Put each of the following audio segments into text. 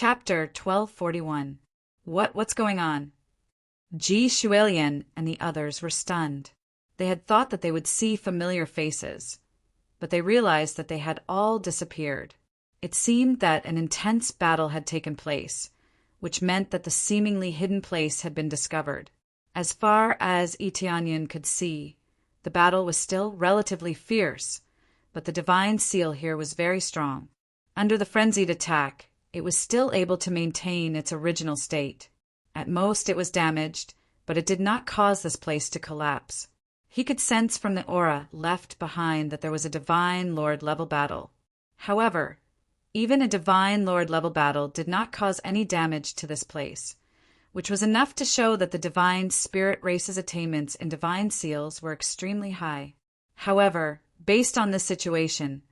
Chapter 1241. What's going on? Ji Shuilian and the others were stunned. They had thought that they would see familiar faces, but they realized that they had all disappeared. It seemed that an intense battle had taken place, which meant that the seemingly hidden place had been discovered. As far as Itianyan could see, the battle was still relatively fierce, but the divine seal here was very strong. Under the frenzied attack, it was still able to maintain its original state. At most it was damaged, but it did not cause this place to collapse. He could sense from the aura left behind that there was a Divine Lord-level battle. However, even a Divine Lord-level battle did not cause any damage to this place, which was enough to show that the Divine Spirit Race's attainments in Divine Seals were extremely high. However, based on this situation,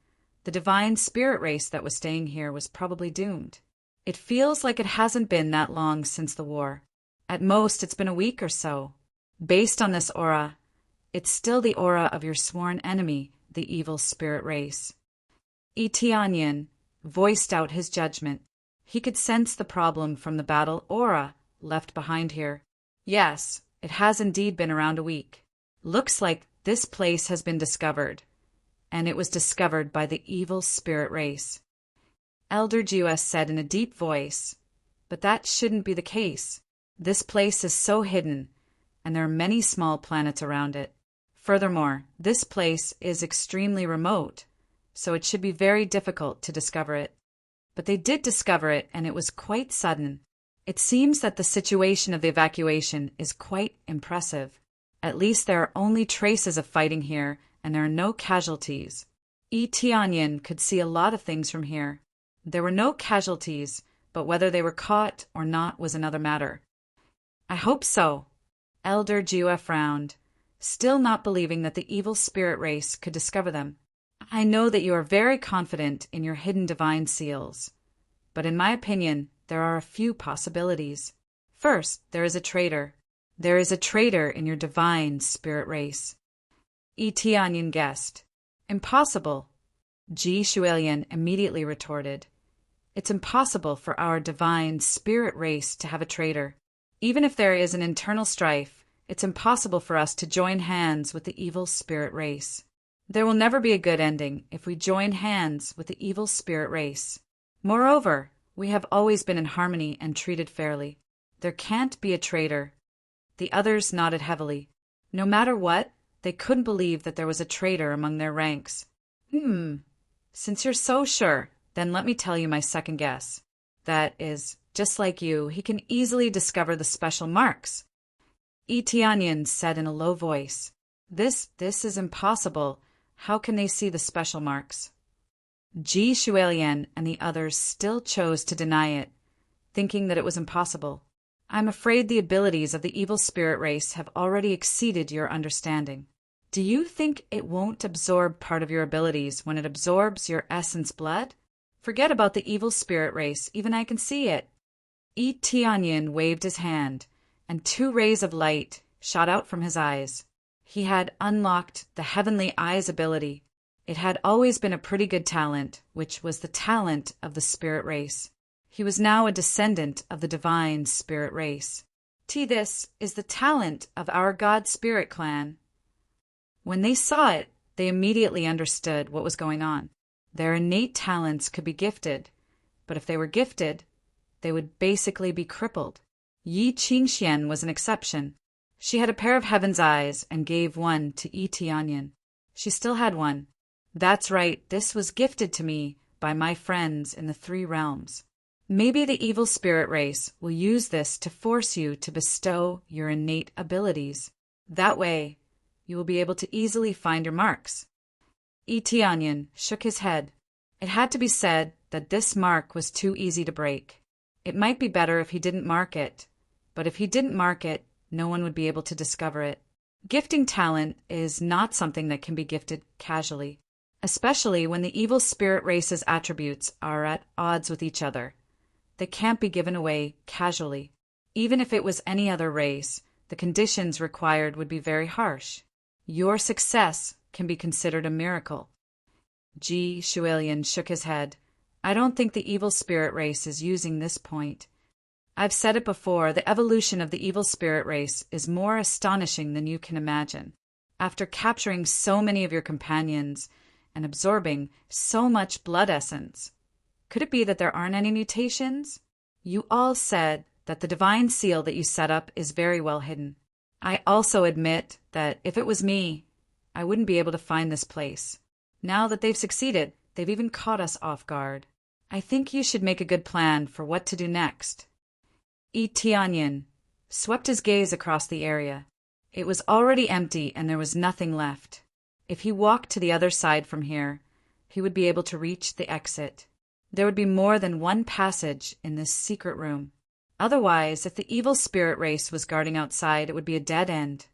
the Divine Spirit Race that was staying here was probably doomed. It feels like it hasn't been that long since the war. At most, it's been a week or so. Based on this aura, it's still the aura of your sworn enemy, the evil spirit race. Itianyan voiced out his judgment. He could sense the problem from the battle aura left behind here. Yes, it has indeed been around a week. Looks like this place has been discovered, and it was discovered by the evil spirit race. Elder Jua said in a deep voice, but that shouldn't be the case. This place is so hidden, and there are many small planets around it. Furthermore, this place is extremely remote, so it should be very difficult to discover it. But they did discover it, and it was quite sudden. It seems that the situation of the evacuation is quite impressive. At least there are only traces of fighting here, and there are no casualties. Itianyan could see a lot of things from here. There were no casualties, but whether they were caught or not was another matter. I hope so. Elder Jua frowned, still not believing that the evil spirit race could discover them. I know that you are very confident in your hidden divine seals, but in my opinion, there are a few possibilities. First, there is a traitor. There is a traitor in your divine spirit race. Itianyan guessed. Impossible. Ji Shuilian immediately retorted. It's impossible for our divine spirit race to have a traitor. Even if there is an internal strife, it's impossible for us to join hands with the evil spirit race. There will never be a good ending if we join hands with the evil spirit race. Moreover, we have always been in harmony and treated fairly. There can't be a traitor. The others nodded heavily. No matter what, they couldn't believe that there was a traitor among their ranks. Since you're so sure, then let me tell you my second guess. That is, just like you, he can easily discover the special marks. Itianyan said in a low voice. This is impossible. How can they see the special marks? Ji Shuilian and the others still chose to deny it, thinking that it was impossible. I'm afraid the abilities of the evil spirit race have already exceeded your understanding. Do you think it won't absorb part of your abilities when it absorbs your essence blood? Forget about the evil spirit race, even I can see it. Itianyan waved his hand, and 2 rays of light shot out from his eyes. He had unlocked the Heavenly Eyes ability. It had always been a pretty good talent, which was the talent of the spirit race. He was now a descendant of the divine spirit race. This is the talent of our God Spirit clan. When they saw it, they immediately understood what was going on. Their innate talents could be gifted, but if they were gifted, they would basically be crippled. Yi Qingxian was an exception. She had a pair of heaven's eyes and gave one to Itianyan. She still had one. That's right, this was gifted to me by my friends in the 3 realms. Maybe the evil spirit race will use this to force you to bestow your innate abilities. That way, you will be able to easily find your marks. Itianyan shook his head. It had to be said that this mark was too easy to break. It might be better if he didn't mark it, but if he didn't mark it, no one would be able to discover it. Gifting talent is not something that can be gifted casually, especially when the evil spirit race's attributes are at odds with each other. They can't be given away casually. Even if it was any other race, the conditions required would be very harsh. Your success can be considered a miracle. Ji Shuilian shook his head. I don't think the evil spirit race is using this point. I've said it before, the evolution of the evil spirit race is more astonishing than you can imagine. After capturing so many of your companions and absorbing so much blood essence, could it be that there aren't any mutations? You all said that the divine seal that you set up is very well hidden. I also admit that if it was me, I wouldn't be able to find this place. Now that they've succeeded, they've even caught us off guard. I think you should make a good plan for what to do next. Tianyin swept his gaze across the area. It was already empty and there was nothing left. If he walked to the other side from here, he would be able to reach the exit. There would be more than one passage in this secret room. Otherwise, if the evil spirit race was guarding outside, it would be a dead end.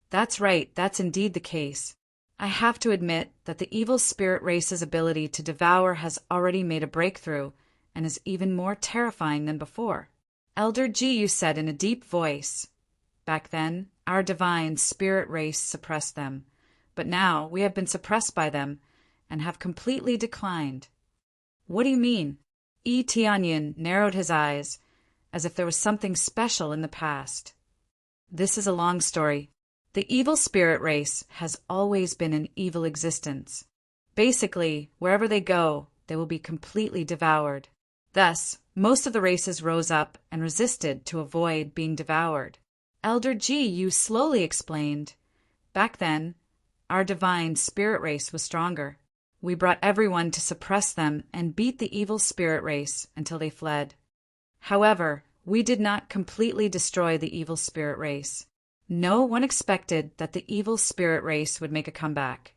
That's right, that's indeed the case. I have to admit that the evil spirit race's ability to devour has already made a breakthrough and is even more terrifying than before. Elder Ji, you said in a deep voice. Back then, our divine spirit race suppressed them, but now we have been suppressed by them and have completely declined. What do you mean? Tianyin narrowed his eyes, as if there was something special in the past. This is a long story. The evil spirit race has always been an evil existence. Basically, wherever they go, they will be completely devoured. Thus, most of the races rose up and resisted to avoid being devoured. Elder Ji, you slowly explained. Back then, our divine spirit race was stronger. We brought everyone to suppress them and beat the evil spirit race until they fled. However, we did not completely destroy the evil spirit race. No one expected that the evil spirit race would make a comeback,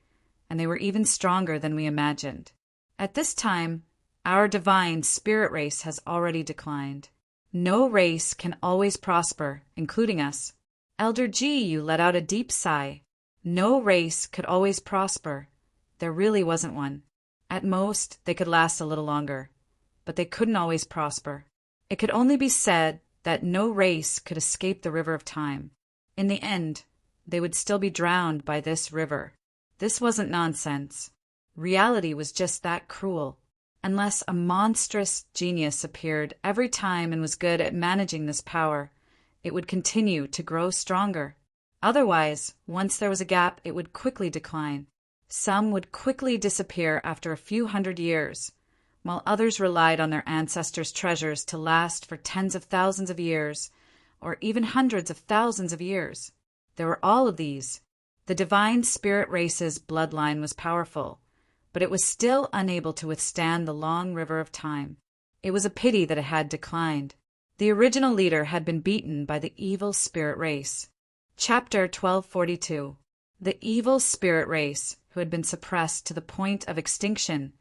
and they were even stronger than we imagined. At this time, our divine spirit race has already declined. No race can always prosper, including us. Elder Ji, you let out a deep sigh. No race could always prosper. There really wasn't one. At most, they could last a little longer, but they couldn't always prosper. It could only be said that no race could escape the river of time. In the end, they would still be drowned by this river. This wasn't nonsense. Reality was just that cruel. Unless a monstrous genius appeared every time and was good at managing this power, it would continue to grow stronger. Otherwise, once there was a gap, it would quickly decline. Some would quickly disappear after a few hundred years, while others relied on their ancestors' treasures to last for tens of thousands of years, or even hundreds of thousands of years. There were all of these. The divine spirit race's bloodline was powerful, but it was still unable to withstand the long river of time. It was a pity that it had declined. The original leader had been beaten by the evil spirit race. Chapter 1242. The evil spirit race, who had been suppressed to the point of extinction,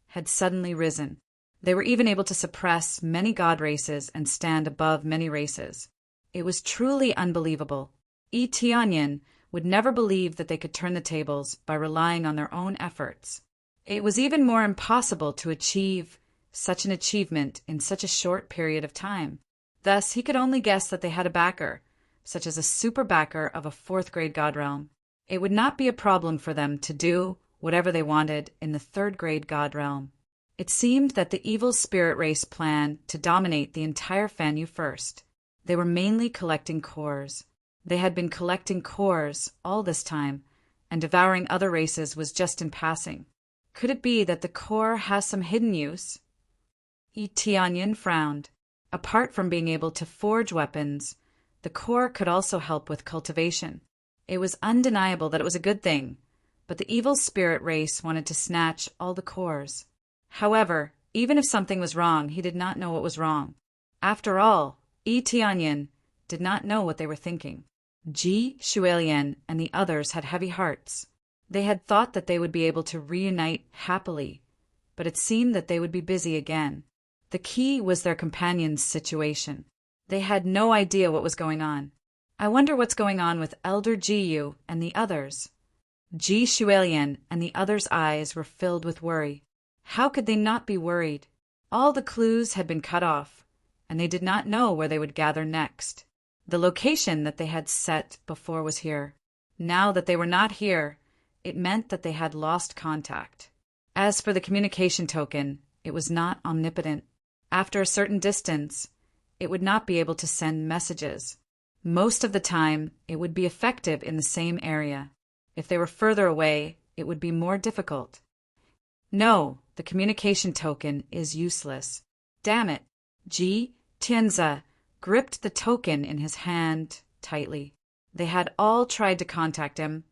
had suddenly risen. They were even able to suppress many god races and stand above many races. It was truly unbelievable. Tianyin would never believe that they could turn the tables by relying on their own efforts. It was even more impossible to achieve such an achievement in such a short period of time. Thus, he could only guess that they had a backer, such as a super backer of a fourth-grade god realm. It would not be a problem for them to do whatever they wanted in the third-grade god realm. It seemed that the evil spirit race planned to dominate the entire Fanyu first. They were mainly collecting cores. They had been collecting cores all this time, and devouring other races was just in passing. Could it be that the core has some hidden use? Tianyin frowned. Apart from being able to forge weapons, the core could also help with cultivation. It was undeniable that it was a good thing, but the evil spirit race wanted to snatch all the cores. However, even if something was wrong, he did not know what was wrong. After all, Tianyin did not know what they were thinking. Ji Shuilian and the others had heavy hearts. They had thought that they would be able to reunite happily, but it seemed that they would be busy again. The key was their companion's situation. They had no idea what was going on. I wonder what's going on with Elder Jiyu and the others. Ji Shuilian and the others' eyes were filled with worry. How could they not be worried? All the clues had been cut off, and they did not know where they would gather next. The location that they had set before was here. Now that they were not here, it meant that they had lost contact. As for the communication token, it was not omnipotent. After a certain distance, it would not be able to send messages. Most of the time, it would be effective in the same area. If they were further away, it would be more difficult. No, the communication token is useless. Damn it. Ji Tianzi gripped the token in his hand tightly. They had all tried to contact him,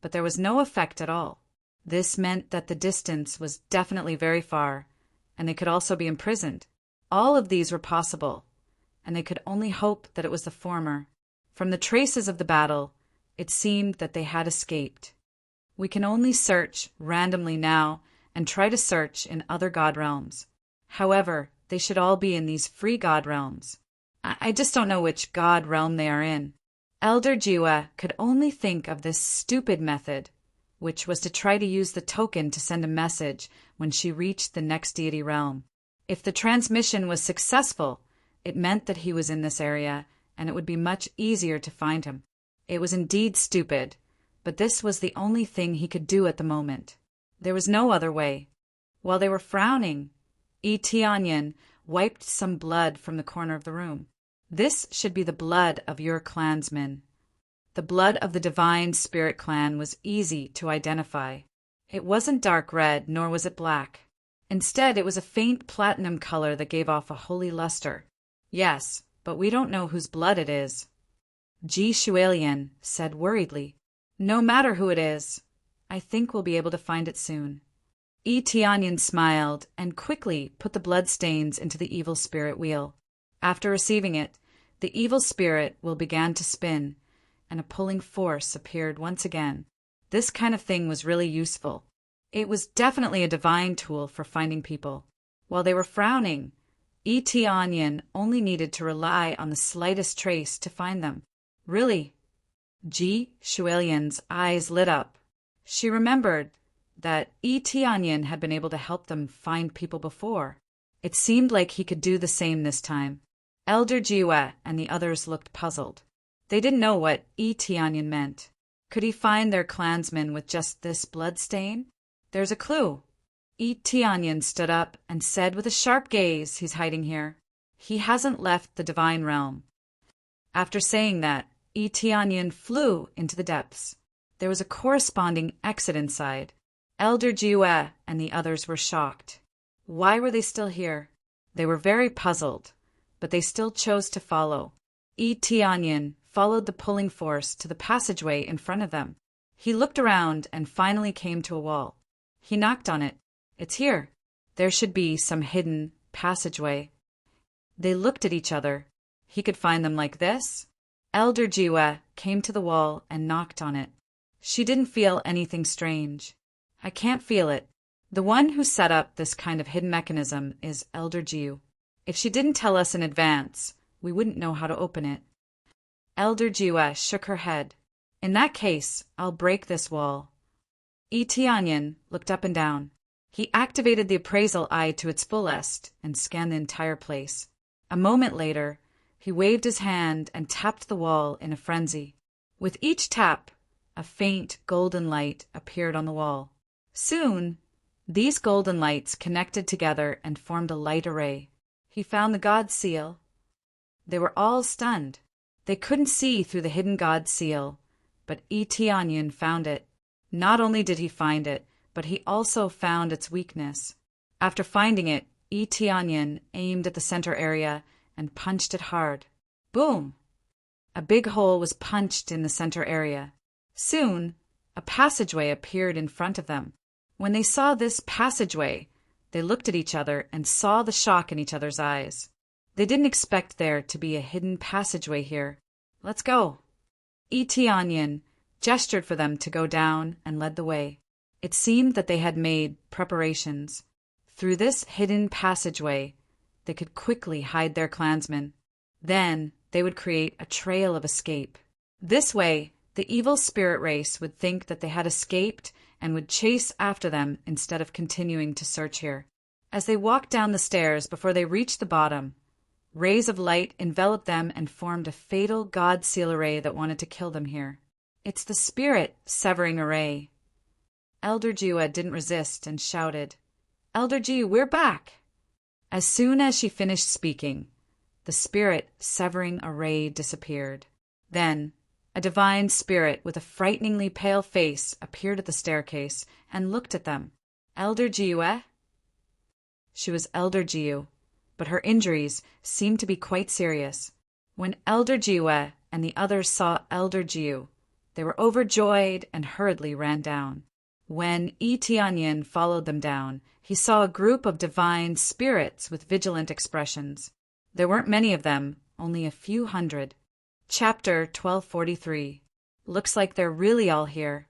but there was no effect at all. This meant that the distance was definitely very far, and they could also be imprisoned. All of these were possible, and they could only hope that it was the former. From the traces of the battle, it seemed that they had escaped. We can only search randomly now and try to search in other god realms. However, they should all be in these free god realms. I just don't know which god realm they are in. Elder Jiwa could only think of this stupid method, which was to try to use the token to send a message when she reached the next deity realm. If the transmission was successful, it meant that he was in this area, and it would be much easier to find him. It was indeed stupid, but this was the only thing he could do at the moment. There was no other way. While they were frowning, Tianyin wiped some blood from the corner of the room. This should be the blood of your clansmen. The blood of the Divine Spirit clan was easy to identify. It wasn't dark red, nor was it black. Instead, it was a faint platinum color that gave off a holy luster. Yes, but we don't know whose blood it is. Ji Shualian said worriedly. No matter who it is, I think we'll be able to find it soon. Tianyin smiled and quickly put the blood stains into the evil spirit wheel. After receiving it, the evil spirit wheel began to spin, and a pulling force appeared once again. This kind of thing was really useful. It was definitely a divine tool for finding people. While they were frowning, Tianyin only needed to rely on the slightest trace to find them. Really? Ji Shualian's eyes lit up. She remembered that Tianyin had been able to help them find people before. It seemed like he could do the same this time. Elder Jiwa and the others looked puzzled. They didn't know what Tianyin meant. Could he find their clansmen with just this blood stain? There's a clue. Tianyin stood up and said with a sharp gaze, he's hiding here. He hasn't left the divine realm. After saying that, Tianyin flew into the depths. There was a corresponding exit inside. Elder Jiwa and the others were shocked. Why were they still here? They were very puzzled, but they still chose to follow. Tianyin followed the pulling force to the passageway in front of them. He looked around and finally came to a wall. He knocked on it. It's here. There should be some hidden passageway. They looked at each other. He could find them like this? Elder Jiwa came to the wall and knocked on it. She didn't feel anything strange. I can't feel it. The one who set up this kind of hidden mechanism is Elder Jiu. If she didn't tell us in advance, we wouldn't know how to open it. Elder Jiwa shook her head. In that case, I'll break this wall. Tianyin looked up and down. He activated the appraisal eye to its fullest and scanned the entire place. A moment later, he waved his hand and tapped the wall in a frenzy. With each tap, a faint golden light appeared on the wall. Soon, these golden lights connected together and formed a light array. He found the god seal. They were all stunned. They couldn't see through the hidden god seal, but Tianyin found it. Not only did he find it, but he also found its weakness. After finding it, Tianyin aimed at the center area and punched it hard. Boom! A big hole was punched in the center area. Soon, a passageway appeared in front of them. When they saw this passageway, they looked at each other and saw the shock in each other's eyes. They didn't expect there to be a hidden passageway here. Let's go. Tianyin gestured for them to go down and led the way. It seemed that they had made preparations. Through this hidden passageway, they could quickly hide their clansmen. Then they would create a trail of escape. This way, the evil spirit race would think that they had escaped and would chase after them instead of continuing to search here. As they walked down the stairs before they reached the bottom, rays of light enveloped them and formed a fatal god seal array that wanted to kill them here. It's the spirit severing array. Elder Jiwa didn't resist and shouted, Elder Ji, we're back!" As soon as she finished speaking, the spirit severing a ray disappeared. Then, a divine spirit with a frighteningly pale face appeared at the staircase and looked at them. "Elder Jiu, eh?" She was Elder Jiu, but her injuries seemed to be quite serious. When Elder Jiu and the others saw Elder Jiu, they were overjoyed and hurriedly ran down. When Yi Tianyin followed them down, he saw a group of divine spirits with vigilant expressions. There weren't many of them, only a few hundred. Chapter 1243. Looks like they're really all here.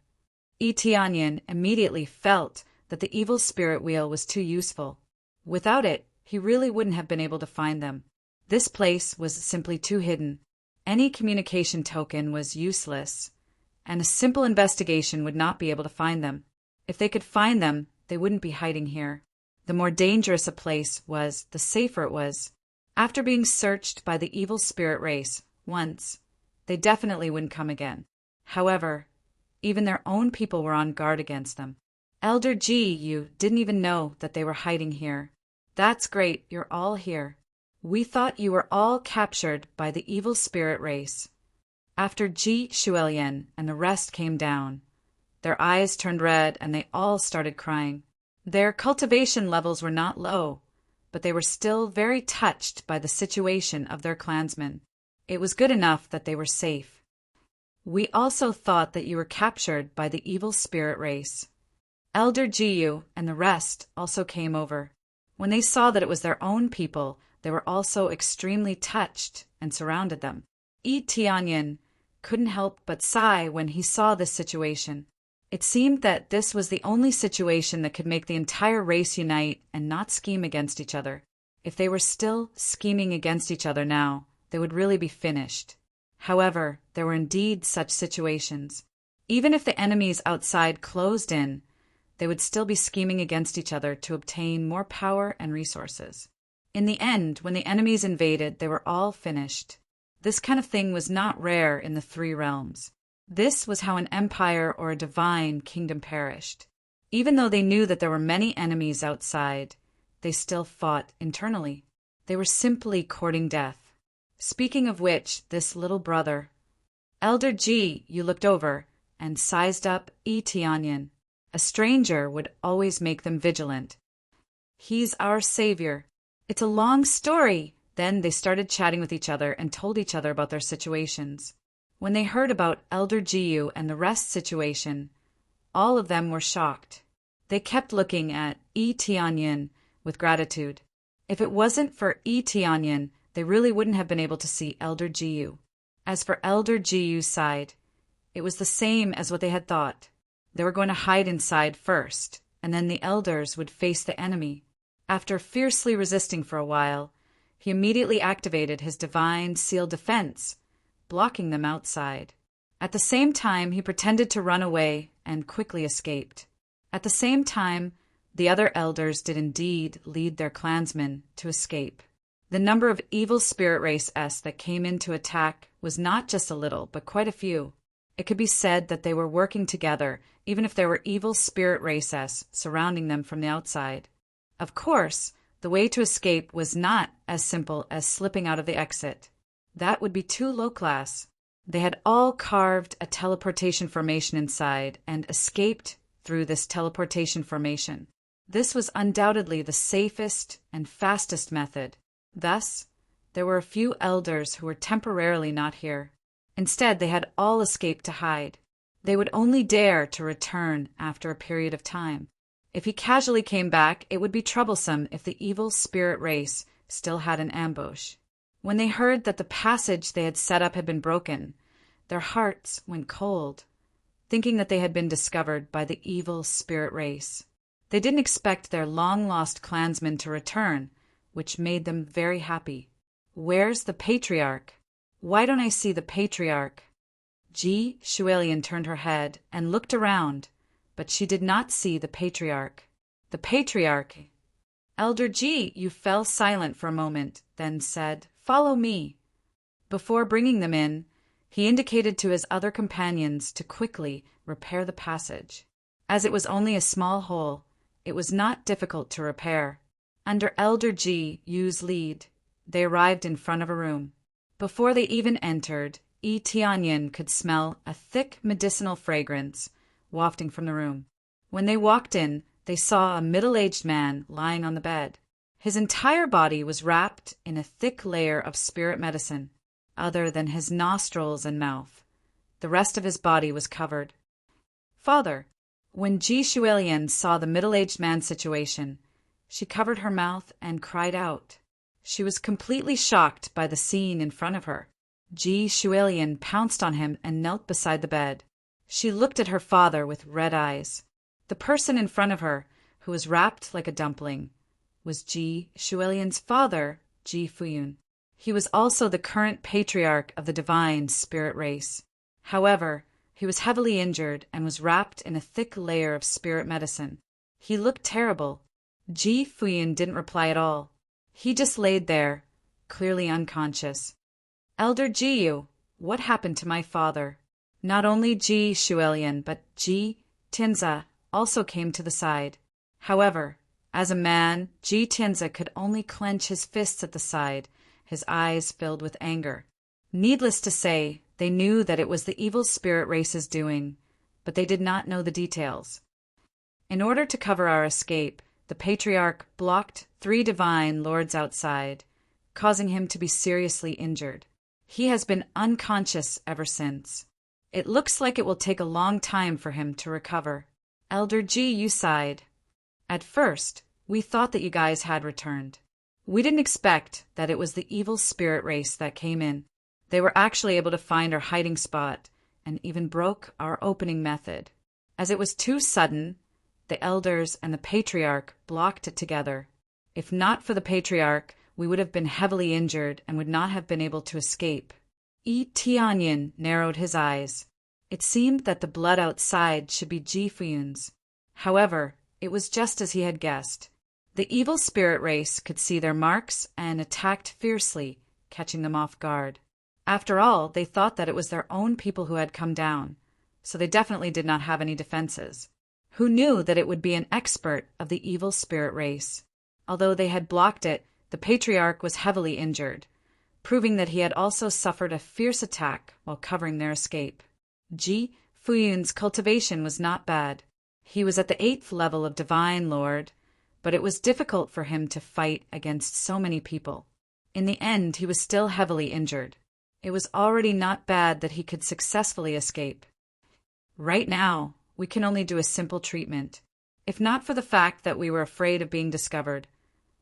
Yi Tianyin immediately felt that the evil spirit wheel was too useful. Without it, he really wouldn't have been able to find them. This place was simply too hidden. Any communication token was useless, and a simple investigation would not be able to find them. If they could find them, they wouldn't be hiding here. The more dangerous a place was, the safer it was. After being searched by the evil spirit race once, they definitely wouldn't come again. However, even their own people were on guard against them. Elder Ji, you didn't even know that they were hiding here. That's great, you're all here. We thought you were all captured by the evil spirit race. After Ji Shuelian and the rest came down, their eyes turned red and they all started crying. Their cultivation levels were not low, but they were still very touched by the situation of their clansmen. It was good enough that they were safe. We also thought that you were captured by the evil spirit race. Elder Jiu and the rest also came over. When they saw that it was their own people, they were also extremely touched and surrounded them. Yi Tianyin couldn't help but sigh when he saw this situation. It seemed that this was the only situation that could make the entire race unite and not scheme against each other. If they were still scheming against each other now, they would really be finished. However, there were indeed such situations. Even if the enemies outside closed in, they would still be scheming against each other to obtain more power and resources. In the end, when the enemies invaded, they were all finished. This kind of thing was not rare in the three realms. This was how an empire or a divine kingdom perished. Even though they knew that there were many enemies outside, they still fought internally. They were simply courting death. Speaking of which, this little brother, Elder Ji, you looked over and sized up Yi Tianyin. A stranger would always make them vigilant. He's our savior. It's a long story. Then they started chatting with each other and told each other about their situations. When they heard about Elder Jiu and the rest situation, all of them were shocked. They kept looking at Yi Tianyin with gratitude. If it wasn't for Yi Tianyin, they really wouldn't have been able to see Elder Jiu. As for Elder Jiu's side, it was the same as what they had thought. They were going to hide inside first, and then the elders would face the enemy. After fiercely resisting for a while, he immediately activated his divine seal defense, blocking them outside. At the same time, he pretended to run away and quickly escaped. At the same time, the other elders did indeed lead their clansmen to escape. The number of evil spirit race-s that came in to attack was not just a little, but quite a few. It could be said that they were working together, even if there were evil spirit race-s surrounding them from the outside. Of course, the way to escape was not as simple as slipping out of the exit. That would be too low class. They had all carved a teleportation formation inside and escaped through this teleportation formation. This was undoubtedly the safest and fastest method. Thus, there were a few elders who were temporarily not here. Instead, they had all escaped to hide. They would only dare to return after a period of time. If he casually came back, it would be troublesome if the evil spirit race still had an ambush. When they heard that the passage they had set up had been broken, their hearts went cold, thinking that they had been discovered by the evil spirit race. They didn't expect their long-lost clansmen to return, which made them very happy. Where's the patriarch? Why don't I see the patriarch? Ji Shuelian turned her head and looked around, but she did not see the patriarch. The patriarch. Elder Ji, you fell silent for a moment, then said, "Follow me." Before bringing them in, he indicated to his other companions to quickly repair the passage. As it was only a small hole, It was not difficult to repair. Under Elder Ji Yu's lead, they arrived in front of a room. Before they even entered, Yi Tianyin could smell a thick medicinal fragrance wafting from the room. When they walked in, they saw a middle-aged man lying on the bed. His entire body was wrapped in a thick layer of spirit medicine, other than his nostrils and mouth. The rest of his body was covered. Father, when Ji Shuilian saw the middle-aged man's situation, she covered her mouth and cried out. She was completely shocked by the scene in front of her. Ji Shuilian pounced on him and knelt beside the bed. She looked at her father with red eyes. The person in front of her, who was wrapped like a dumpling, was Ji Shuilian's father, Ji Fuyun. He was also the current patriarch of the divine spirit race. However, he was heavily injured and was wrapped in a thick layer of spirit medicine. He looked terrible. Ji Fuyun didn't reply at all. He just laid there, clearly unconscious. Elder Jiyu, what happened to my father? Not only Ji Shuilian, but Ji Tianzi also came to the side. However, as a man, Ji Tianzi could only clench his fists at the side, his eyes filled with anger. Needless to say, they knew that it was the evil spirit race's doing, but they did not know the details. In order to cover our escape, the Patriarch blocked 3 divine lords outside, causing him to be seriously injured. He has been unconscious ever since. It looks like it will take a long time for him to recover. Elder Ji Yu sighed. At first, we thought that you guys had returned. We didn't expect that it was the evil spirit race that came in. They were actually able to find our hiding spot and even broke our opening method. As it was too sudden, the elders and the Patriarch blocked it together. If not for the Patriarch, we would have been heavily injured and would not have been able to escape. Yi Tianyin narrowed his eyes. It seemed that the blood outside should be Ji Fuyun's. However, it was just as he had guessed. The evil spirit race could see their marks and attacked fiercely, catching them off guard. After all, they thought that it was their own people who had come down, so they definitely did not have any defenses. Who knew that it would be an expert of the evil spirit race? Although they had blocked it, the Patriarch was heavily injured, proving that he had also suffered a fierce attack while covering their escape. Ji Fuyun's cultivation was not bad. He was at the 8th level of Divine Lord, but it was difficult for him to fight against so many people. In the end, he was still heavily injured. It was already not bad that he could successfully escape. Right now, we can only do a simple treatment. If not for the fact that we were afraid of being discovered,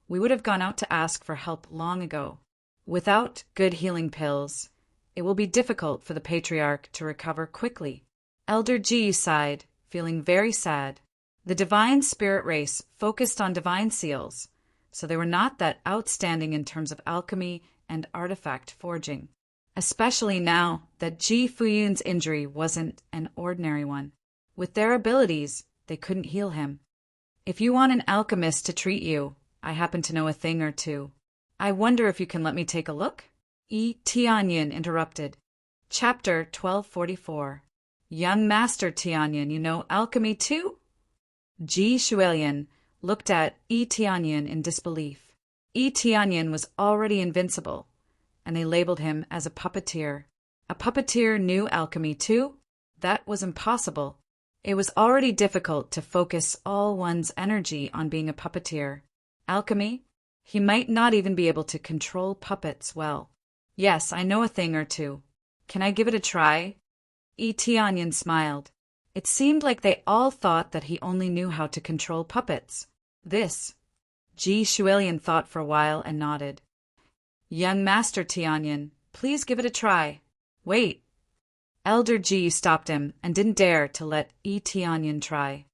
we would have gone out to ask for help long ago. Without good healing pills, it will be difficult for the Patriarch to recover quickly. Elder Ji sighed, feeling very sad. The divine spirit race focused on divine seals, so they were not that outstanding in terms of alchemy and artifact forging. Especially now that Ji Fuyun's injury wasn't an ordinary one. With their abilities, they couldn't heal him. If you want an alchemist to treat you, I happen to know a thing or two. I wonder if you can let me take a look? Yi Tianyin interrupted. Chapter 1244. Young Master Tianyin, you know alchemy too? Ji Shuilian looked at Yi Tianyin in disbelief. Yi Tianyin was already invincible, and they labeled him as a puppeteer. A puppeteer knew alchemy too? That was impossible. It was already difficult to focus all one's energy on being a puppeteer. Alchemy? He might not even be able to control puppets well. Yes, I know a thing or two. Can I give it a try? Yi Tianyin smiled. It seemed like they all thought that he only knew how to control puppets. Ji Shuilian thought for a while and nodded. Young Master Tianyin, please give it a try. Wait. Elder Ji stopped him and didn't dare to let Yi Tianyin try.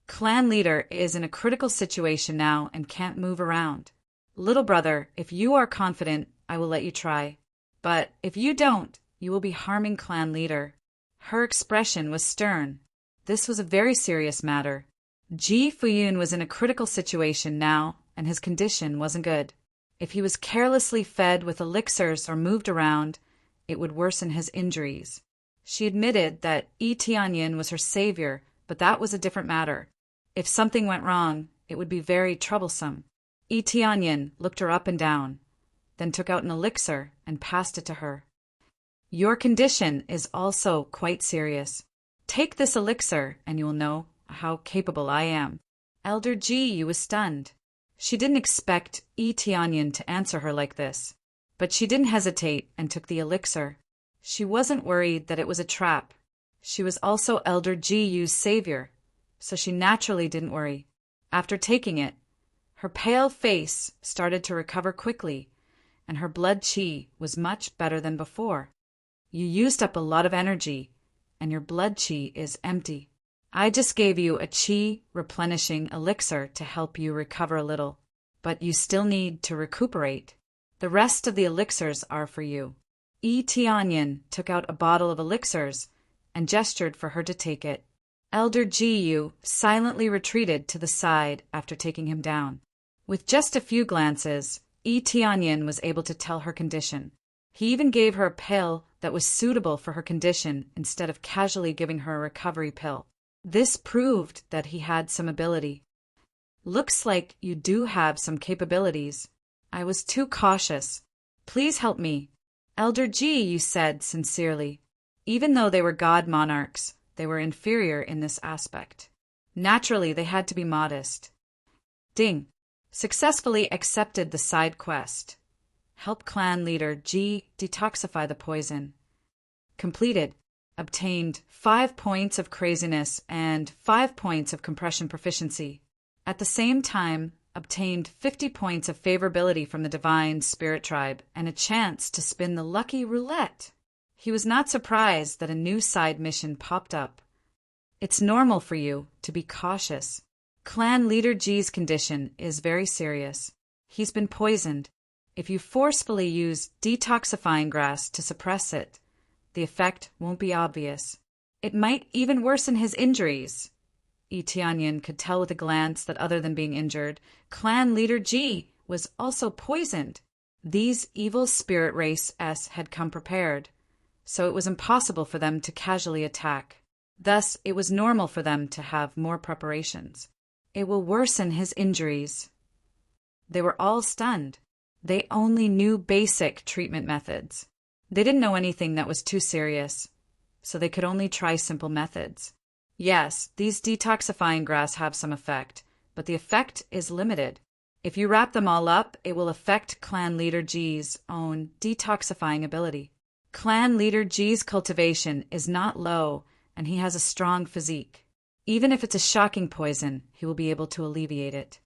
Clan leader is in a critical situation now and can't move around. Little brother, if you are confident, I will let you try. But if you don't, you will be harming clan leader. Her expression was stern. This was a very serious matter. Ji Fuyun was in a critical situation now, and his condition wasn't good. If he was carelessly fed with elixirs or moved around, it would worsen his injuries. She admitted that Yi Tianyin was her savior, but that was a different matter. If something went wrong, it would be very troublesome. Yi Tianyin looked her up and down, then took out an elixir and passed it to her. Your condition is also quite serious. Take this elixir and you will know how capable I am. Elder Ji was stunned. She didn't expect Yi Tianyin to answer her like this, but she didn't hesitate and took the elixir. She wasn't worried that it was a trap. She was also Elder Ji's savior, so she naturally didn't worry. After taking it, her pale face started to recover quickly, and her blood qi was much better than before. You used up a lot of energy, and your blood qi is empty. I just gave you a qi replenishing elixir to help you recover a little, but you still need to recuperate. The rest of the elixirs are for you. Yi Tianyin took out a bottle of elixirs and gestured for her to take it. Elder Ji silently retreated to the side after taking him down. With just a few glances, Yi Tianyin was able to tell her condition. He even gave her a pill that was suitable for her condition instead of casually giving her a recovery pill. This proved that he had some ability. Looks like you do have some capabilities. I was too cautious. Please help me. Elder Ji said sincerely. Even though they were god monarchs, they were inferior in this aspect. Naturally, they had to be modest. Ding. Successfully accepted the side quest. Help clan leader Ji detoxify the poison. Completed. Obtained 5 points of craziness and 5 points of compression proficiency. At the same time, obtained 50 points of favorability from the divine spirit tribe and a chance to spin the lucky roulette. He was not surprised that a new side mission popped up. It's normal for you to be cautious. Clan leader Ji's condition is very serious. He's been poisoned. If you forcefully use detoxifying grass to suppress it, the effect won't be obvious. It might even worsen his injuries. Yi Tianyin could tell with a glance that other than being injured, clan leader Ji was also poisoned. These evil spirit race S had come prepared, so it was impossible for them to casually attack. Thus, it was normal for them to have more preparations. It will worsen his injuries. They were all stunned. They only knew basic treatment methods. They didn't know anything that was too serious, so they could only try simple methods. Yes, these detoxifying grass have some effect, but the effect is limited. If you wrap them all up, it will affect clan leader Ji's own detoxifying ability. Clan leader Ji's cultivation is not low, and he has a strong physique. Even if it's a shocking poison, he will be able to alleviate it.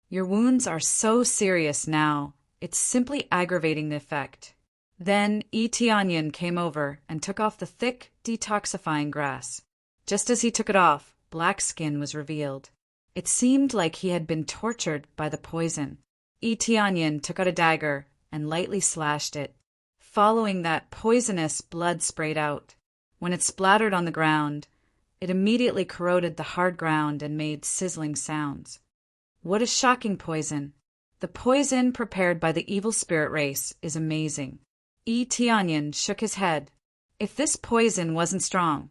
Your wounds are so serious now, it's simply aggravating the effect. Then Yi Tianyin came over and took off the thick, detoxifying grass. Just as he took it off, black skin was revealed. It seemed like he had been tortured by the poison. Yi Tianyin took out a dagger and lightly slashed it. Following that, poisonous blood sprayed out. When it splattered on the ground, it immediately corroded the hard ground and made sizzling sounds. What a shocking poison! The poison prepared by the evil spirit race is amazing. Yi Tianyin shook his head. If this poison wasn't strong,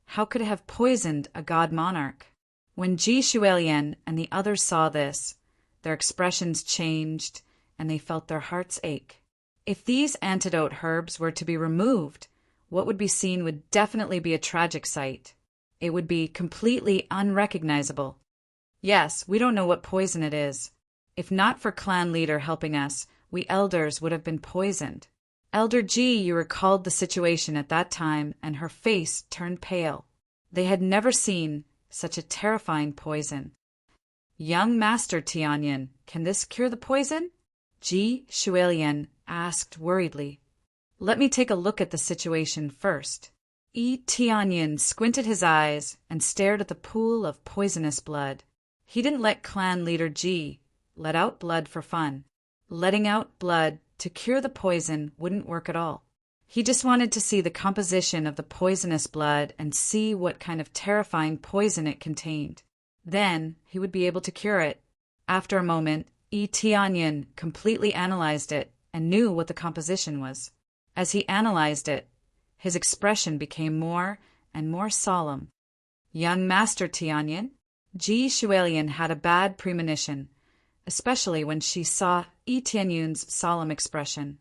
how could it have poisoned a god monarch? When Ji Shuelian and the others saw this, their expressions changed and they felt their hearts ache. If these antidote herbs were to be removed, what would be seen would definitely be a tragic sight. It would be completely unrecognizable. Yes, we don't know what poison it is. If not for clan leader helping us, we elders would have been poisoned. Elder Ji recalled the situation at that time, and her face turned pale. They had never seen such a terrifying poison. Young Master Tianyin, can this cure the poison? Ji Shuelian asked worriedly. Let me take a look at the situation first. Yi Tianyin squinted his eyes and stared at the pool of poisonous blood. He didn't let clan leader Ji let out blood for fun. Letting out blood to cure the poison wouldn't work at all. He just wanted to see the composition of the poisonous blood and see what kind of terrifying poison it contained. Then he would be able to cure it. After a moment, Yi Tianyin completely analyzed it and knew what the composition was. As he analyzed it, his expression became more and more solemn. Young Master Tianyin, Ji Shualian had a bad premonition, especially when she saw Yi Tianyun's solemn expression.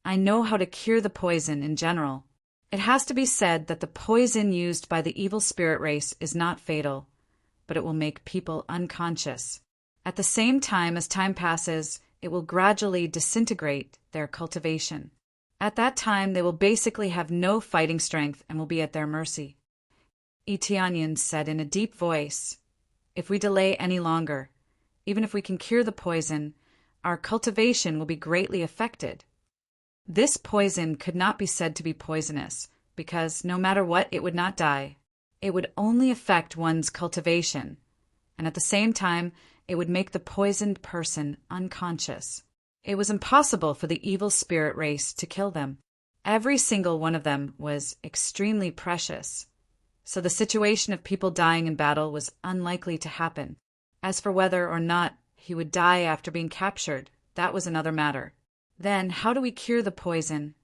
I know how to cure the poison in general. It has to be said that the poison used by the evil spirit race is not fatal, but it will make people unconscious. At the same time, as time passes, it will gradually disintegrate their cultivation. At that time, they will basically have no fighting strength and will be at their mercy. Yi Tianyun said in a deep voice, if we delay any longer, even if we can cure the poison, our cultivation will be greatly affected. This poison could not be said to be poisonous, because no matter what, it would not die. It would only affect one's cultivation, and at the same time, it would make the poisoned person unconscious. It was impossible for the evil spirit race to kill them. Every single one of them was extremely precious, so the situation of people dying in battle was unlikely to happen. As for whether or not he would die after being captured, that was another matter. Then, how do we cure the poison?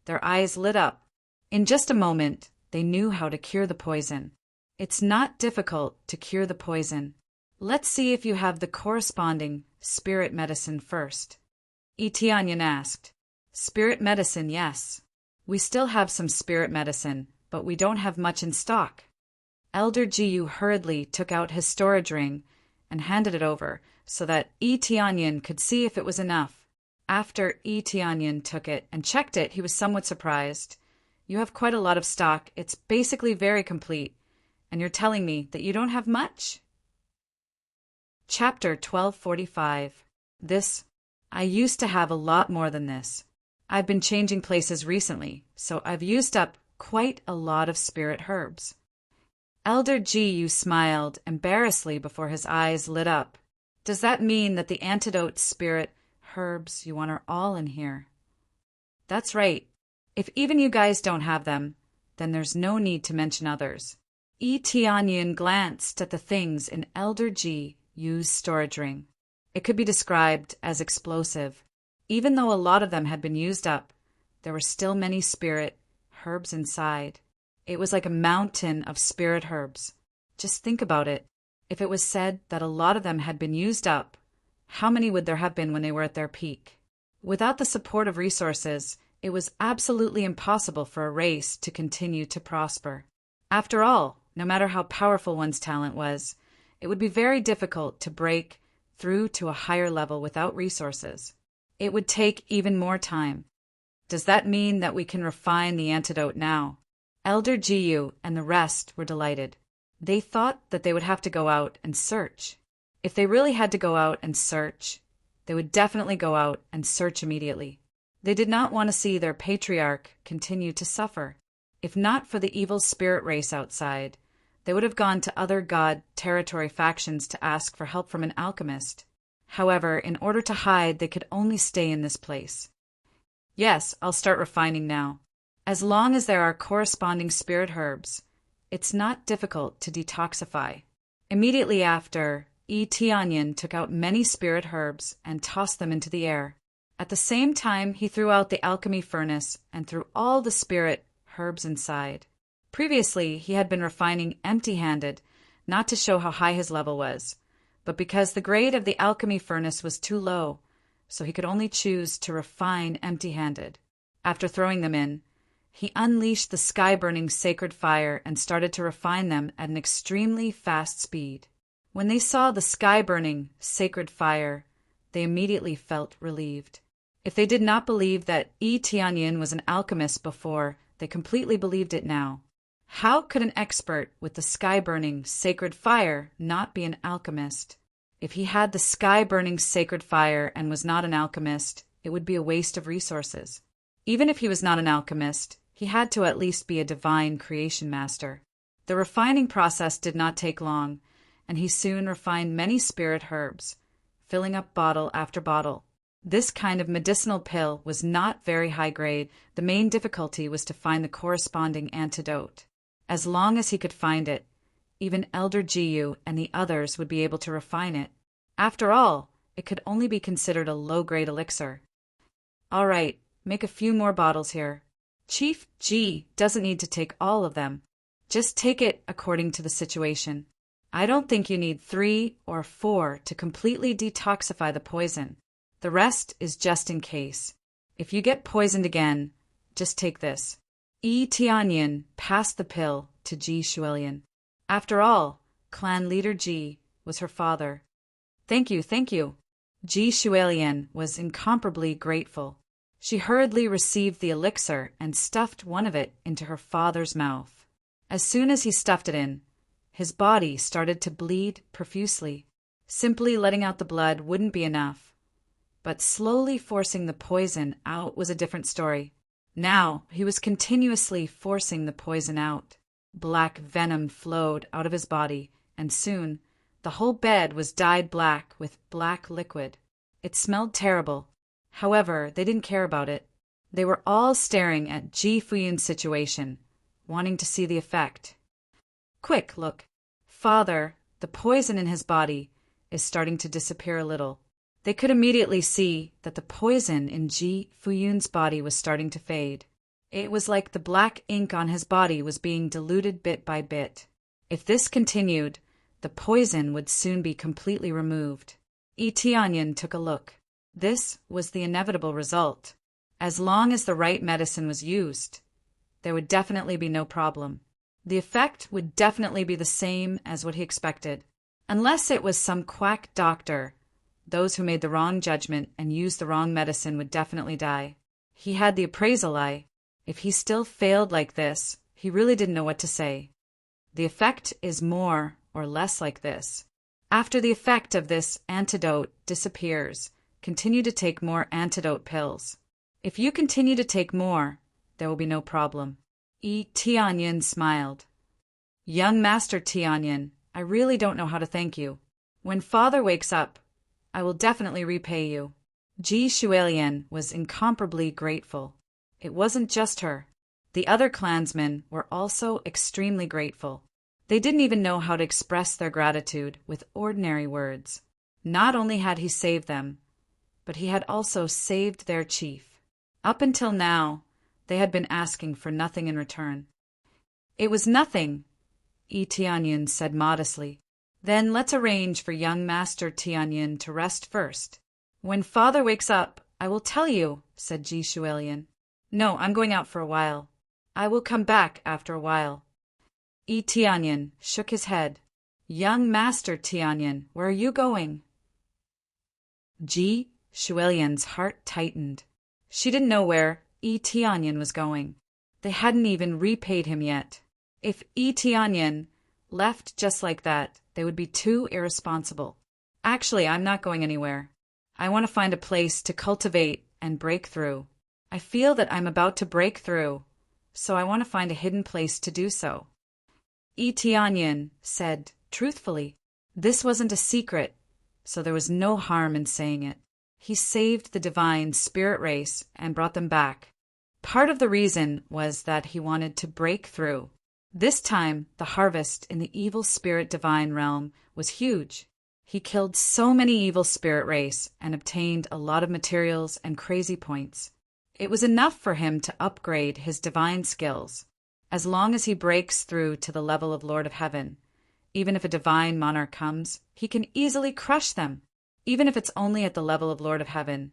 Their eyes lit up. In just a moment, they knew how to cure the poison. It's not difficult to cure the poison. Let's see if you have the corresponding spirit medicine first. Yi Tianyun asked. Spirit medicine, yes. We still have some spirit medicine, but we don't have much in stock. Elder Jiyu hurriedly took out his storage ring and handed it over so that Yi Tianyun could see if it was enough. After Yi Tianyun took it and checked it, he was somewhat surprised. You have quite a lot of stock. It's basically very complete. And you're telling me that you don't have much? Chapter 1245. I used to have a lot more than this. I've been changing places recently, so I've used up quite a lot of spirit herbs. Elder Jiyu smiled embarrassedly before his eyes lit up. Does that mean that the antidote spirit herbs you want are all in here? That's right. If even you guys don't have them, then there's no need to mention others. Yi Tianyun glanced at the things in Elder Jiyu's storage ring. It could be described as explosive. Even though a lot of them had been used up, there were still many spirit herbs inside. It was like a mountain of spirit herbs. Just think about it. If it was said that a lot of them had been used up, how many would there have been when they were at their peak? Without the support of resources, it was absolutely impossible for a race to continue to prosper. After all, no matter how powerful one's talent was, it would be very difficult to break through to a higher level without resources. It would take even more time. Does that mean that we can refine the antidote now? Elder Jiyu and the rest were delighted. They thought that they would have to go out and search. If they really had to go out and search, they would definitely go out and search immediately. They did not want to see their patriarch continue to suffer. If not for the evil spirit race outside, they would have gone to other god territory factions to ask for help from an alchemist. However, in order to hide, they could only stay in this place. Yes, I'll start refining now. As long as there are corresponding spirit herbs, it's not difficult to detoxify. Immediately after, Yi Tianyun took out many spirit herbs and tossed them into the air. At the same time, he threw out the alchemy furnace and threw all the spirit herbs inside. Previously, he had been refining empty-handed, not to show how high his level was, but because the grade of the alchemy furnace was too low, so he could only choose to refine empty-handed. After throwing them in, he unleashed the sky-burning sacred fire and started to refine them at an extremely fast speed. When they saw the sky-burning sacred fire, they immediately felt relieved. If they did not believe that Yi Tianyun was an alchemist before, they completely believed it now. How could an expert with the sky-burning sacred fire not be an alchemist? If he had the sky-burning sacred fire and was not an alchemist, it would be a waste of resources. Even if he was not an alchemist, he had to at least be a divine creation master. The refining process did not take long, and he soon refined many spirit herbs, filling up bottle after bottle. This kind of medicinal pill was not very high grade. The main difficulty was to find the corresponding antidote. As long as he could find it, even Elder Jiyu and the others would be able to refine it. After all, it could only be considered a low-grade elixir. All right, make a few more bottles here. Chief Ji doesn't need to take all of them. Just take it according to the situation. I don't think you need 3 or 4 to completely detoxify the poison. The rest is just in case. If you get poisoned again, just take this. Tianyin passed the pill to Ji Shuilian. After all, clan leader Ji was her father. Thank you, thank you. Ji Shuilian was incomparably grateful. She hurriedly received the elixir and stuffed one of it into her father's mouth. As soon as he stuffed it in, his body started to bleed profusely. Simply letting out the blood wouldn't be enough. But slowly forcing the poison out was a different story. Now he was continuously forcing the poison out. Black venom flowed out of his body, and soon the whole bed was dyed black with black liquid. It smelled terrible. However, they didn't care about it. They were all staring at Ji Fuyun's situation, wanting to see the effect. Quick, look. Father, the poison in his body is starting to disappear a little. They could immediately see that the poison in Ji Fuyun's body was starting to fade. It was like the black ink on his body was being diluted bit by bit. If this continued, the poison would soon be completely removed. Tianyin took a look. This was the inevitable result. As long as the right medicine was used, there would definitely be no problem. The effect would definitely be the same as what he expected. Unless it was some quack doctor, those who made the wrong judgment and used the wrong medicine would definitely die. He had the appraisal eye. If he still failed like this, he really didn't know what to say. The effect is more or less like this. After the effect of this antidote disappears, continue to take more antidote pills. If you continue to take more, there will be no problem. Tianyin smiled. Young Master Tianyin, I really don't know how to thank you. When Father wakes up, I will definitely repay you. Ji Shuilian was incomparably grateful. It wasn't just her. The other clansmen were also extremely grateful. They didn't even know how to express their gratitude with ordinary words. Not only had he saved them, but he had also saved their chief. Up until now, they had been asking for nothing in return. It was nothing, Tianyin said modestly. Then let's arrange for young Master Tianyin to rest first. When Father wakes up, I will tell you, said Ji Shuilian. No, I'm going out for a while. I will come back after a while. Tianyin shook his head. Young Master Tianyin, where are you going? Ji Shuilian's heart tightened. She didn't know where Tianyin was going. They hadn't even repaid him yet. If Tianyin left just like that, they would be too irresponsible. Actually, I'm not going anywhere. I want to find a place to cultivate and break through. I feel that I'm about to break through, so I want to find a hidden place to do so. Tianyin said truthfully. This wasn't a secret, so there was no harm in saying it. He saved the divine spirit race and brought them back. Part of the reason was that he wanted to break through. This time, the harvest in the evil spirit divine realm was huge. He killed so many evil spirit race and obtained a lot of materials and crazy points. It was enough for him to upgrade his divine skills. As long as he breaks through to the level of Lord of Heaven, even if a divine monarch comes, he can easily crush them. Even if it's only at the level of Lord of Heaven,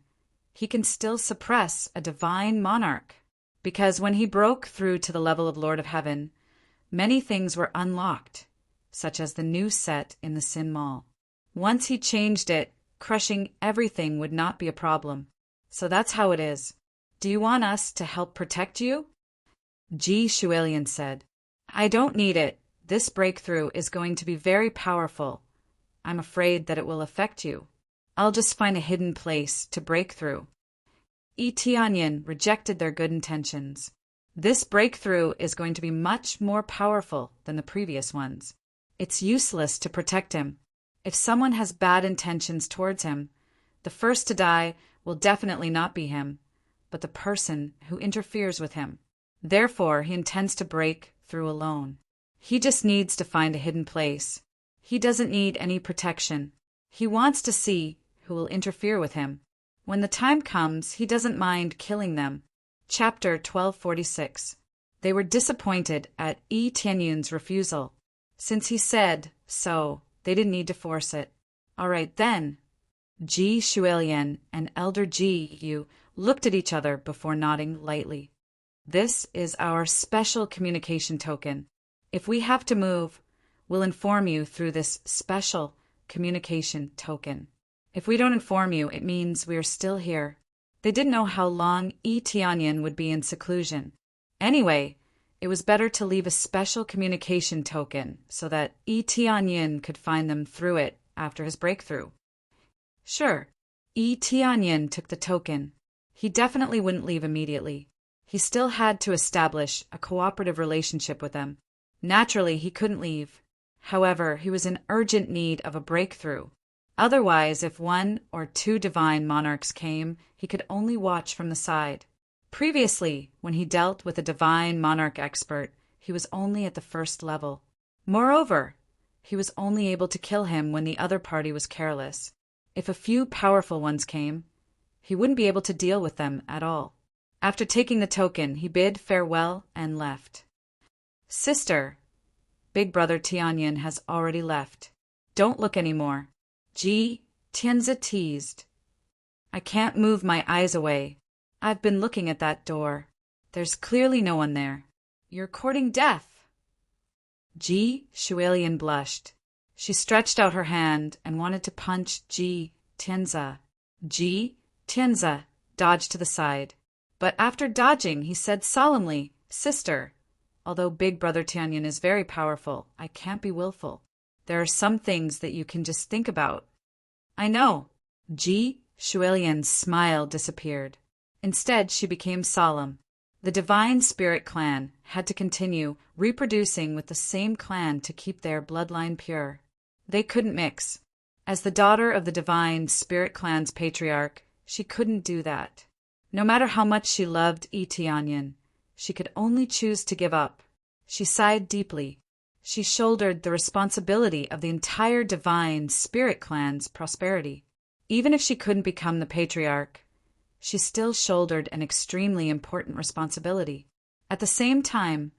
he can still suppress a divine monarch. Because when he broke through to the level of Lord of Heaven, many things were unlocked, such as the new set in the Sin Mall. Once he changed it, crushing everything would not be a problem. So that's how it is. Do you want us to help protect you? Ji Shuilian said. I don't need it. This breakthrough is going to be very powerful. I'm afraid that it will affect you. I'll just find a hidden place to break through. Tianyin rejected their good intentions. This breakthrough is going to be much more powerful than the previous ones. It's useless to protect him. If someone has bad intentions towards him, the first to die will definitely not be him, but the person who interferes with him. Therefore, he intends to break through alone. He just needs to find a hidden place. He doesn't need any protection. He wants to see who will interfere with him. When the time comes, he doesn't mind killing them. Chapter 1246. They were disappointed at Tianyin's refusal. Since he said so they didn't need to force it. All right then. Ji Shuilian and Elder Ji Yu looked at each other before nodding lightly. This is our special communication token. If we have to move, we'll inform you through this special communication token. If we don't inform you, it means we are still here. They didn't know how long Yi Tianyin would be in seclusion. Anyway, it was better to leave a special communication token so that Yi Tianyin could find them through it after his breakthrough. Sure, Yi Tianyin took the token. He definitely wouldn't leave immediately. He still had to establish a cooperative relationship with them. Naturally, he couldn't leave. However, he was in urgent need of a breakthrough. Otherwise, if one or two divine monarchs came, he could only watch from the side. Previously, when he dealt with a divine monarch expert, he was only at the first level. Moreover, he was only able to kill him when the other party was careless. If a few powerful ones came, he wouldn't be able to deal with them at all. After taking the token, he bid farewell and left. Sister, Big Brother Tianyin has already left. Don't look anymore. Ji Tianzi teased. I can't move my eyes away. I've been looking at that door. There's clearly no one there. You're courting death. Ji Shuilian blushed. She stretched out her hand and wanted to punch Ji Tianzi. Ji Tianzi dodged to the side. But after dodging, he said solemnly, Sister, although Big Brother Tianyin is very powerful, I can't be willful. There are some things that you can just think about. I know. Ji Shuilian's smile disappeared. Instead, she became solemn. The Divine Spirit clan had to continue reproducing with the same clan to keep their bloodline pure. They couldn't mix. As the daughter of the Divine Spirit clan's patriarch, she couldn't do that. No matter how much she loved Yi Tianyin, she could only choose to give up. She sighed deeply. She shouldered the responsibility of the entire Divine Spirit clan's prosperity. Even if she couldn't become the patriarch, she still shouldered an extremely important responsibility. At the same time,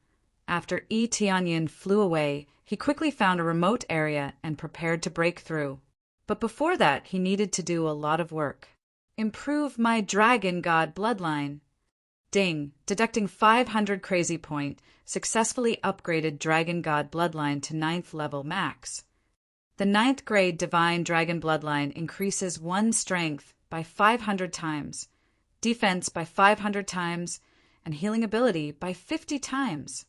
after Yi Tianyin flew away, he quickly found a remote area and prepared to break through. But before that, he needed to do a lot of work. Improve my dragon god bloodline. Ding, deducting 500 crazy point, successfully upgraded dragon god bloodline to 9th level max. The 9th grade divine dragon bloodline increases 1 strength by 500 times, defense by 500 times, and healing ability by 50 times.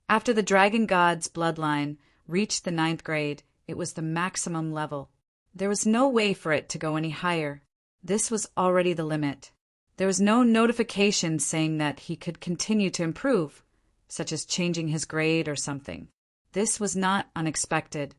After the dragon god's bloodline reached the 9th grade, it was the maximum level. There was no way for it to go any higher. This was already the limit. There was no notification saying that he could continue to improve, such as changing his grade or something. This was not unexpected.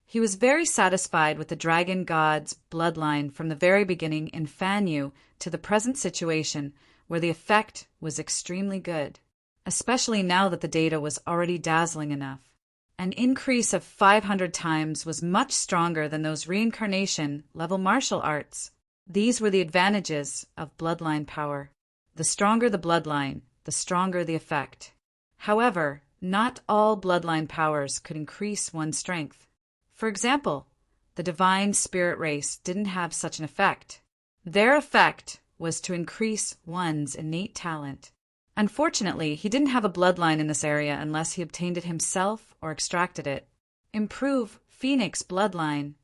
He was very satisfied with the dragon god's bloodline from the very beginning in Fanyu to the present situation where the effect was extremely good, especially now that the data was already dazzling enough. An increase of 500 times was much stronger than those reincarnation-level martial arts. These were the advantages of bloodline power. The stronger the bloodline, the stronger the effect. However, not all bloodline powers could increase one's strength. For example, the divine spirit race didn't have such an effect. Their effect was to increase one's innate talent. Unfortunately, he didn't have a bloodline in this area unless he obtained it himself or extracted it. Improve Phoenix bloodline.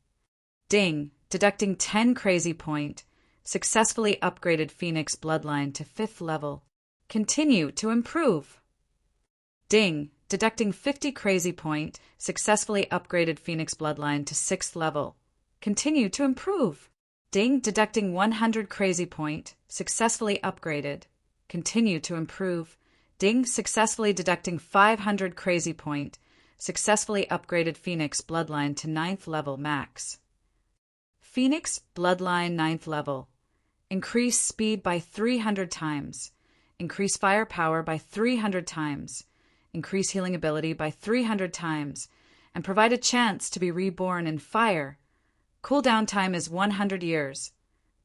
Ding, deducting 10 crazy point, successfully upgraded Phoenix bloodline to 5th level. Continue to improve. Ding, deducting 50 crazy point, successfully upgraded Phoenix bloodline to 6th level. Continue to improve. Ding, deducting 100 crazy point, successfully upgraded. Continue to improve. Ding, successfully deducting 500 crazy point, successfully upgraded Phoenix bloodline to 9th level max. Phoenix bloodline 9th level. Increase speed by 300 times. Increase firepower by 300 times. Increase healing ability by 300 times. And provide a chance to be reborn in fire. Cooldown time is 100 years.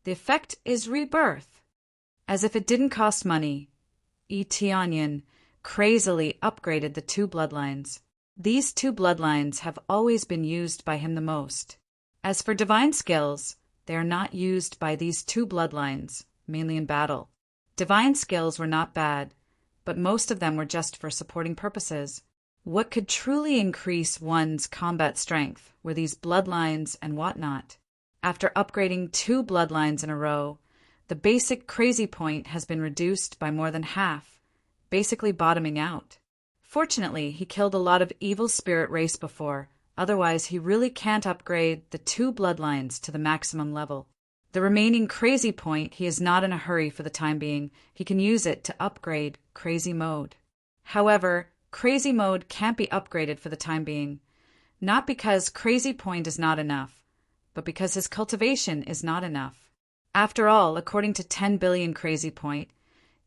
The effect is rebirth. As if it didn't cost money, Yi Tianyin crazily upgraded the 2 bloodlines. These two bloodlines have always been used by him the most. As for divine skills, they are not used by these two bloodlines, mainly in battle. Divine skills were not bad, but most of them were just for supporting purposes. What could truly increase one's combat strength were these bloodlines and whatnot. After upgrading two bloodlines in a row, the basic crazy point has been reduced by more than half, basically bottoming out. Fortunately, he killed a lot of evil spirit race before, otherwise he really can't upgrade the two bloodlines to the maximum level. The remaining crazy point he is not in a hurry for the time being. He can use it to upgrade crazy mode. However, crazy mode can't be upgraded for the time being, not because crazy point is not enough, but because his cultivation is not enough. After all, according to 10 billion crazy point,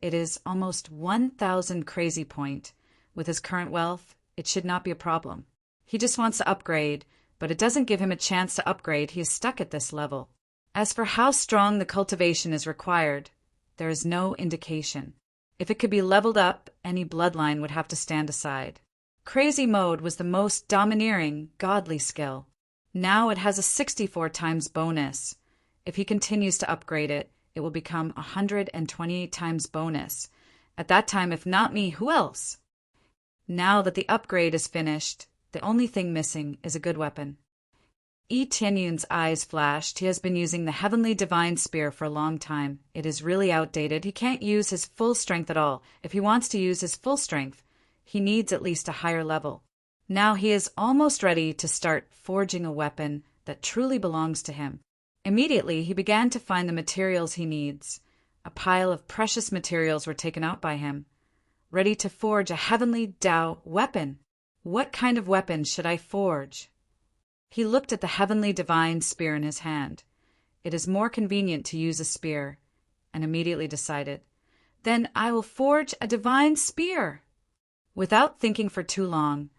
it is almost 1,000 crazy point. With his current wealth, it should not be a problem. He just wants to upgrade, but it doesn't give him a chance to upgrade. He is stuck at this level. As for how strong the cultivation is required, there is no indication. If it could be leveled up, any bloodline would have to stand aside. Crazy mode was the most domineering, godly skill. Now it has a 64 times bonus. If he continues to upgrade it, it will become 128 times bonus. At that time, if not me, who else? Now that the upgrade is finished, the only thing missing is a good weapon. Tianyun's eyes flashed. He has been using the Heavenly Divine Spear for a long time. It is really outdated. He can't use his full strength at all. If he wants to use his full strength, he needs at least a higher level. Now he is almost ready to start forging a weapon that truly belongs to him. Immediately, he began to find the materials he needs. A pile of precious materials were taken out by him, ready to forge a heavenly Tao weapon. What kind of weapon should I forge? He looked at the heavenly divine spear in his hand. It is more convenient to use a spear, and immediately decided, then I will forge a divine spear. Without thinking for too long,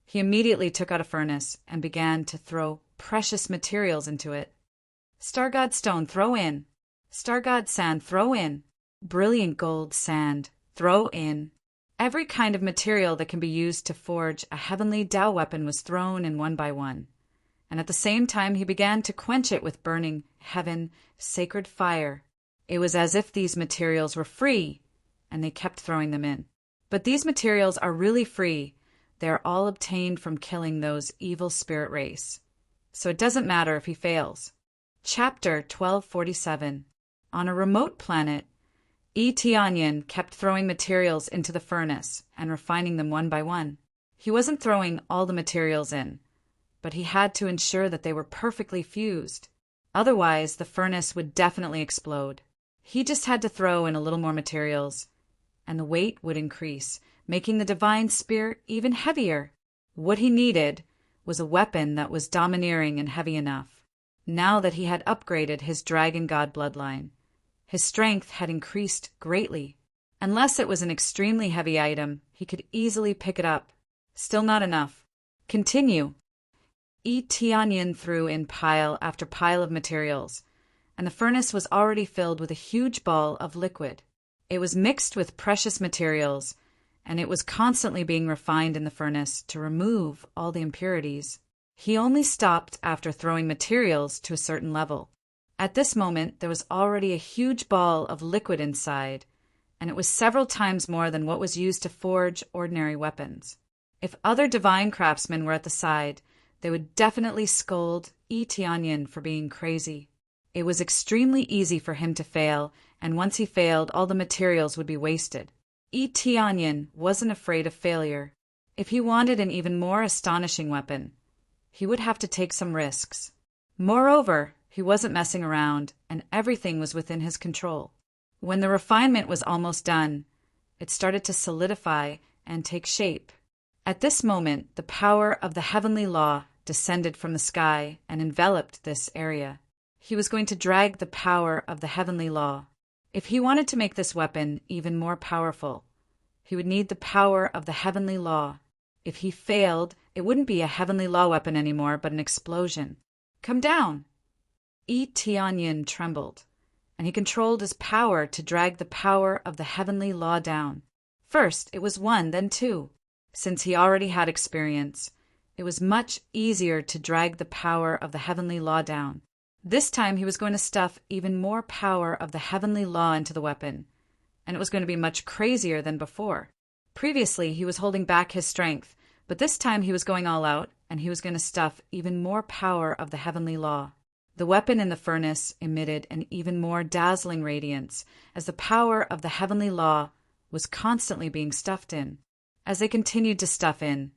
he immediately took out a furnace and began to throw precious materials into it. Star God stone, throw in. Star God sand, throw in. Brilliant gold sand, throw in. Every kind of material that can be used to forge a heavenly Tao weapon was thrown in one by one. And at the same time he began to quench it with burning heaven, sacred fire. It was as if these materials were free, and they kept throwing them in. But these materials are really free. They are all obtained from killing those evil spirit race. So it doesn't matter if he fails. Chapter 1247. On a remote planet, Tianyin kept throwing materials into the furnace and refining them one by one. He wasn't throwing all the materials in, but he had to ensure that they were perfectly fused. Otherwise, the furnace would definitely explode. He just had to throw in a little more materials, and the weight would increase, making the divine spear even heavier. What he needed was a weapon that was domineering and heavy enough. Now that he had upgraded his dragon god bloodline, his strength had increased greatly. Unless it was an extremely heavy item, he could easily pick it up. Still not enough. Continue. Tianyin threw in pile after pile of materials, and the furnace was already filled with a huge ball of liquid. It was mixed with precious materials, and it was constantly being refined in the furnace to remove all the impurities. He only stopped after throwing materials to a certain level. At this moment, there was already a huge ball of liquid inside, and it was several times more than what was used to forge ordinary weapons. If other divine craftsmen were at the side, they would definitely scold Tianyin for being crazy. It was extremely easy for him to fail, and once he failed, all the materials would be wasted. Tianyin wasn't afraid of failure. If he wanted an even more astonishing weapon, he would have to take some risks. Moreover, he wasn't messing around, and everything was within his control. When the refinement was almost done, it started to solidify and take shape. At this moment, the power of the heavenly law descended from the sky and enveloped this area. He was going to drag the power of the heavenly law. If he wanted to make this weapon even more powerful, he would need the power of the heavenly law. If he failed, it wouldn't be a heavenly law weapon anymore, but an explosion. Come down! Tianyin trembled, and he controlled his power to drag the power of the heavenly law down. First, it was 1, then 2. Since he already had experience, it was much easier to drag the power of the heavenly law down. This time he was going to stuff even more power of the heavenly law into the weapon, and it was going to be much crazier than before. Previously, he was holding back his strength, but this time he was going all out, and he was going to stuff even more power of the heavenly law. The weapon in the furnace emitted an even more dazzling radiance, as the power of the heavenly law was constantly being stuffed in. As they continued to stuff in,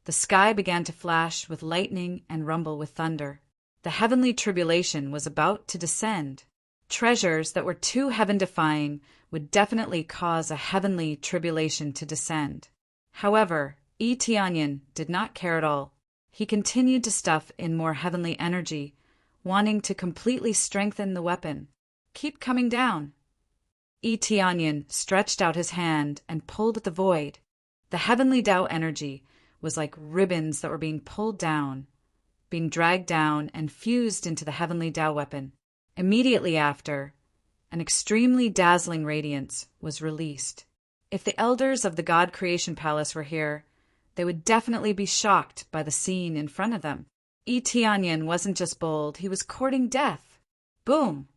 the sky began to flash with lightning and rumble with thunder. The heavenly tribulation was about to descend. Treasures that were too heaven-defying would definitely cause a heavenly tribulation to descend. However, Tianyin did not care at all. He continued to stuff in more heavenly energy, wanting to completely strengthen the weapon. Keep coming down. Tianyin stretched out his hand and pulled at the void. The heavenly Tao energy was like ribbons that were being pulled down, being dragged down and fused into the heavenly Tao weapon. Immediately after, an extremely dazzling radiance was released. If the elders of the God Creation Palace were here, they would definitely be shocked by the scene in front of them. Tianyin wasn't just bold, he was courting death. Boom!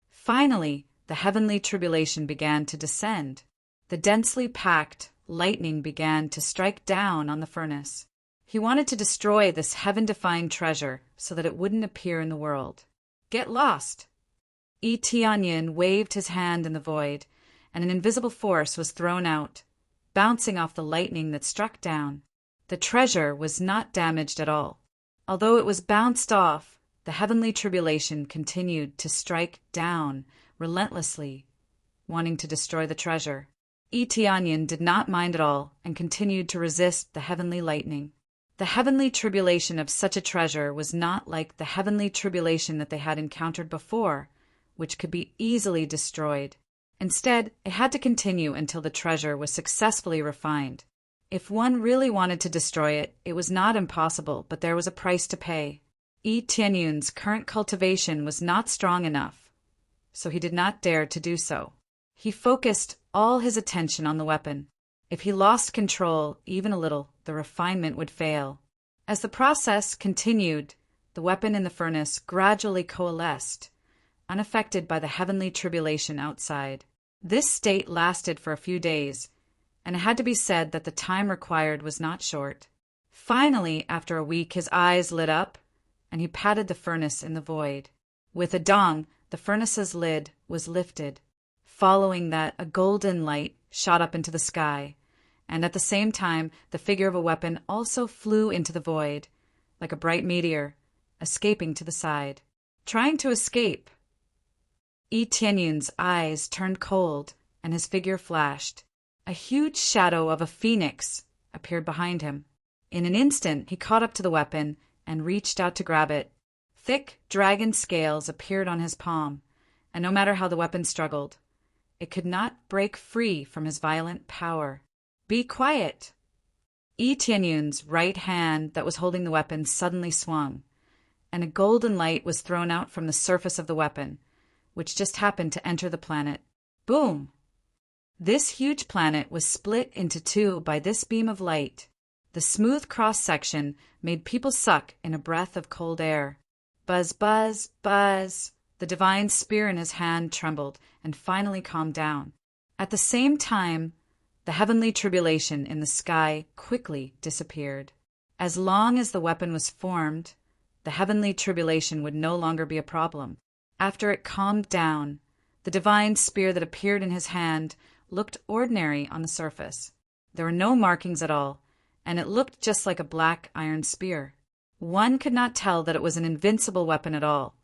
Finally, the heavenly tribulation began to descend. The densely packed lightning began to strike down on the furnace. He wanted to destroy this heaven-defying treasure so that it wouldn't appear in the world. Get lost! Tianyin waved his hand in the void, and an invisible force was thrown out, bouncing off the lightning that struck down. The treasure was not damaged at all. Although it was bounced off, the heavenly tribulation continued to strike down relentlessly, wanting to destroy the treasure. Tianyin did not mind at all and continued to resist the heavenly lightning. The heavenly tribulation of such a treasure was not like the heavenly tribulation that they had encountered before, which could be easily destroyed. Instead, it had to continue until the treasure was successfully refined. If one really wanted to destroy it, it was not impossible, but there was a price to pay. Tianyun's current cultivation was not strong enough, so he did not dare to do so. He focused all his attention on the weapon. If he lost control even a little, the refinement would fail. As the process continued, the weapon in the furnace gradually coalesced, unaffected by the heavenly tribulation outside. This state lasted for a few days, and it had to be said that the time required was not short. Finally, after a week, his eyes lit up, and he patted the furnace in the void. With a dong, the furnace's lid was lifted. Following that, a golden light shot up into the sky, and at the same time, the figure of a weapon also flew into the void, like a bright meteor, escaping to the side. Trying to escape. Tianyun's eyes turned cold, and his figure flashed. A huge shadow of a phoenix appeared behind him. In an instant, he caught up to the weapon and reached out to grab it. Thick dragon scales appeared on his palm, and no matter how the weapon struggled, it could not break free from his violent power. Be quiet! Tianyun's right hand that was holding the weapon suddenly swung, and a golden light was thrown out from the surface of the weapon, which just happened to enter the planet. Boom! This huge planet was split into two by this beam of light. The smooth cross-section made people suck in a breath of cold air. Buzz, buzz, buzz! The divine spear in his hand trembled and finally calmed down. At the same time, the heavenly tribulation in the sky quickly disappeared. As long as the weapon was formed, the heavenly tribulation would no longer be a problem. After it calmed down, the divine spear that appeared in his hand looked ordinary on the surface. There were no markings at all, and it looked just like a black iron spear. One could not tell that it was an invincible weapon at all,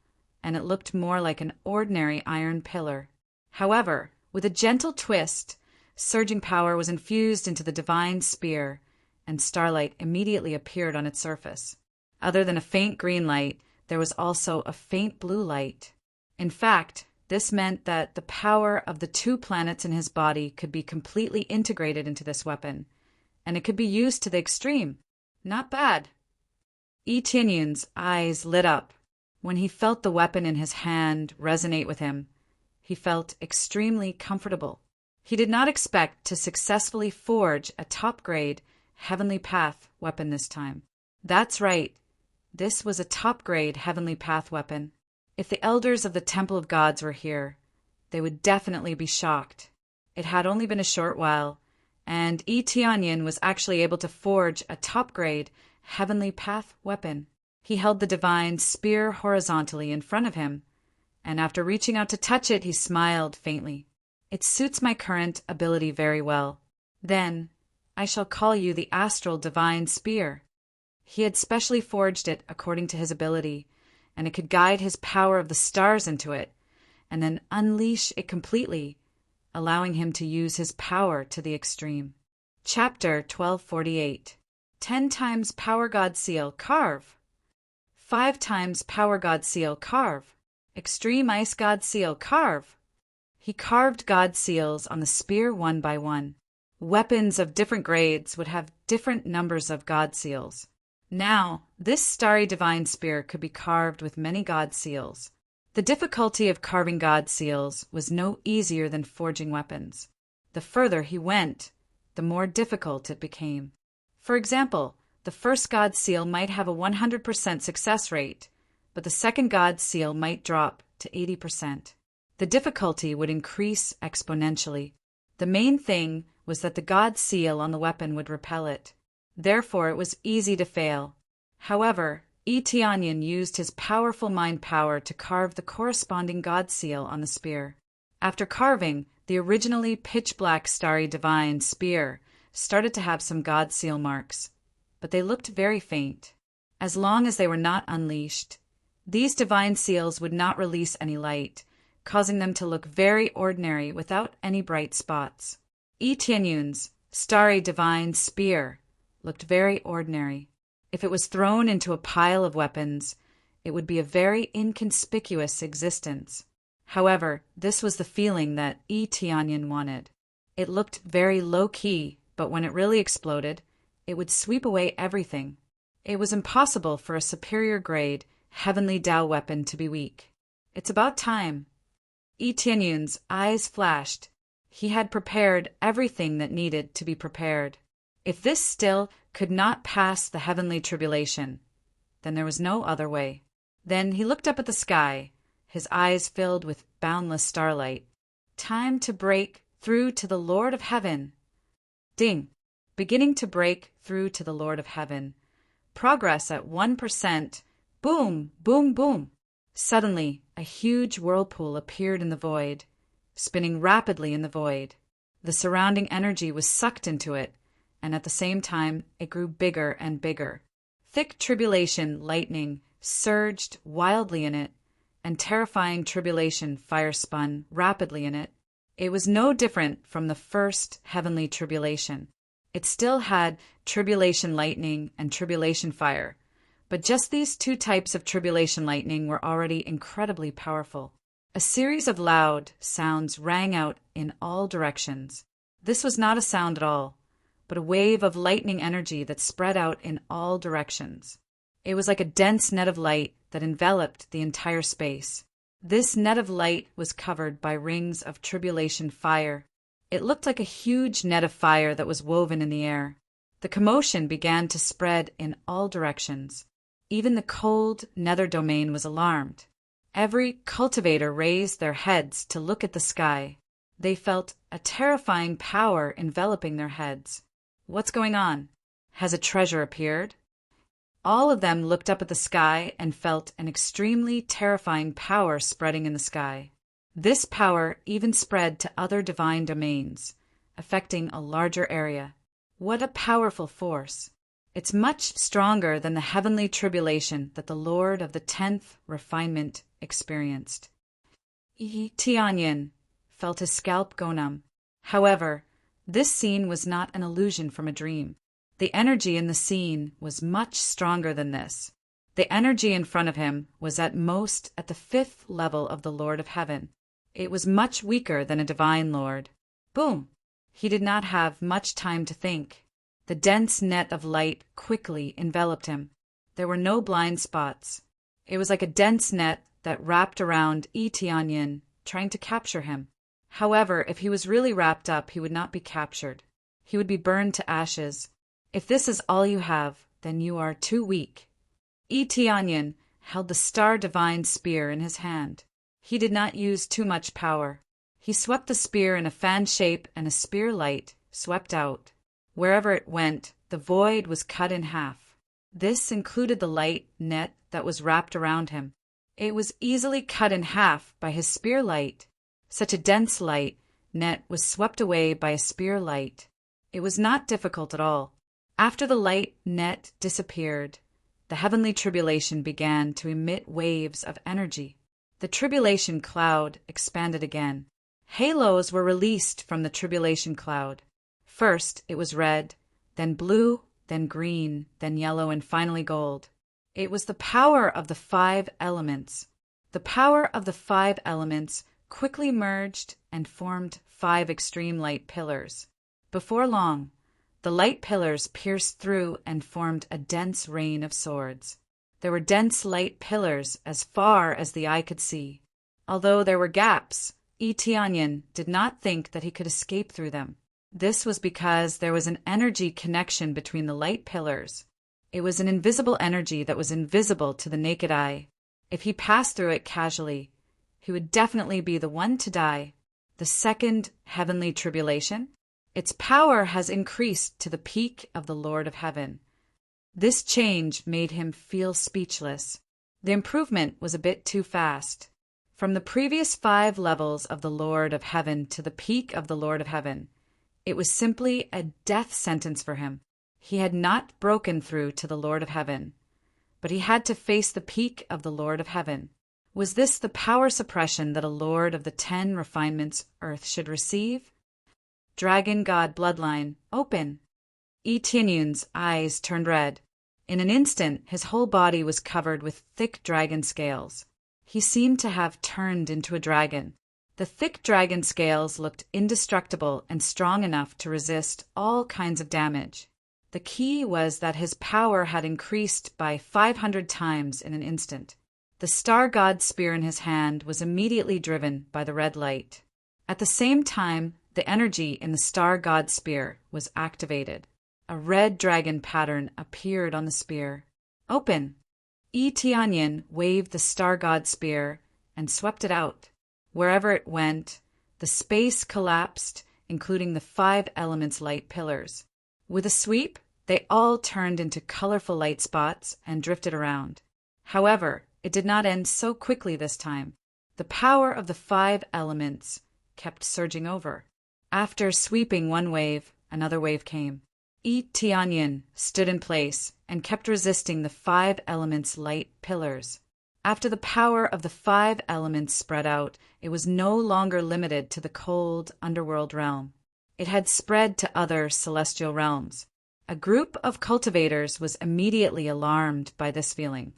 and it looked more like an ordinary iron pillar. However, with a gentle twist, surging power was infused into the divine spear, and starlight immediately appeared on its surface. Other than a faint green light, there was also a faint blue light. In fact, this meant that the power of the two planets in his body could be completely integrated into this weapon, and it could be used to the extreme. Not bad. Tianyun's eyes lit up. When he felt the weapon in his hand resonate with him, he felt extremely comfortable. He did not expect to successfully forge a top-grade, Heavenly Path weapon this time. That's right. This was a top-grade Heavenly Path weapon. If the elders of the Temple of Gods were here, they would definitely be shocked. It had only been a short while, and Tianyin was actually able to forge a top-grade Heavenly Path weapon. He held the divine spear horizontally in front of him, and after reaching out to touch it, he smiled faintly. It suits my current ability very well. Then, I shall call you the Astral Divine Spear. He had specially forged it according to his ability, and it could guide his power of the stars into it, and then unleash it completely, allowing him to use his power to the extreme. Chapter 1248. 10 times Power God Seal, carve. 5 times Power God Seal, carve. Extreme Ice God Seal, carve. He carved God Seals on the spear one by one. Weapons of different grades would have different numbers of God Seals. Now, this starry divine spear could be carved with many God Seals. The difficulty of carving God Seals was no easier than forging weapons. The further he went, the more difficult it became. For example, the first God Seal might have a 100% success rate, but the second God Seal might drop to 80%. The difficulty would increase exponentially. The main thing was that the God Seal on the weapon would repel it. Therefore, it was easy to fail. However, Tianyin used his powerful mind power to carve the corresponding God Seal on the spear. After carving, the originally pitch-black starry divine spear started to have some God Seal marks, but they looked very faint. As long as they were not unleashed, these divine seals would not release any light, causing them to look very ordinary without any bright spots. Tianyun's starry divine spear looked very ordinary. If it was thrown into a pile of weapons, it would be a very inconspicuous existence. However, this was the feeling that Tianyin wanted. It looked very low-key, but when it really exploded, it would sweep away everything. It was impossible for a superior grade heavenly Tao weapon to be weak. It's about time. Tianyun's eyes flashed. He had prepared everything that needed to be prepared. If this still could not pass the heavenly tribulation, then there was no other way. Then he looked up at the sky, his eyes filled with boundless starlight. Time to break through to the Lord of Heaven. Ding! Beginning to break through to the Lord of Heaven. Progress at 1%. Boom! Boom! Boom! Suddenly, a huge whirlpool appeared in the void, spinning rapidly in the void. The surrounding energy was sucked into it, and at the same time it grew bigger and bigger. Thick tribulation lightning surged wildly in it, and terrifying tribulation fire spun rapidly in it. It was no different from the first heavenly tribulation. It still had tribulation lightning and tribulation fire, but just these 2 types of tribulation lightning were already incredibly powerful. A series of loud sounds rang out in all directions. This was not a sound at all, but a wave of lightning energy that spread out in all directions. It was like a dense net of light that enveloped the entire space. This net of light was covered by rings of tribulation fire. It looked like a huge net of fire that was woven in the air. The commotion began to spread in all directions. Even the cold nether domain was alarmed. Every cultivator raised their heads to look at the sky. They felt a terrifying power enveloping their heads. What's going on? Has a treasure appeared? All of them looked up at the sky and felt an extremely terrifying power spreading in the sky. This power even spread to other divine domains, affecting a larger area. What a powerful force! It's much stronger than the heavenly tribulation that the Lord of the 10th refinement experienced. Tianyin felt his scalp go numb. However, this scene was not an illusion from a dream. The energy in the scene was much stronger than this. The energy in front of him was at most at the 5th level of the Lord of Heaven. It was much weaker than a divine Lord. Boom! He did not have much time to think. The dense net of light quickly enveloped him. There were no blind spots. It was like a dense net that wrapped around Tianyin, trying to capture him. However, if he was really wrapped up, he would not be captured. He would be burned to ashes. If this is all you have, then you are too weak. Eteonyon held the star divine spear in his hand. He did not use too much power. He swept the spear in a fan shape, and a spear light swept out. Wherever it went, the void was cut in half. This included the light net that was wrapped around him. It was easily cut in half by his spear light. Such a dense light net was swept away by a spear light. It was not difficult at all. After the light net disappeared, the heavenly tribulation began to emit waves of energy. The tribulation cloud expanded again. Halos were released from the tribulation cloud. First it was red, then blue, then green, then yellow, and finally gold. It was the power of the 5 elements. The power of the 5 elements quickly merged and formed 5 extreme light pillars. Before long, the light pillars pierced through and formed a dense rain of swords. There were dense light pillars as far as the eye could see. Although there were gaps, Eteonyon did not think that he could escape through them. This was because there was an energy connection between the light pillars. It was an invisible energy that was invisible to the naked eye. If he passed through it casually, he would definitely be the one to die. The second heavenly tribulation? Its power has increased to the peak of the Lord of Heaven. This change made him feel speechless. The improvement was a bit too fast. From the previous 5 levels of the Lord of Heaven to the peak of the Lord of Heaven, it was simply a death sentence for him. He had not broken through to the Lord of Heaven, but he had to face the peak of the Lord of Heaven. Was this the power suppression that a Lord of the 10 refinements earth should receive? Dragon God bloodline, open. Eteonyon's eyes turned red. In an instant, his whole body was covered with thick dragon scales. He seemed to have turned into a dragon. The thick dragon scales looked indestructible and strong enough to resist all kinds of damage. The key was that his power had increased by 500 times in an instant. The star god spear in his hand was immediately driven by the red light. At the same time, the energy in the star god spear was activated. A red dragon pattern appeared on the spear. Open! Eteonyon waved the star god spear and swept it out. Wherever it went, the space collapsed, including the 5 elements light pillars. With a sweep, they all turned into colorful light spots and drifted around. However, it did not end so quickly this time. The power of the 5 elements kept surging over. After sweeping one wave, another wave came. Eteonyon stood in place and kept resisting the 5 elements light pillars. After the power of the 5 elements spread out, it was no longer limited to the cold underworld realm. It had spread to other celestial realms. A group of cultivators was immediately alarmed by this feeling.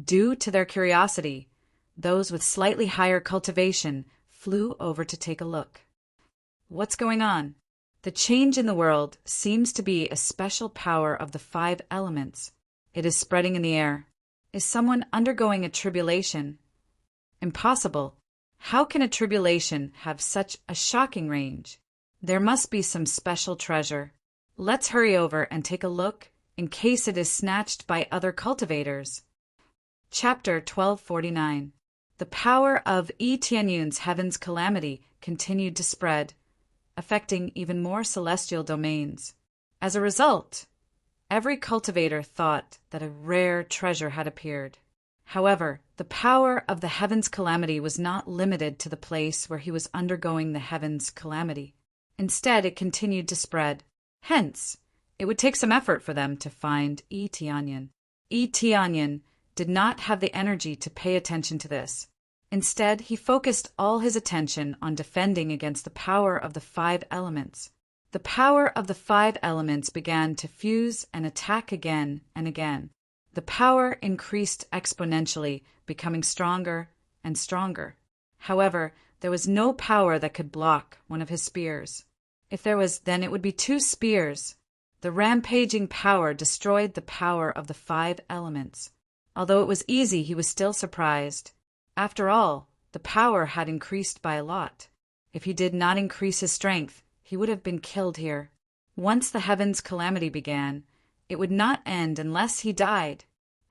Due to their curiosity, those with slightly higher cultivation flew over to take a look. What's going on? The change in the world seems to be a special power of the 5 elements. It is spreading in the air. Is someone undergoing a tribulation? Impossible. How can a tribulation have such a shocking range? There must be some special treasure. Let's hurry over and take a look in case it is snatched by other cultivators. Chapter 1249. The power of Eteonyon's heaven's calamity continued to spread, affecting even more celestial domains. As a result, every cultivator thought that a rare treasure had appeared. However, the power of the heaven's calamity was not limited to the place where he was undergoing the heaven's calamity. Instead, it continued to spread. Hence, it would take some effort for them to find Eteonyon. Eteonyon did not have the energy to pay attention to this. Instead, he focused all his attention on defending against the power of the 5 elements. The power of the 5 elements began to fuse and attack again and again. The power increased exponentially, becoming stronger and stronger. However, there was no power that could block one of his spears. If there was, then it would be 2 spears. The rampaging power destroyed the power of the 5 elements. Although it was easy, he was still surprised. After all, the power had increased by a lot. If he did not increase his strength, he would have been killed here. Once the heaven's calamity began, It would not end unless he died.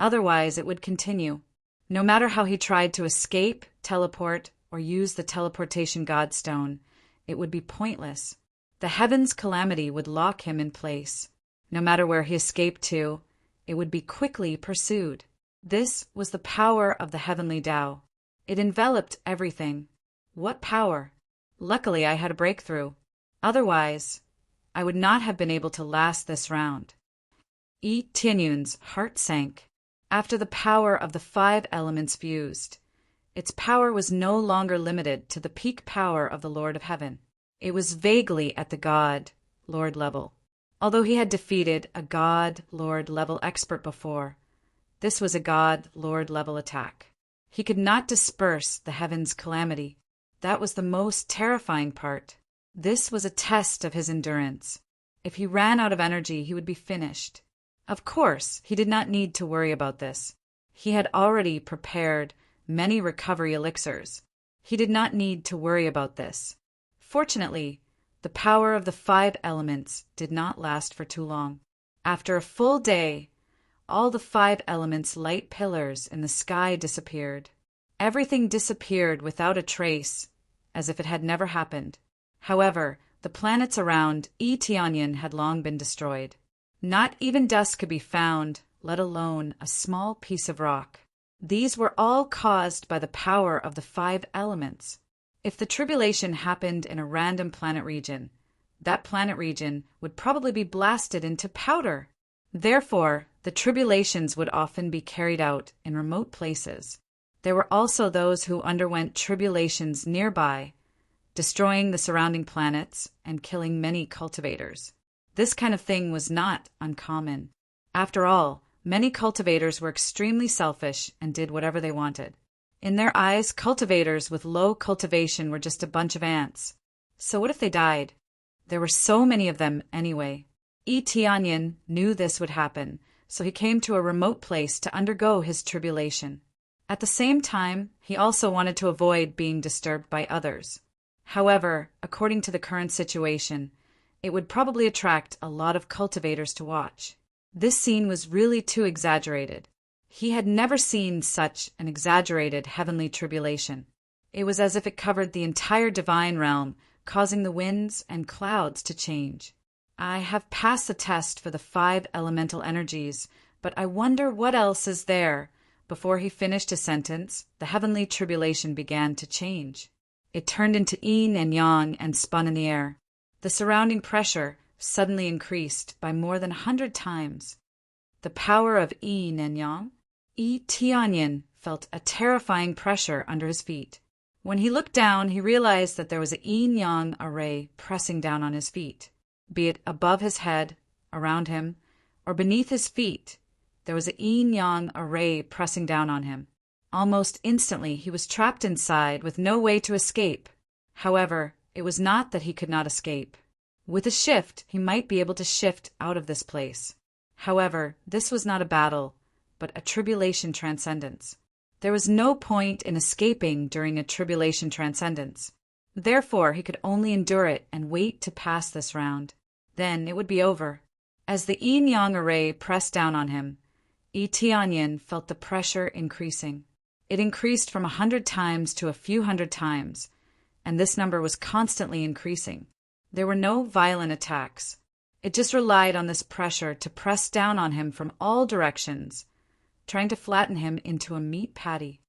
Otherwise, it would continue. No matter how he tried to escape, teleport, or use the teleportation godstone, it would be pointless. The heavens' calamity would lock him in place. No matter where he escaped to, it would be quickly pursued. This was the power of the heavenly Tao. It enveloped everything. What power! Luckily, I had a breakthrough. Otherwise, I would not have been able to last this round. Yi Tianyun's heart sank. After the power of the 5 elements fused, its power was no longer limited to the peak power of the Lord of Heaven. It was vaguely at the God, Lord level. Although he had defeated a God, Lord level expert before, this was a God, Lord level attack. He could not disperse the heavens' calamity. That was the most terrifying part. This was a test of his endurance. If he ran out of energy, he would be finished. Of course, he did not need to worry about this. He had already prepared many recovery elixirs. He did not need to worry about this. Fortunately, the power of the 5 elements did not last for too long. After a full day, all the 5 elements' light pillars in the sky disappeared. Everything disappeared without a trace, as if it had never happened. However, the planets around Yi Tianyin had long been destroyed. Not even dust could be found, let alone a small piece of rock. These were all caused by the power of the 5 elements. If the tribulation happened in a random planet region, that planet region would probably be blasted into powder. Therefore, the tribulations would often be carried out in remote places. There were also those who underwent tribulations nearby, destroying the surrounding planets and killing many cultivators. This kind of thing was not uncommon. After all, many cultivators were extremely selfish and did whatever they wanted. In their eyes, cultivators with low cultivation were just a bunch of ants. So what if they died? There were so many of them anyway. Yi Tianyin knew this would happen, so he came to a remote place to undergo his tribulation. At the same time, he also wanted to avoid being disturbed by others. However, according to the current situation, it would probably attract a lot of cultivators to watch. This scene was really too exaggerated. He had never seen such an exaggerated heavenly tribulation. It was as if it covered the entire divine realm, causing the winds and clouds to change. I have passed the test for the 5 elemental energies, but I wonder what else is there. Before he finished his sentence, the heavenly tribulation began to change. It turned into yin and yang and spun in the air. The surrounding pressure suddenly increased by more than 100 times. The power of yin and yang? Yi Tianyin felt a terrifying pressure under his feet. When he looked down, he realized that there was a yin-yang array pressing down on his feet. Be it above his head, around him, or beneath his feet, there was a yin-yang array pressing down on him. Almost instantly, he was trapped inside with no way to escape. However, it was not that he could not escape. With a shift, he might be able to shift out of this place. However, this was not a battle, but a tribulation transcendence. There was no point in escaping during a tribulation transcendence. Therefore, he could only endure it and wait to pass this round. Then it would be over. As the yin-yang array pressed down on him, Yi Tianyin felt the pressure increasing. It increased from 100 times to a few hundred times, and this number was constantly increasing. There were no violent attacks. It just relied on this pressure to press down on him from all directions, trying to flatten him into a meat patty.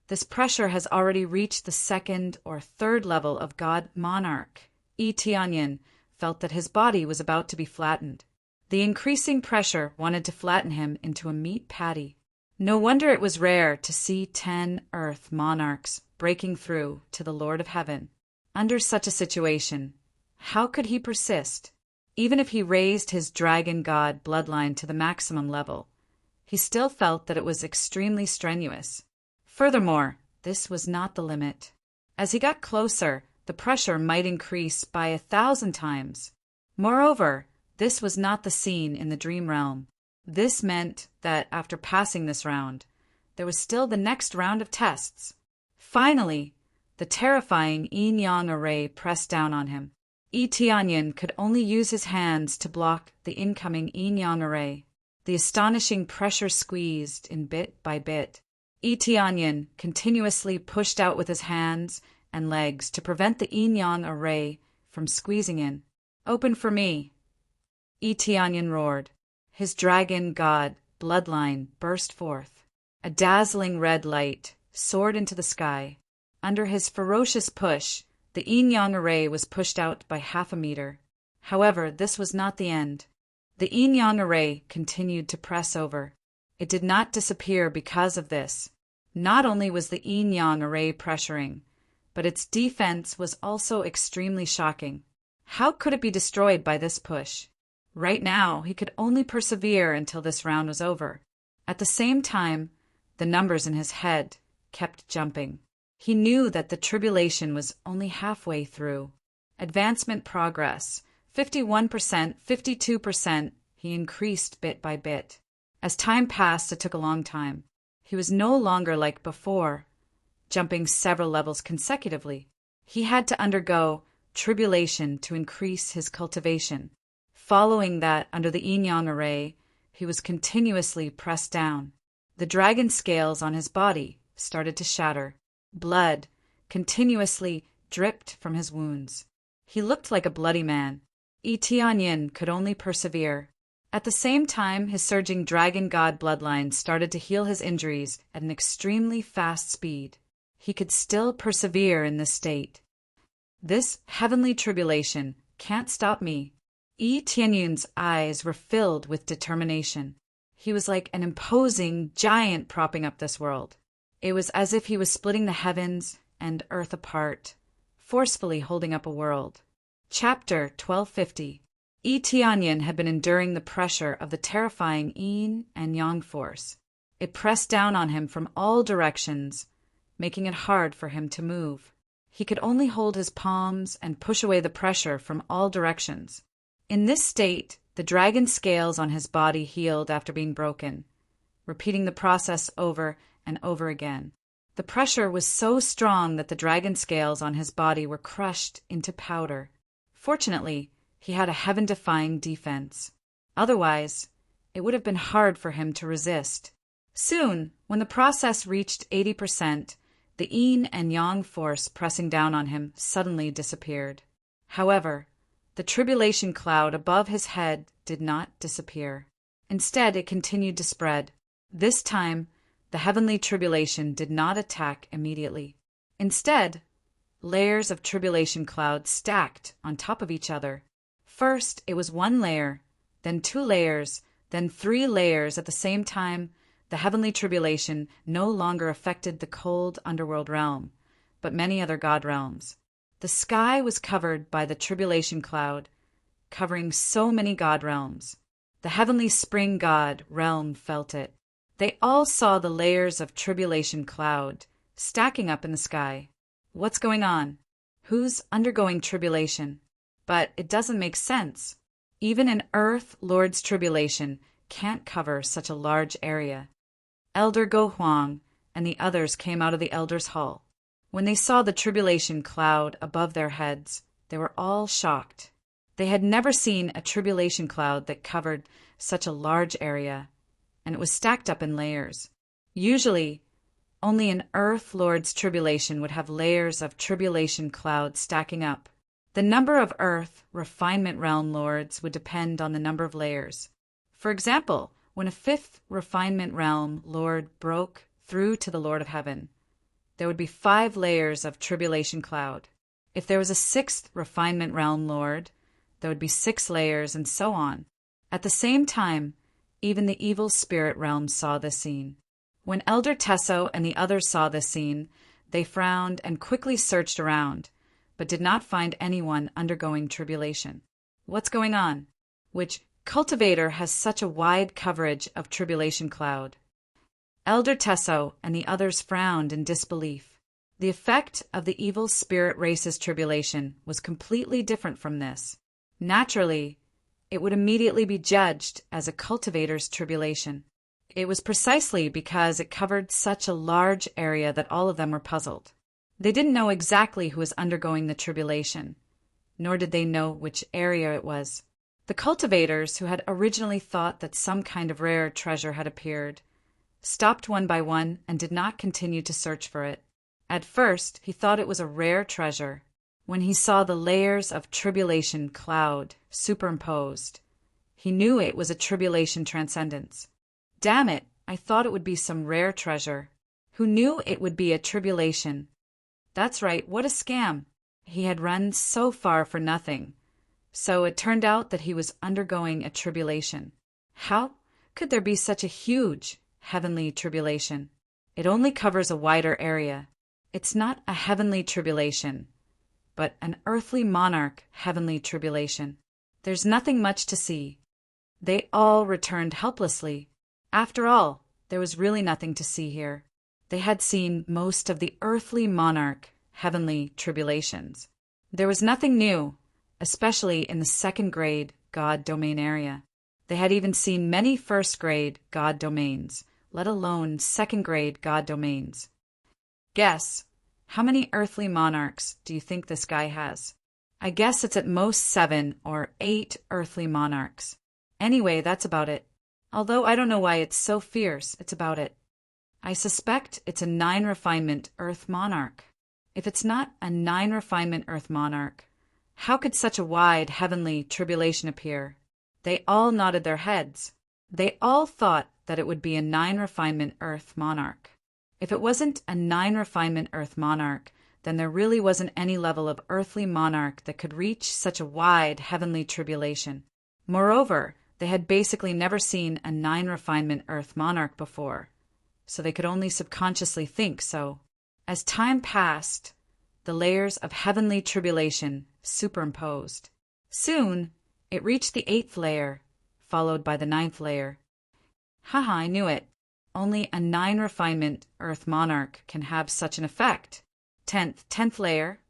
This pressure has already reached the 2nd or 3rd level of God Monarch. Yi Tianyin felt that his body was about to be flattened. The increasing pressure wanted to flatten him into a meat patty. No wonder it was rare to see 10 Earth monarchs breaking through to the Lord of Heaven. Under such a situation, how could he persist? Even if he raised his dragon god bloodline to the maximum level, he still felt that it was extremely strenuous. Furthermore, this was not the limit. As he got closer, the pressure might increase by 1,000 times. Moreover, this was not the scene in the dream realm. This meant that after passing this round, there was still the next round of tests. Finally, the terrifying yin-yang array pressed down on him. Tianyin could only use his hands to block the incoming yin-yang array. The astonishing pressure squeezed in bit by bit. Tianyin continuously pushed out with his hands and legs to prevent the yin-yang array from squeezing in. "Open for me!" Tianyin roared. His dragon god bloodline burst forth. A dazzling red light soared into the sky. Under his ferocious push, the yin-yang array was pushed out by 1/2 meter. However, this was not the end. The yin-yang array continued to press over. It did not disappear because of this. Not only was the yin-yang array pressuring, but its defense was also extremely shocking. How could it be destroyed by this push? Right now, he could only persevere until this round was over. At the same time, the numbers in his head kept jumping. He knew that the tribulation was only halfway through. Advancement progress, 51%, 52%, he increased bit by bit. As time passed, it took a long time. He was no longer like before, jumping several levels consecutively. He had to undergo tribulation to increase his cultivation. Following that, under the yin-yang array, he was continuously pressed down. The dragon scales on his body started to shatter. Blood continuously dripped from his wounds. He looked like a bloody man. Tianyin could only persevere. At the same time, his surging dragon god bloodline started to heal his injuries at an extremely fast speed. He could still persevere in this state. "This heavenly tribulation can't stop me." Tianyin's eyes were filled with determination. He was like an imposing giant propping up this world. It was as if he was splitting the heavens and earth apart, forcefully holding up a world. Chapter 1250. Tianyin had been enduring the pressure of the terrifying yin and yang force. It pressed down on him from all directions, making it hard for him to move. He could only hold his palms and push away the pressure from all directions. In this state, the dragon scales on his body healed after being broken, repeating the process over and over again. The pressure was so strong that the dragon scales on his body were crushed into powder. Fortunately, he had a heaven-defying defense. Otherwise, it would have been hard for him to resist. Soon, when the process reached 80%, the yin and yang force pressing down on him suddenly disappeared. However, the tribulation cloud above his head did not disappear. Instead, it continued to spread. This time, the heavenly tribulation did not attack immediately. Instead, layers of tribulation cloud stacked on top of each other. First, it was 1 layer, then 2 layers, then 3 layers. At the same time, the heavenly tribulation no longer affected the cold underworld realm, but many other god realms. The sky was covered by the tribulation cloud, covering so many god realms. The heavenly spring god realm felt it. They all saw the layers of tribulation cloud stacking up in the sky. What's going on? Who's undergoing tribulation? But it doesn't make sense. Even an Earth Lord's tribulation can't cover such a large area. Elder Go Huang and the others came out of the Elder's Hall. When they saw the tribulation cloud above their heads, they were all shocked. They had never seen a tribulation cloud that covered such a large area, and it was stacked up in layers. Usually, only an Earth Lord's tribulation would have layers of tribulation cloud stacking up. The number of Earth refinement realm lords would depend on the number of layers. For example, when a 5th refinement realm lord broke through to the Lord of Heaven, there would be 5 layers of tribulation cloud. If there was a 6th refinement realm lord, there would be 6 layers, and so on. At the same time, even the evil spirit realm saw this scene. When Elder Tesso and the others saw this scene, they frowned and quickly searched around, but did not find anyone undergoing tribulation. What's going on? Which cultivator has such a wide coverage of tribulation cloud? Elder Tesso and the others frowned in disbelief. The effect of the evil spirit race's tribulation was completely different from this. Naturally, it would immediately be judged as a cultivator's tribulation. It was precisely because it covered such a large area that all of them were puzzled. They didn't know exactly who was undergoing the tribulation. nor did they know which area it was. The cultivators, who had originally thought that some kind of rare treasure had appeared, stopped one by one and did not continue to search for it. At first, he thought it was a rare treasure. When he saw the layers of tribulation cloud superimposed, he knew it was a tribulation transcendence. Damn it, I thought it would be some rare treasure. Who knew it would be a tribulation? That's right, what a scam. He had run so far for nothing. So it turned out that he was undergoing a tribulation. How could there be such a huge heavenly tribulation? It only covers a wider area. It's not a heavenly tribulation, but an earthly monarch heavenly tribulation. There's nothing much to see. They all returned helplessly. After all, there was really nothing to see here. They had seen most of the earthly monarch heavenly tribulations. There was nothing new, especially in the second grade God domain area. They had even seen many first grade God domains, let alone second grade God domains. Guess, how many earthly monarchs do you think this guy has? I guess it's at most 7 or 8 earthly monarchs. Anyway, that's about it. Although I don't know why it's so fierce, it's about it. I suspect it's a 9 refinement earth monarch. If it's not a 9 refinement earth monarch, how could such a wide heavenly tribulation appear? They all nodded their heads. They all thought that it would be a 9 refinement earth monarch. If it wasn't a 9 refinement earth monarch, then there really wasn't any level of earthly monarch that could reach such a wide heavenly tribulation. Moreover, they had basically never seen a 9 refinement earth monarch before, so they could only subconsciously think so. As time passed, the layers of heavenly tribulation superimposed. Soon, it reached the 8th layer, followed by the 9th layer. Haha, I knew it. Only a 9 refinement earth monarch can have such an effect. 10th layer.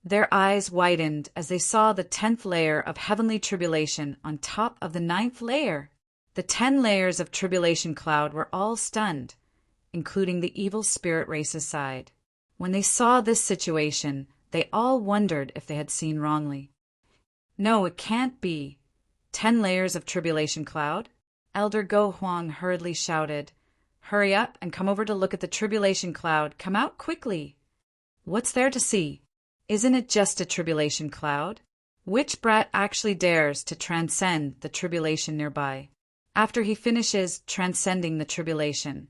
Their eyes widened as they saw the 10th layer of heavenly tribulation on top of the 9th layer. The 10 layers of tribulation cloud were all stunned, including the evil spirit race's side. When they saw this situation, they all wondered if they had seen wrongly. No, it can't be. 10 layers of tribulation cloud? Elder Go Huang hurriedly shouted. Hurry up and come over to look at the tribulation cloud. Come out quickly. What's there to see? Isn't it just a tribulation cloud? Which brat actually dares to transcend the tribulation nearby? After he finishes transcending the tribulation,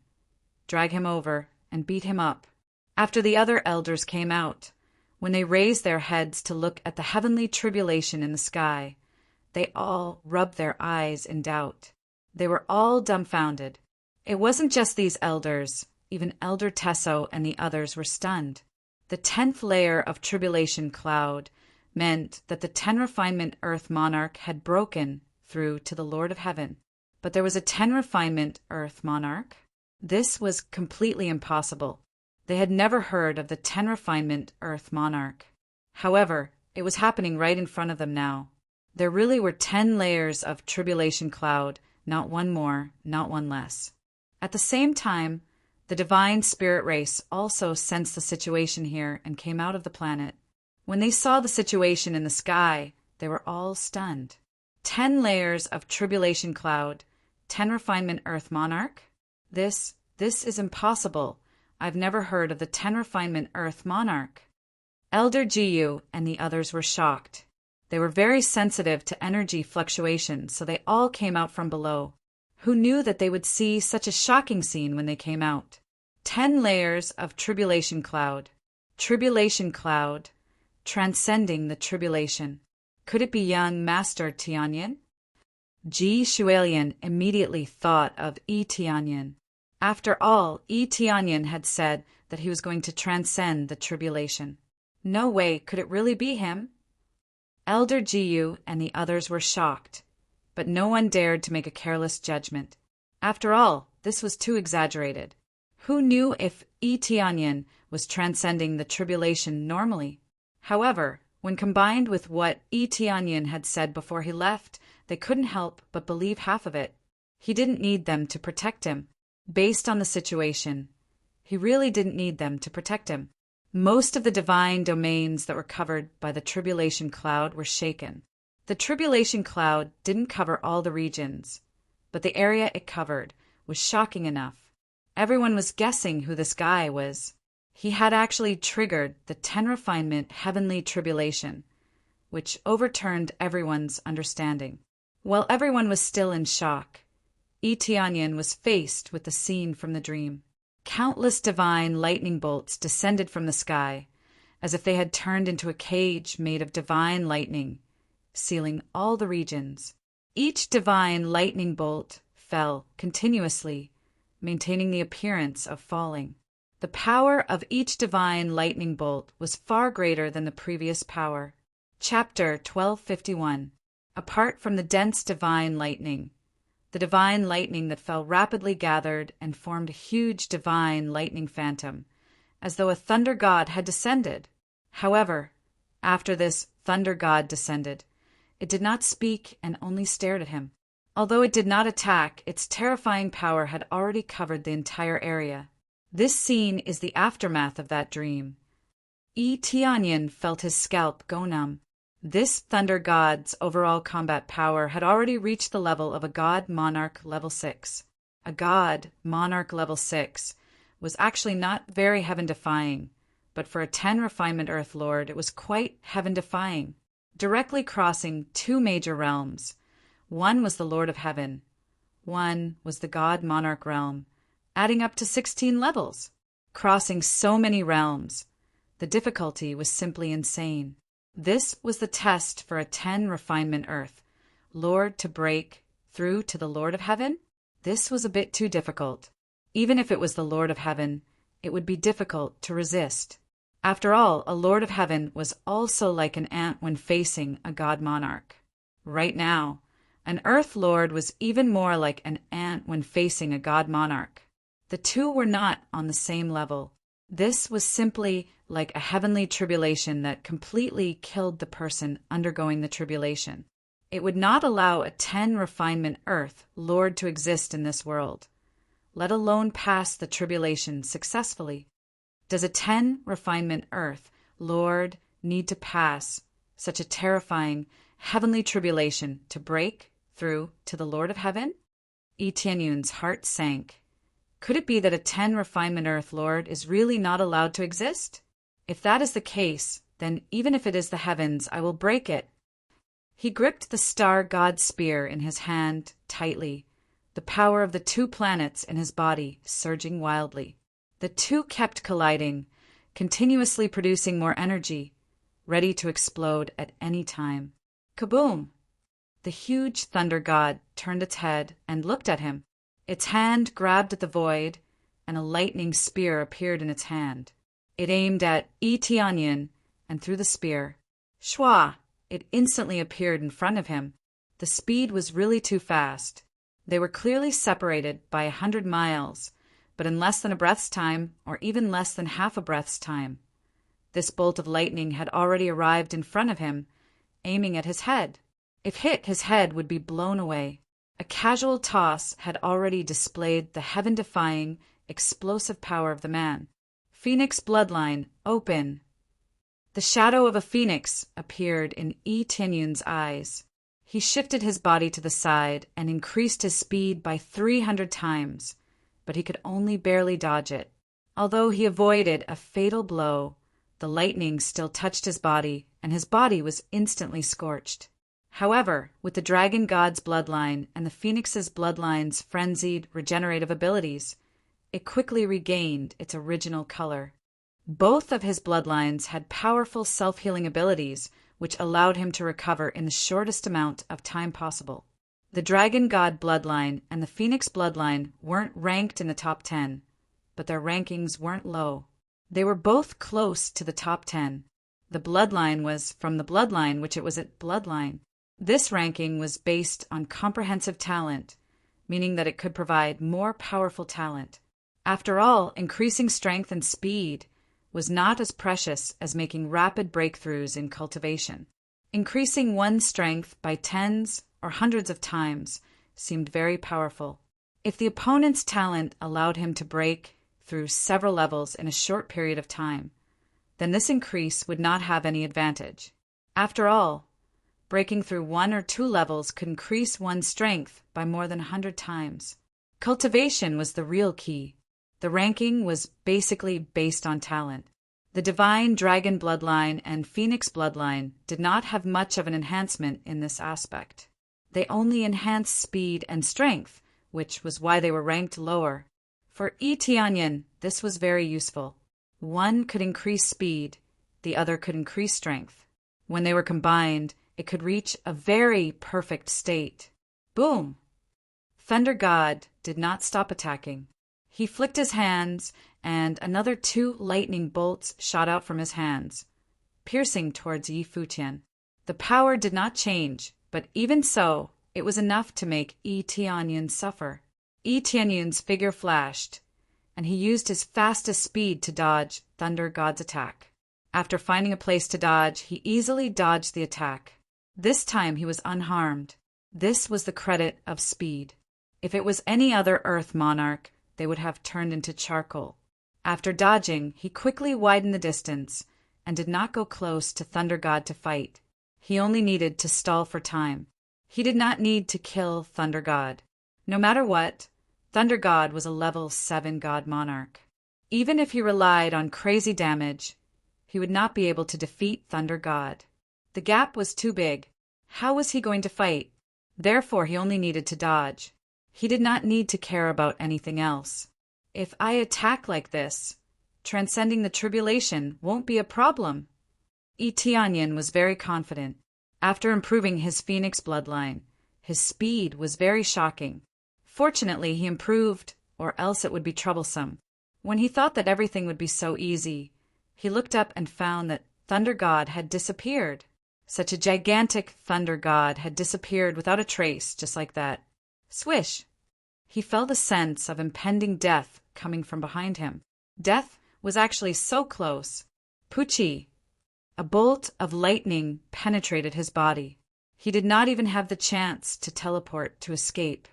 drag him over and beat him up. After the other elders came out, when they raised their heads to look at the heavenly tribulation in the sky, they all rubbed their eyes in doubt. They were all dumbfounded. It wasn't just these elders. Even Elder Tesso and the others were stunned. The 10th layer of tribulation cloud meant that the 10 refinement earth monarch had broken through to the Lord of Heaven. But there was a 10 refinement earth monarch. This was completely impossible. They had never heard of the 10 refinement earth monarch. However, it was happening right in front of them now. There really were 10 layers of tribulation cloud, not one more, not one less. At the same time, the divine spirit race also sensed the situation here and came out of the planet. When they saw the situation in the sky, they were all stunned. 10 layers of tribulation cloud, 10 refinement earth monarch? This is impossible. I've never heard of the 10 refinement earth monarch. Elder Jiyu and the others were shocked. They were very sensitive to energy fluctuations, so they all came out from below. Who knew that they would see such a shocking scene when they came out? 10 layers of tribulation cloud, transcending the tribulation. Could it be young Master Tianyin? Ji Shualian immediately thought of Yi Tianyin. After all, Yi Tianyin had said that he was going to transcend the tribulation. No way could it really be him. Elder Jiyu and the others were shocked, but no one dared to make a careless judgment. After all, this was too exaggerated. Who knew if Yi Tianyin was transcending the tribulation normally? However, when combined with what Yi Tianyin had said before he left, they couldn't help but believe half of it. He didn't need them to protect him. Based on the situation, he really didn't need them to protect him. Most of the divine domains that were covered by the tribulation cloud were shaken. The tribulation cloud didn't cover all the regions, but the area it covered was shocking enough. Everyone was guessing who this guy was. He had actually triggered the 10 refinement heavenly tribulation, which overturned everyone's understanding. While everyone was still in shock, Etianian was faced with the scene from the dream. Countless divine lightning bolts descended from the sky, as if they had turned into a cage made of divine lightning, sealing all the regions. Each divine lightning bolt fell continuously, maintaining the appearance of falling. The power of each divine lightning bolt was far greater than the previous power. Chapter 1251. Apart from the dense divine lightning, the divine lightning that fell rapidly gathered and formed a huge divine lightning phantom, as though a thunder god had descended. However, after this thunder god descended, it did not speak and only stared at him. Although it did not attack, its terrifying power had already covered the entire area. This scene is the aftermath of that dream. Etianian felt his scalp go numb. This thunder god's overall combat power had already reached the level of a god monarch level 6. A god monarch level 6 was actually not very heaven-defying, but for a 10 refinement Earth Lord it was quite heaven-defying, directly crossing 2 major realms. One was the Lord of Heaven, one was the god monarch realm, adding up to 16 levels. Crossing so many realms, the difficulty was simply insane. This was the test for a 10 refinement Earth Lord to break through to the Lord of Heaven. This was a bit too difficult. Even if it was the Lord of Heaven, it would be difficult to resist. After all, a Lord of Heaven was also like an ant when facing a god monarch. Right now, an Earth Lord was even more like an ant when facing a god monarch. The two were not on the same level. This was simply like a heavenly tribulation that completely killed the person undergoing the tribulation. It would not allow a 10 refinement Earth Lord to exist in this world, let alone pass the tribulation successfully. Does a 10 refinement Earth Lord need to pass such a terrifying heavenly tribulation to break through to the Lord of Heaven? Etianian's heart sank. Could it be that a 10 refinement Earth Lord is really not allowed to exist? If that is the case, then even if it is the heavens, I will break it. He gripped the star god spear in his hand tightly, the power of the 2 planets in his body surging wildly. The two kept colliding, continuously producing more energy, ready to explode at any time. Kaboom! The huge thunder god turned its head and looked at him. Its hand grabbed at the void, and a lightning spear appeared in its hand. It aimed at Etianian, and through the spear, shwa! It instantly appeared in front of him. The speed was really too fast. They were clearly separated by 100 miles, but in less than a breath's time, or even less than half a breath's time. This bolt of lightning had already arrived in front of him, aiming at his head. If hit, his head would be blown away. A casual toss had already displayed the heaven-defying, explosive power of the man. Phoenix bloodline, open. The shadow of a phoenix appeared in Etianian's eyes. He shifted his body to the side and increased his speed by 300 times, but he could only barely dodge it. Although he avoided a fatal blow, the lightning still touched his body, and his body was instantly scorched. However, with the dragon god's bloodline and the phoenix's bloodline's frenzied regenerative abilities, it quickly regained its original color. Both of his bloodlines had powerful self-healing abilities, which allowed him to recover in the shortest amount of time possible. The dragon god bloodline and the phoenix bloodline weren't ranked in the top 10, but their rankings weren't low. They were both close to the top 10. The bloodline was from the bloodline, which it was at bloodline. This ranking was based on comprehensive talent, meaning that it could provide more powerful talent. After all, increasing strength and speed was not as precious as making rapid breakthroughs in cultivation. Increasing one's strength by tens or hundreds of times seemed very powerful. If the opponent's talent allowed him to break through several levels in a short period of time, then this increase would not have any advantage. After all, breaking through 1 or 2 levels could increase one's strength by more than 100 times. Cultivation was the real key. The ranking was basically based on talent. The Divine Dragon bloodline and Phoenix bloodline did not have much of an enhancement in this aspect. They only enhanced speed and strength, which was why they were ranked lower. For Tianyan, this was very useful. One could increase speed, the other could increase strength. When they were combined, it could reach a very perfect state. Boom! Thunder God did not stop attacking. He flicked his hands, and another 2 lightning bolts shot out from his hands, piercing towards Yi Futian. The power did not change, but even so, it was enough to make Tianyan suffer. Tianyan's figure flashed, and he used his fastest speed to dodge Thunder God's attack. After finding a place to dodge, he easily dodged the attack. This time he was unharmed. This was the credit of speed. If it was any other Earth monarch, they would have turned into charcoal. After dodging, he quickly widened the distance and did not go close to Thunder God to fight. He only needed to stall for time. He did not need to kill Thunder God. No matter what, Thunder God was a level 7 God monarch. Even if he relied on crazy damage, he would not be able to defeat Thunder God. The gap was too big. How was he going to fight? Therefore, he only needed to dodge. He did not need to care about anything else. If I attack like this, transcending the tribulation won't be a problem. Tianyan was very confident. After improving his Phoenix bloodline, his speed was very shocking. Fortunately, he improved, or else it would be troublesome. When he thought that everything would be so easy, he looked up and found that Thunder God had disappeared. Such a gigantic Thunder God had disappeared without a trace, just like that. Swish! He felt a sense of impending death coming from behind him. Death was actually so close. Pucci! A bolt of lightning penetrated his body. He did not even have the chance to teleport to escape.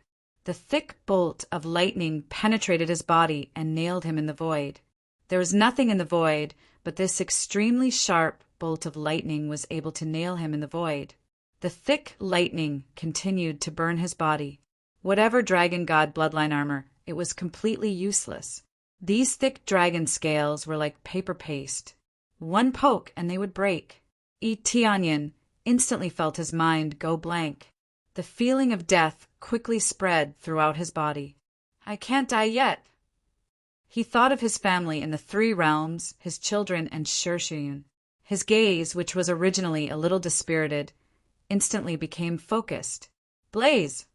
The thick bolt of lightning penetrated his body and nailed him in the void. There was nothing in the void, but this extremely sharp bolt of lightning was able to nail him in the void. The thick lightning continued to burn his body. Whatever Dragon God bloodline armor, it was completely useless. These thick dragon scales were like paper paste. One poke and they would break. Tianyan instantly felt his mind go blank. The feeling of death quickly spread throughout his body. I can't die yet. He thought of his family in the 3 realms, his children and Shurshuyun. His gaze, which was originally a little dispirited, instantly became focused. Blaze!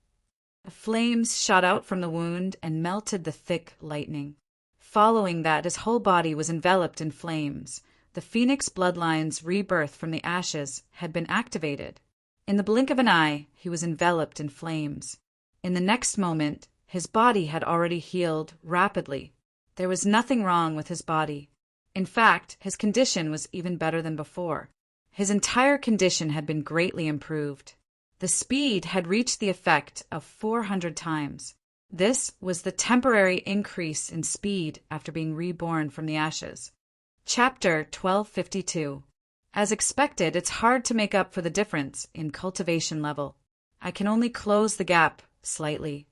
Flames shot out from the wound and melted the thick lightning. Following that, his whole body was enveloped in flames. The Phoenix bloodline's rebirth from the ashes had been activated. In the blink of an eye, he was enveloped in flames. In the next moment, his body had already healed rapidly. There was nothing wrong with his body. In fact, his condition was even better than before. His entire condition had been greatly improved. The speed had reached the effect of 400 times. This was the temporary increase in speed after being reborn from the ashes. Chapter 1252. As expected, it's hard to make up for the difference in cultivation level. I can only close the gap slightly.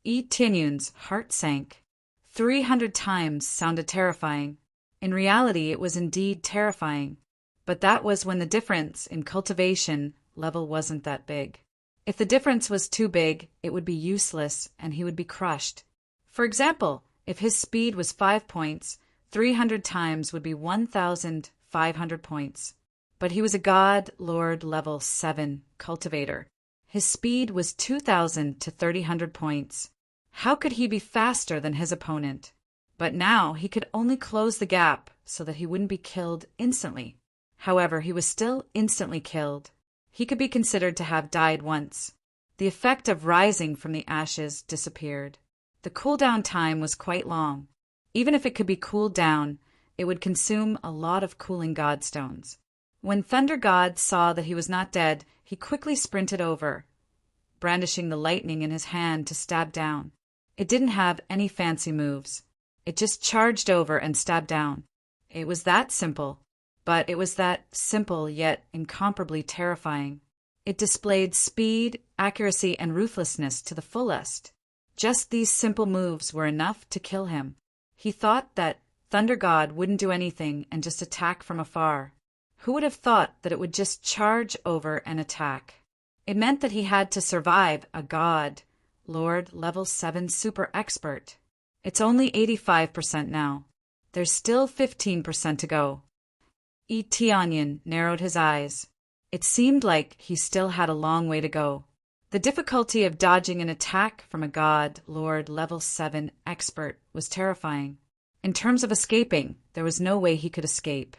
Tianyun's heart sank. 300 times sounded terrifying. In reality, it was indeed terrifying. But that was when the difference in cultivation level wasn't that big. If the difference was too big, it would be useless and he would be crushed. For example, if his speed was 5 points, 300 times would be 1,500 points. But he was a God Lord level 7 cultivator. His speed was 2,000 to 3,000 points. How could he be faster than his opponent? But now he could only close the gap so that he wouldn't be killed instantly. However, he was still instantly killed. He could be considered to have died once. The effect of rising from the ashes disappeared. The cooldown time was quite long. Even if it could be cooled down, it would consume a lot of cooling godstones. When Thunder God saw that he was not dead, he quickly sprinted over, brandishing the lightning in his hand to stab down. It didn't have any fancy moves. It just charged over and stabbed down. It was that simple, but it was that simple yet incomparably terrifying. It displayed speed, accuracy, and ruthlessness to the fullest. Just these simple moves were enough to kill him. He thought that Thunder God wouldn't do anything and just attack from afar. Who would have thought that it would just charge over and attack? It meant that he had to survive a God, Lord Level 7 Super Expert. It's only 85% now. There's still 15% to go. Etionyan narrowed his eyes. It seemed like he still had a long way to go. The difficulty of dodging an attack from a God, Lord Level 7 Expert was terrifying. In terms of escaping, there was no way he could escape.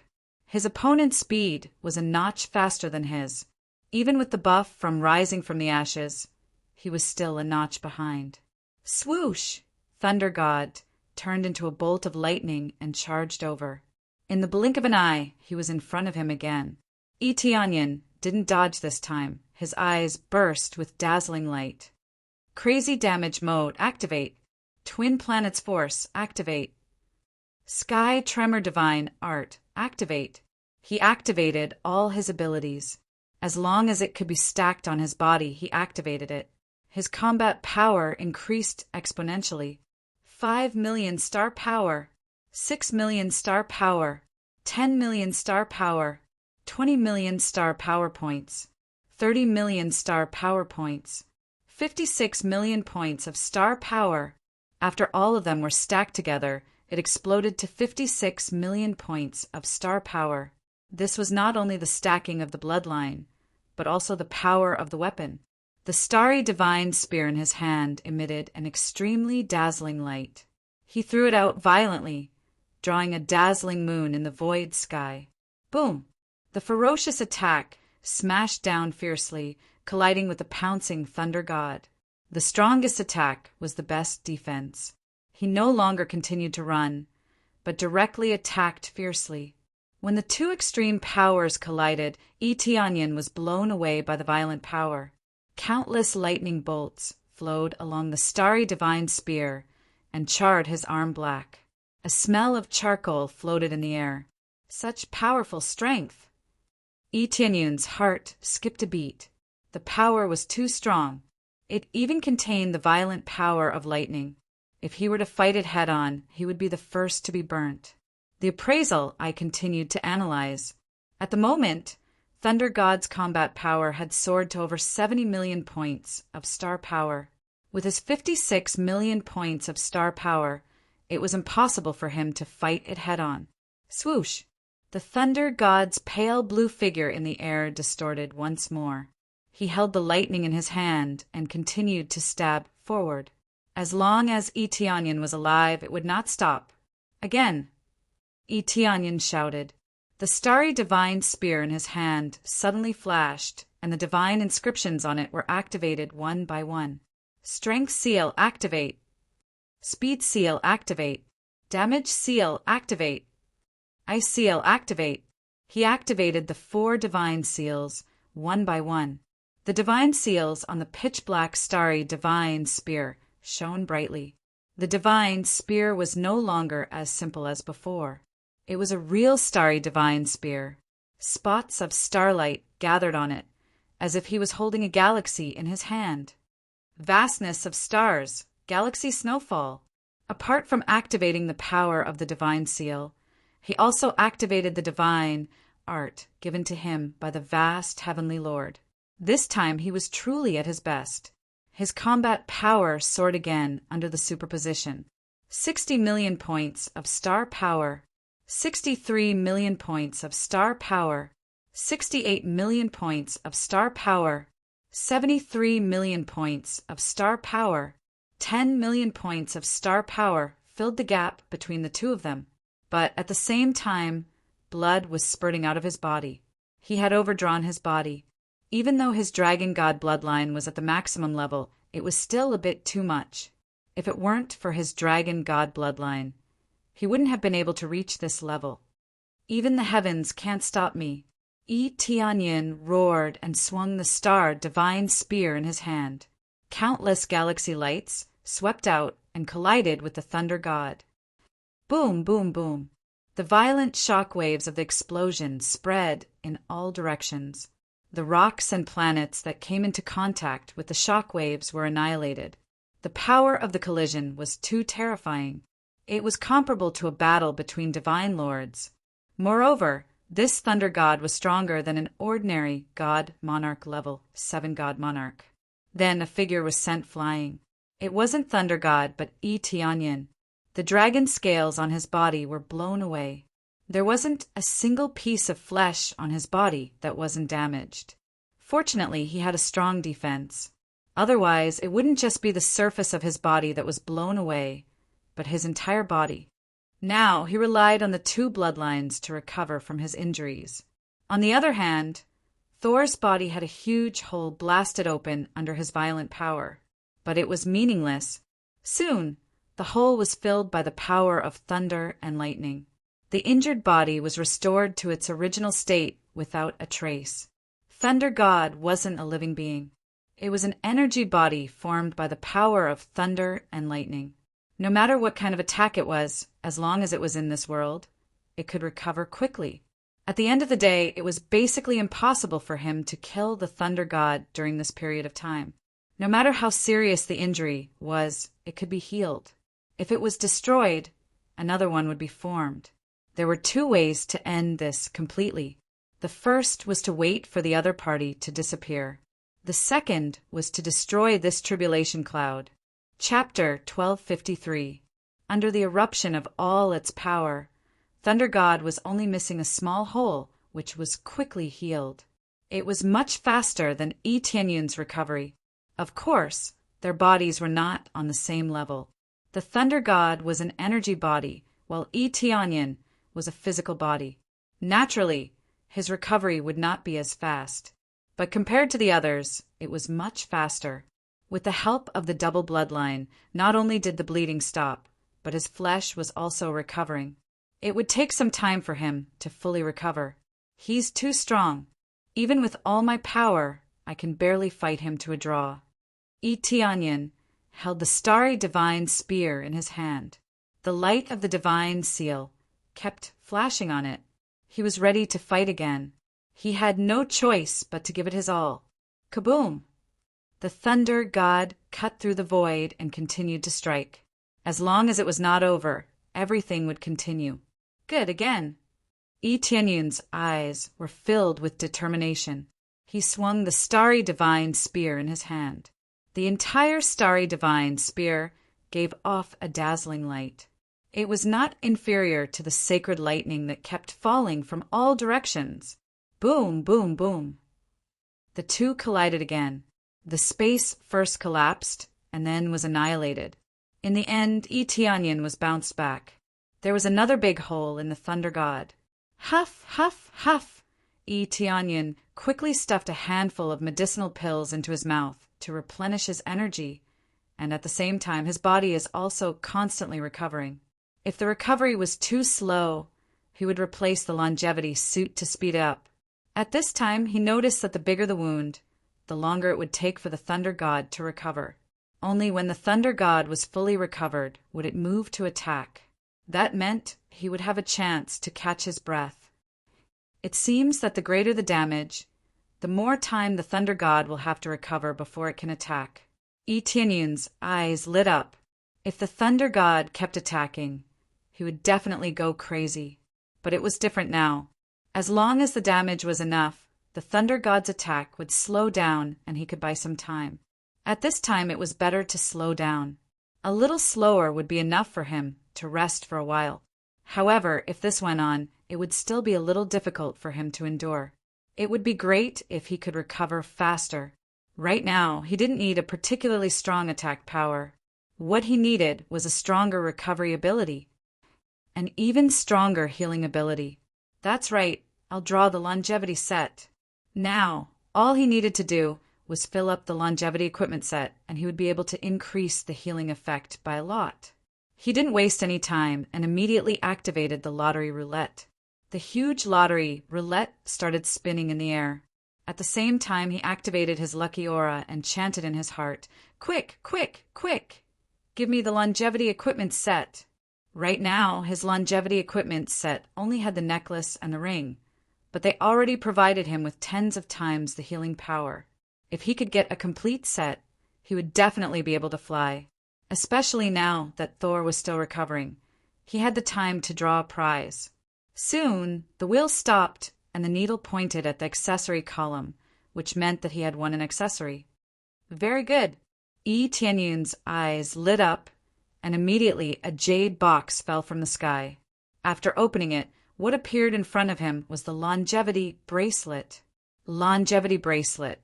His opponent's speed was a notch faster than his. Even with the buff from rising from the ashes, he was still a notch behind. Swoosh! Thunder God turned into a bolt of lightning and charged over. In the blink of an eye, he was in front of him again. Etionyan didn't dodge this time. His eyes burst with dazzling light. Crazy Damage Mode activate. Twin Planets Force activate. Sky Tremor Divine Art activate. He activated all his abilities. As long as it could be stacked on his body, he activated it. His combat power increased exponentially. 5 million star power, 6 million star power, 10 million star power, 20 million star power points, 30 million star power points, 56 million points of star power. After all of them were stacked together, it exploded to 56 million points of star power. This was not only the stacking of the bloodline, but also the power of the weapon. The starry divine spear in his hand emitted an extremely dazzling light. He threw it out violently, drawing a dazzling moon in the void sky. Boom! The ferocious attack smashed down fiercely, colliding with the pouncing Thunder God. The strongest attack was the best defense. He no longer continued to run, but directly attacked fiercely. When the two extreme powers collided, Etionyan was blown away by the violent power. Countless lightning bolts flowed along the starry divine spear and charred his arm black. A smell of charcoal floated in the air. Such powerful strength! Etionyan's heart skipped a beat. The power was too strong. It even contained the violent power of lightning. If he were to fight it head-on, he would be the first to be burnt. The appraisal I continued to analyze. At the moment, Thunder God's combat power had soared to over 70 million points of star power. With his 56 million points of star power, it was impossible for him to fight it head-on. Swoosh! The Thunder God's pale blue figure in the air distorted once more. He held the lightning in his hand and continued to stab forward. As long as Etionyan was alive, it would not stop. Again! Etionyan shouted. The starry divine spear in his hand suddenly flashed, and the divine inscriptions on it were activated one by one. Strength Seal activate. Speed Seal activate. Damage Seal activate. Ice Seal activate. He activated the 4 divine seals, one by one. The divine seals on the pitch-black starry divine spear shone brightly. The divine spear was no longer as simple as before. It was a real starry divine spear. Spots of starlight gathered on it, as if he was holding a galaxy in his hand. Vastness of stars, galaxy snowfall. Apart from activating the power of the divine seal, he also activated the divine art given to him by the vast heavenly Lord. This time he was truly at his best. His combat power soared again under the superposition. 60 million points of star power. 63 million points of star power, 68 million points of star power, 73 million points of star power, 10 million points of star power filled the gap between the two of them. But at the same time, blood was spurting out of his body. He had overdrawn his body. Even though his Dragon God bloodline was at the maximum level, it was still a bit too much. If it weren't for his Dragon God bloodline, he wouldn't have been able to reach this level. Even the heavens can't stop me. Etionyan roared and swung the star divine spear in his hand. Countless galaxy lights swept out and collided with the Thunder God. Boom, boom, boom. The violent shock waves of the explosion spread in all directions. The rocks and planets that came into contact with the shock waves were annihilated. The power of the collision was too terrifying. It was comparable to a battle between divine lords. Moreover, this thunder god was stronger than an ordinary god-monarch level 7 god-monarch. Then a figure was sent flying. It wasn't thunder god, but Eteonyan. The dragon scales on his body were blown away. There wasn't a single piece of flesh on his body that wasn't damaged. Fortunately, he had a strong defense. Otherwise, it wouldn't just be the surface of his body that was blown away, but his entire body. Now he relied on the 2 bloodlines to recover from his injuries. On the other hand, Thor's body had a huge hole blasted open under his violent power. But it was meaningless. Soon, the hole was filled by the power of thunder and lightning. The injured body was restored to its original state without a trace. Thunder God wasn't a living being. It was an energy body formed by the power of thunder and lightning. No matter what kind of attack it was, as long as it was in this world, it could recover quickly. At the end of the day, it was basically impossible for him to kill the Thunder God during this period of time. No matter how serious the injury was, it could be healed. If it was destroyed, another one would be formed. There were 2 ways to end this completely. The first was to wait for the other party to disappear. The second was to destroy this tribulation cloud. Chapter 1253. Under the eruption of all its power, Thunder God was only missing a small hole, which was quickly healed. It was much faster than Eteonyan's recovery. Of course, their bodies were not on the same level. The Thunder God was an energy body, while Eteonyan was a physical body. Naturally, his recovery would not be as fast. But compared to the others, it was much faster. With the help of the double bloodline, not only did the bleeding stop, but his flesh was also recovering. It would take some time for him to fully recover. He's too strong. Even with all my power, I can barely fight him to a draw. Eteonyan held the starry divine spear in his hand. The light of the divine seal kept flashing on it. He was ready to fight again. He had no choice but to give it his all. Kaboom! The thunder god cut through the void and continued to strike. As long as it was not over, everything would continue. Good again. Eteonyan's eyes were filled with determination. He swung the starry divine spear in his hand. The entire starry divine spear gave off a dazzling light. It was not inferior to the sacred lightning that kept falling from all directions. Boom, boom, boom. The 2 collided again. The space first collapsed and then was annihilated. In the end, Eteonyan was bounced back. There was another big hole in the thunder god. Huff, huff, huff. Eteonyan quickly stuffed a handful of medicinal pills into his mouth to replenish his energy, and at the same time his body is also constantly recovering. If the recovery was too slow, he would replace the longevity suit to speed up. At this time, he noticed that the bigger the wound, the longer it would take for the thunder god to recover. Only when the thunder god was fully recovered would it move to attack. That meant he would have a chance to catch his breath. It seems that the greater the damage, the more time the thunder god will have to recover before it can attack. Eteonyan's eyes lit up. If the thunder god kept attacking, he would definitely go crazy. But it was different now. As long as the damage was enough, the thunder god's attack would slow down and he could buy some time. At this time, it was better to slow down. A little slower would be enough for him to rest for a while. However, if this went on, it would still be a little difficult for him to endure. It would be great if he could recover faster. Right now, he didn't need a particularly strong attack power. What he needed was a stronger recovery ability. An even stronger healing ability. That's right, I'll draw the longevity set. Now, all he needed to do was fill up the longevity equipment set, and he would be able to increase the healing effect by a lot. He didn't waste any time and immediately activated the lottery roulette. The huge lottery roulette started spinning in the air. At the same time, he activated his lucky aura and chanted in his heart, "Quick, quick, quick! Give me the longevity equipment set." Right now, his longevity equipment set only had the necklace and the ring, but they already provided him with tens of times the healing power. If he could get a complete set, he would definitely be able to fly, especially now that Thor was still recovering. He had the time to draw a prize. Soon, the wheel stopped and the needle pointed at the accessory column, which meant that he had won an accessory. Very good. Yi Tianyun's eyes lit up, and immediately a jade box fell from the sky. After opening it, what appeared in front of him was the longevity bracelet. Longevity bracelet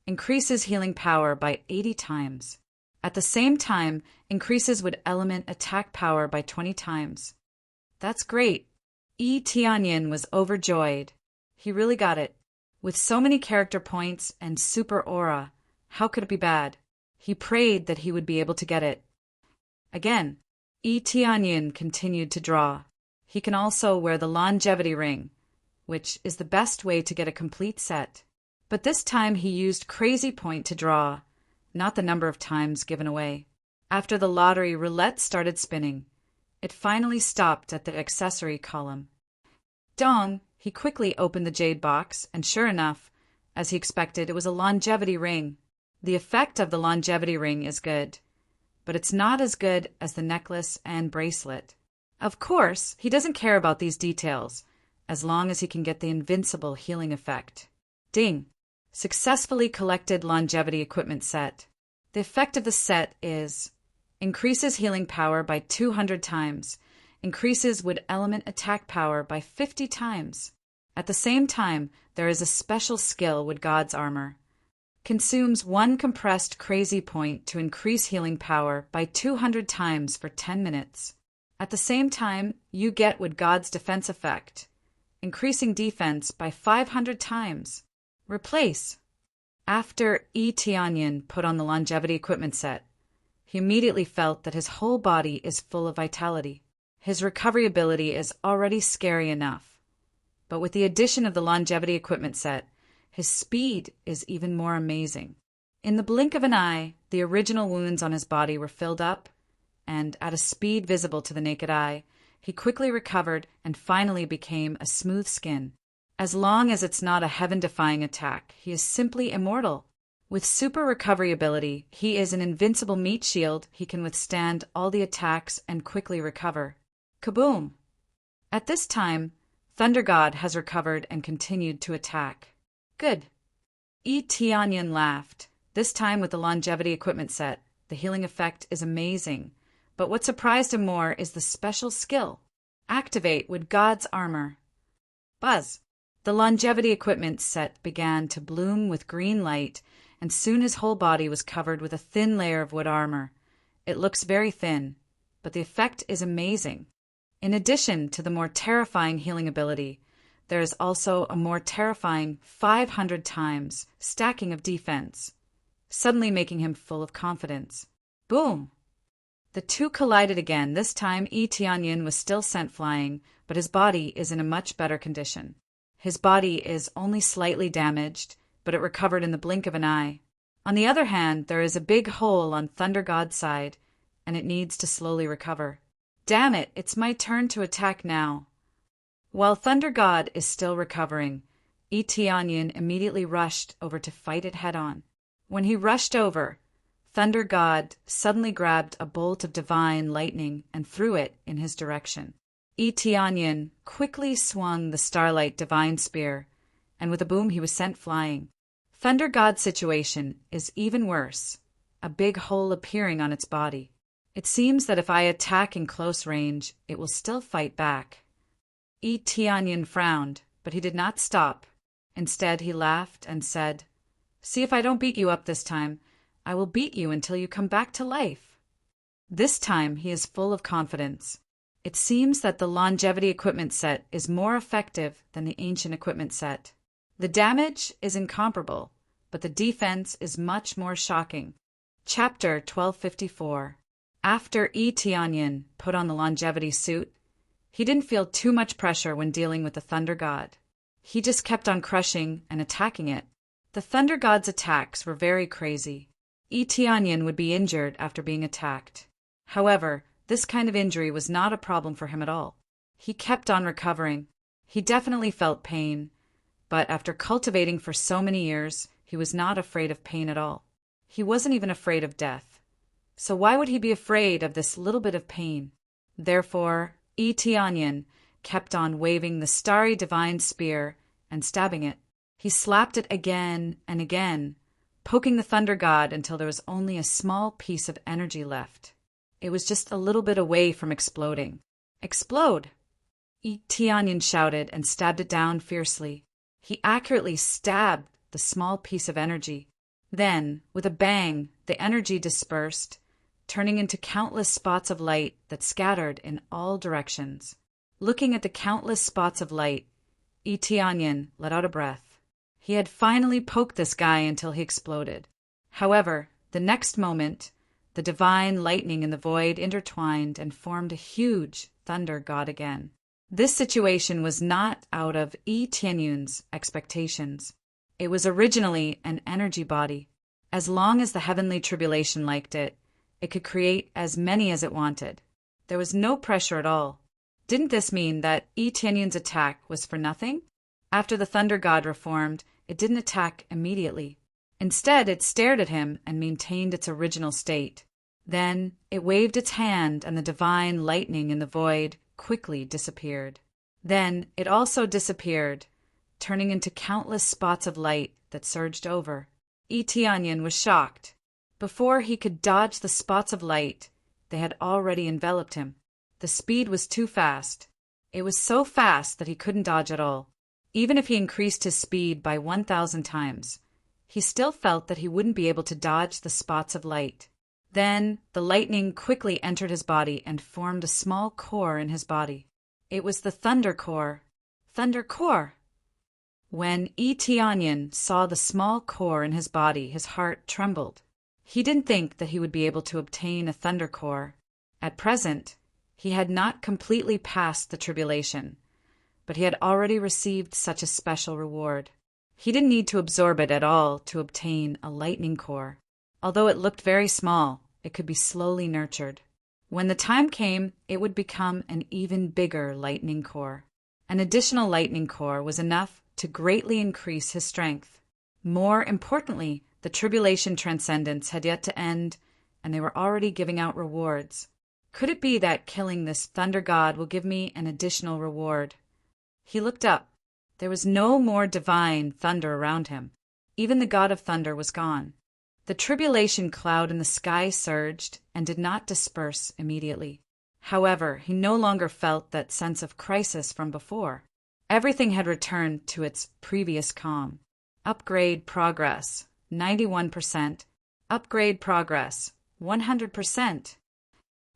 increases healing power by 80 times. At the same time, increases would element attack power by 20 times. That's great. Yi Tianyin was overjoyed. He really got it. With so many character points and super aura, how could it be bad? He prayed that he would be able to get it. Again, Yi Tianyin continued to draw. He can also wear the longevity ring, which is the best way to get a complete set. But this time he used crazy point to draw, not the number of times given away. After the lottery roulette started spinning, it finally stopped at the accessory column. Dong! He quickly opened the jade box, and sure enough, as he expected, it was a longevity ring. The effect of the longevity ring is good, but it's not as good as the necklace and bracelet. Of course, he doesn't care about these details, as long as he can get the invincible healing effect. Ding! Successfully collected longevity equipment set. The effect of the set is increases healing power by 200 times, increases wood element attack power by 50 times. At the same time, there is a special skill with God's armor. Consumes 1 compressed crazy point to increase healing power by 200 times for 10 minutes. At the same time, you get with God's defense effect, increasing defense by 500 times. Replace. After Yi Tianyin put on the longevity equipment set, he immediately felt that his whole body is full of vitality. His recovery ability is already scary enough, but with the addition of the longevity equipment set, his speed is even more amazing. In the blink of an eye, the original wounds on his body were filled up, and at a speed visible to the naked eye, he quickly recovered and finally became a smooth skin. As long as it's not a heaven-defying attack, he is simply immortal. With super recovery ability, he is an invincible meat shield. He can withstand all the attacks and quickly recover. Kaboom! At this time, Thunder God has recovered and continued to attack. Good. Yi Tianyin laughed, this time with the longevity equipment set. The healing effect is amazing, but what surprised him more is the special skill. Activate with God's armor. Buzz! The longevity equipment set began to bloom with green light, and soon his whole body was covered with a thin layer of wood armor. It looks very thin, but the effect is amazing. In addition to the more terrifying healing ability, there is also a more terrifying 500 times stacking of defense, suddenly making him full of confidence. Boom! The two collided again. This time Yi Tianyin was still sent flying, but his body is in a much better condition. His body is only slightly damaged, but it recovered in the blink of an eye. On the other hand, there is a big hole on Thunder God's side, and it needs to slowly recover. Damn it, it's my turn to attack now. While Thunder God is still recovering, Yi Tianyin immediately rushed over to fight it head-on. When he rushed over, Thunder God suddenly grabbed a bolt of divine lightning and threw it in his direction. Yi Tianyin quickly swung the starlight divine spear, and with a boom he was sent flying. Thunder God's situation is even worse, a big hole appearing on its body. It seems that if I attack in close range, it will still fight back. Yi Tianyin frowned, but he did not stop. Instead, he laughed and said, "See if I don't beat you up this time. I will beat you until you come back to life." This time, he is full of confidence. It seems that the longevity equipment set is more effective than the ancient equipment set. The damage is incomparable, but the defense is much more shocking. Chapter 1254. After Yi Tianyin put on the longevity suit, he didn't feel too much pressure when dealing with the Thunder God. He just kept on crushing and attacking it. The Thunder God's attacks were very crazy. Yi Tianyin would be injured after being attacked. However, this kind of injury was not a problem for him at all. He kept on recovering. He definitely felt pain, but after cultivating for so many years, he was not afraid of pain at all. He wasn't even afraid of death. So why would he be afraid of this little bit of pain? Therefore, Tianyin kept on waving the starry divine spear and stabbing it. He slapped it again and again, poking the thunder god until there was only a small piece of energy left. It was just a little bit away from exploding. Explode! Tianyin shouted and stabbed it down fiercely. He accurately stabbed the small piece of energy. Then, with a bang, the energy dispersed, turning into countless spots of light that scattered in all directions. Looking at the countless spots of light, Tianyin let out a breath. He had finally poked this guy until he exploded. However, the next moment, the divine lightning and the void intertwined and formed a huge thunder god again. This situation was not out of Tianyun's expectations. It was originally an energy body. As long as the heavenly tribulation liked it, it could create as many as it wanted. There was no pressure at all. Didn't this mean that Tianyun's attack was for nothing? After the thunder god reformed, it didn't attack immediately. Instead, it stared at him and maintained its original state. Then it waved its hand, and the divine lightning in the void quickly disappeared. Then it also disappeared, turning into countless spots of light that surged over. Tianyin was shocked. Before he could dodge the spots of light, they had already enveloped him. The speed was too fast. It was so fast that he couldn't dodge at all. Even if he increased his speed by 1,000 times, he still felt that he wouldn't be able to dodge the spots of light. Then the lightning quickly entered his body and formed a small core in his body. It was the thunder core. Thunder core! When Tianyin saw the small core in his body, his heart trembled. He didn't think that he would be able to obtain a thunder core. At present, he had not completely passed the tribulation, but he had already received such a special reward. He didn't need to absorb it at all to obtain a lightning core. Although it looked very small, it could be slowly nurtured. When the time came, it would become an even bigger lightning core. An additional lightning core was enough to greatly increase his strength. More importantly, the tribulation transcendence had yet to end, and they were already giving out rewards. Could it be that killing this thunder god will give me an additional reward? He looked up. There was no more divine thunder around him. Even the god of thunder was gone. The tribulation cloud in the sky surged and did not disperse immediately. However, he no longer felt that sense of crisis from before. Everything had returned to its previous calm. Upgrade progress, 91%. Upgrade progress, 100%.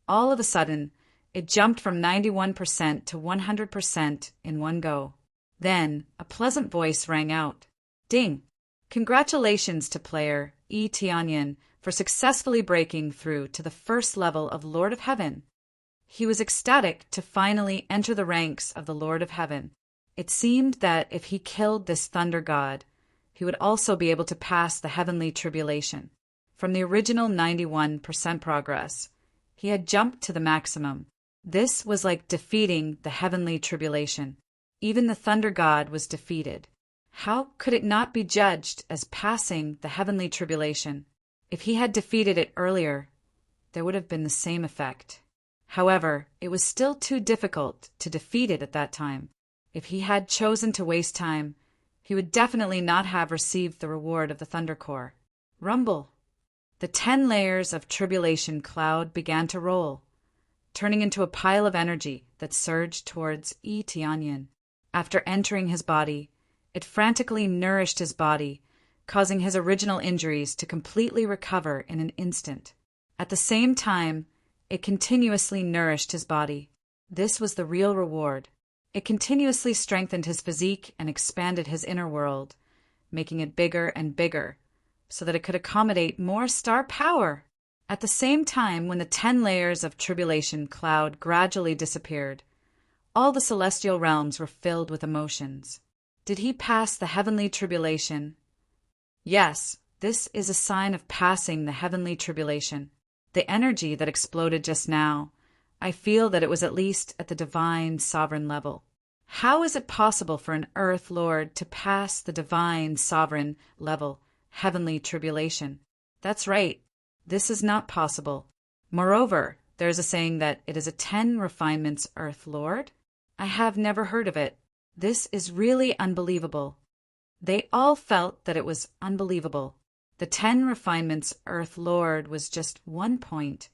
All of a sudden, it jumped from 91% to 100% in one go. Then, a pleasant voice rang out. Ding! Congratulations to player Tianyin for successfully breaking through to the first level of Lord of Heaven. He was ecstatic to finally enter the ranks of the Lord of Heaven. It seemed that if he killed this thunder god, he would also be able to pass the heavenly tribulation. From the original 91% progress, he had jumped to the maximum. This was like defeating the heavenly tribulation. Even the thunder god was defeated. How could it not be judged as passing the heavenly tribulation? If he had defeated it earlier, there would have been the same effect. However, it was still too difficult to defeat it at that time. If he had chosen to waste time, he would definitely not have received the reward of the Thunder Core. Rumble! The 10 layers of tribulation cloud began to roll, turning into a pile of energy that surged towards Tianyin. After entering his body, it frantically nourished his body, causing his original injuries to completely recover in an instant. At the same time, it continuously nourished his body. This was the real reward. It continuously strengthened his physique and expanded his inner world, making it bigger and bigger, so that it could accommodate more star power. At the same time, when the 10 layers of tribulation cloud gradually disappeared, all the celestial realms were filled with emotions. Did he pass the heavenly tribulation? Yes, this is a sign of passing the heavenly tribulation. The energy that exploded just now I feel that it was at least at the divine sovereign level. How is it possible for an earth lord to pass the divine sovereign level, heavenly tribulation? That's right. This is not possible. Moreover, there is a saying that it is a 10 refinements earth lord. I have never heard of it. This is really unbelievable. They all felt that it was unbelievable. The 10 refinements earth lord was just 1 point,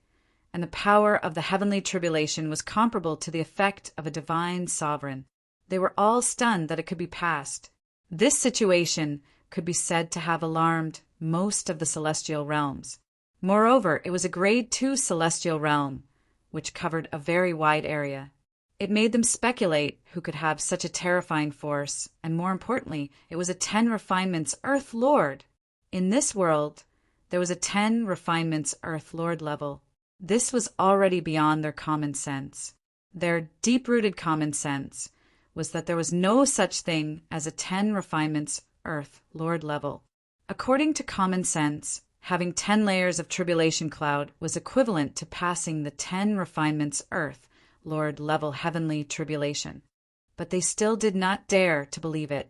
and the power of the heavenly tribulation was comparable to the effect of a divine sovereign. They were all stunned that it could be passed. This situation could be said to have alarmed most of the celestial realms. Moreover, it was a grade 2 celestial realm, which covered a very wide area. It made them speculate who could have such a terrifying force, and more importantly, it was a 10 refinements earth lord. In this world, there was a 10 refinements earth lord level. This was already beyond their common sense. Their deep-rooted common sense was that there was no such thing as a 10 refinements earth lord level. According to common sense, having 10 layers of tribulation cloud was equivalent to passing the 10 refinements earth lord level heavenly tribulation. But they still did not dare to believe it.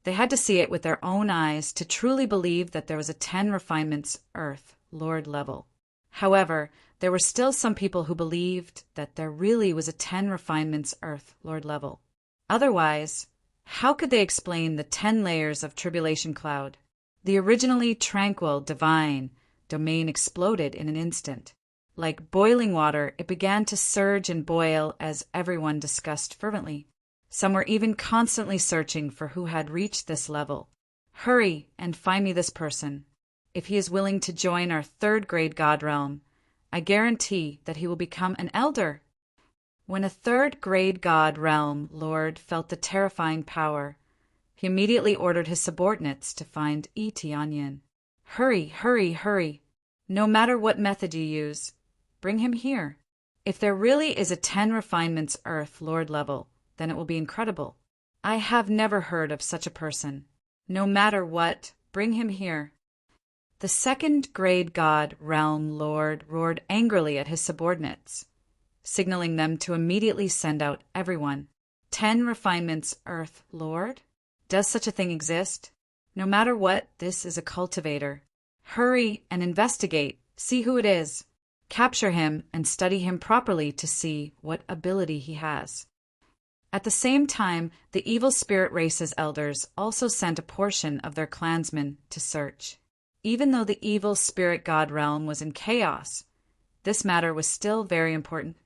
They had to see it with their own eyes to truly believe that there was a 10 refinements earth lord level. However, there were still some people who believed that there really was a 10 refinements earth lord level. Otherwise, how could they explain the 10 layers of tribulation cloud? The originally tranquil, divine domain exploded in an instant. Like boiling water, it began to surge and boil as everyone discussed fervently. Some were even constantly searching for who had reached this level. Hurry and find me this person. If he is willing to join our 3rd grade God realm, I guarantee that he will become an elder. When a 3rd grade God realm lord felt the terrifying power, he immediately ordered his subordinates to find Tianyin. Hurry, hurry, hurry. No matter what method you use, bring him here. If there really is a 10 refinements earth lord level, then it will be incredible. I have never heard of such a person. No matter what, bring him here. The 2nd grade God realm lord roared angrily at his subordinates, signaling them to immediately send out everyone. 10 refinements earth lord? Does such a thing exist? No matter what, this is a cultivator. Hurry and investigate. See who it is. Capture him and study him properly to see what ability he has. At the same time, the evil spirit race's elders also sent a portion of their clansmen to search. Even though the evil spirit god realm was in chaos, this matter was still very important.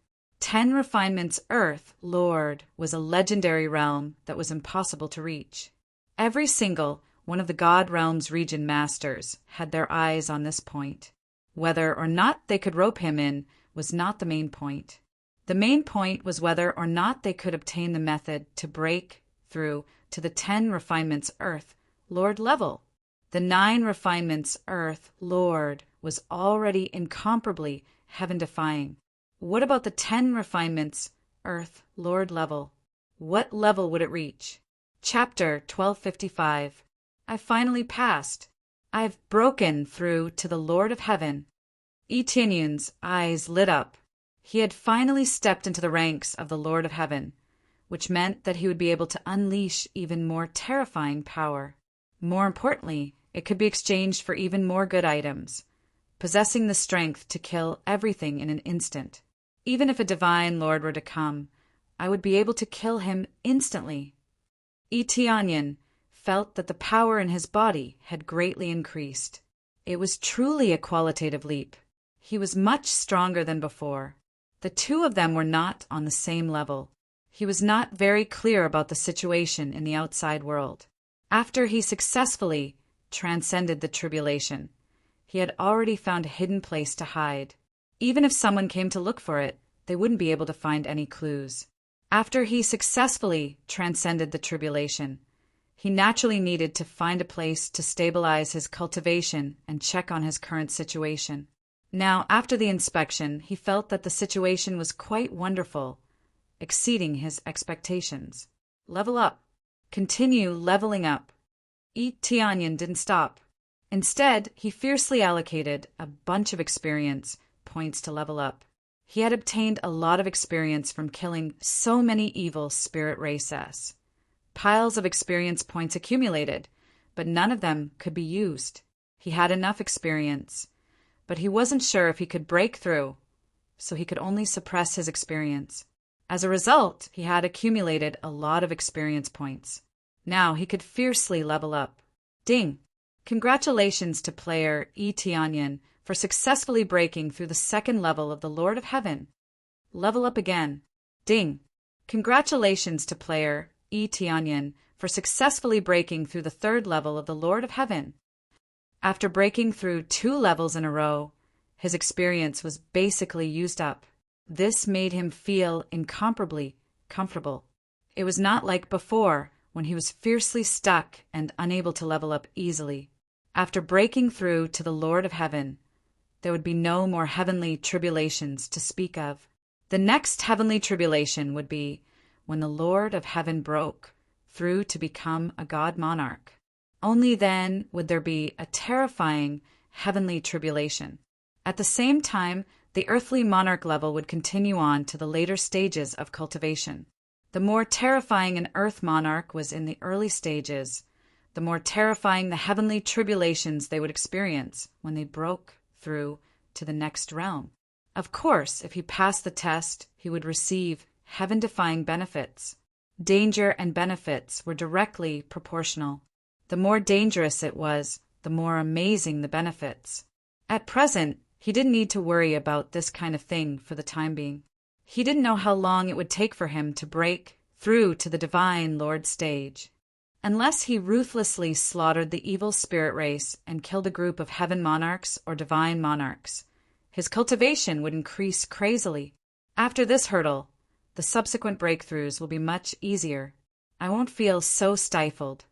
10 refinements earth lord was a legendary realm that was impossible to reach. Every single one of the god realm's region masters had their eyes on this point. Whether or not they could rope him in was not the main point. The main point was whether or not they could obtain the method to break through to the 10 refinements earth lord level. The 9 refinements earth lord was already incomparably heaven-defying. What about the 10 refinements earth lord level? What level would it reach? Chapter 1255. I finally passed. I've broken through to the Lord of Heaven. Tianyun's eyes lit up. He had finally stepped into the ranks of the Lord of Heaven, which meant that he would be able to unleash even more terrifying power. More importantly, it could be exchanged for even more good items, possessing the strength to kill everything in an instant. Even if a divine lord were to come, I would be able to kill him instantly. Tianyin felt that the power in his body had greatly increased. It was truly a qualitative leap. He was much stronger than before. The two of them were not on the same level. He was not very clear about the situation in the outside world. After he successfully transcended the tribulation, he had already found a hidden place to hide. Even if someone came to look for it, they wouldn't be able to find any clues. After he successfully transcended the tribulation, he naturally needed to find a place to stabilize his cultivation and check on his current situation. Now, after the inspection, he felt that the situation was quite wonderful, exceeding his expectations. Level up. Continue leveling up. Tianyin didn't stop. Instead, he fiercely allocated a bunch of experience points to level up. He had obtained a lot of experience from killing so many evil spirit races. Piles of experience points accumulated, but none of them could be used. He had enough experience, but he wasn't sure if he could break through, so he could only suppress his experience. As a result, he had accumulated a lot of experience points. Now he could fiercely level up. Ding! Congratulations to player E. Tianyan for successfully breaking through the second level of the Lord of Heaven. Level up again. Ding! Congratulations to player E. Tianyan for successfully breaking through the third level of the Lord of Heaven. After breaking through 2 levels in a row, his experience was basically used up. This made him feel incomparably comfortable. It was not like before, when he was fiercely stuck and unable to level up easily. After breaking through to the Lord of Heaven, there would be no more heavenly tribulations to speak of. The next heavenly tribulation would be when the Lord of Heaven broke through to become a god monarch. Only then would there be a terrifying heavenly tribulation. At the same time, the earthly monarch level would continue on to the later stages of cultivation. The more terrifying an earth monarch was in the early stages, the more terrifying the heavenly tribulations they would experience when they broke through to the next realm. Of course, if he passed the test, he would receive heaven-defying benefits. Danger and benefits were directly proportional. The more dangerous it was, the more amazing the benefits. At present, he didn't need to worry about this kind of thing for the time being. He didn't know how long it would take for him to break through to the Divine Lord stage. Unless he ruthlessly slaughtered the evil spirit race and killed a group of heaven monarchs or divine monarchs, his cultivation would increase crazily. After this hurdle, the subsequent breakthroughs will be much easier. I won't feel so stifled.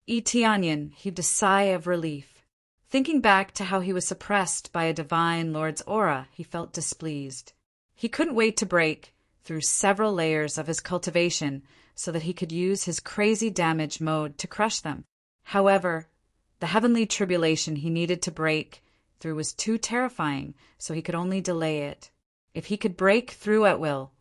E. Tianyan heaved a sigh of relief. Thinking back to how he was suppressed by a divine lord's aura, he felt displeased. He couldn't wait to break through several layers of his cultivation so that he could use his crazy damage mode to crush them. However, the heavenly tribulation he needed to break through was too terrifying, so he could only delay it. If he could break through at will,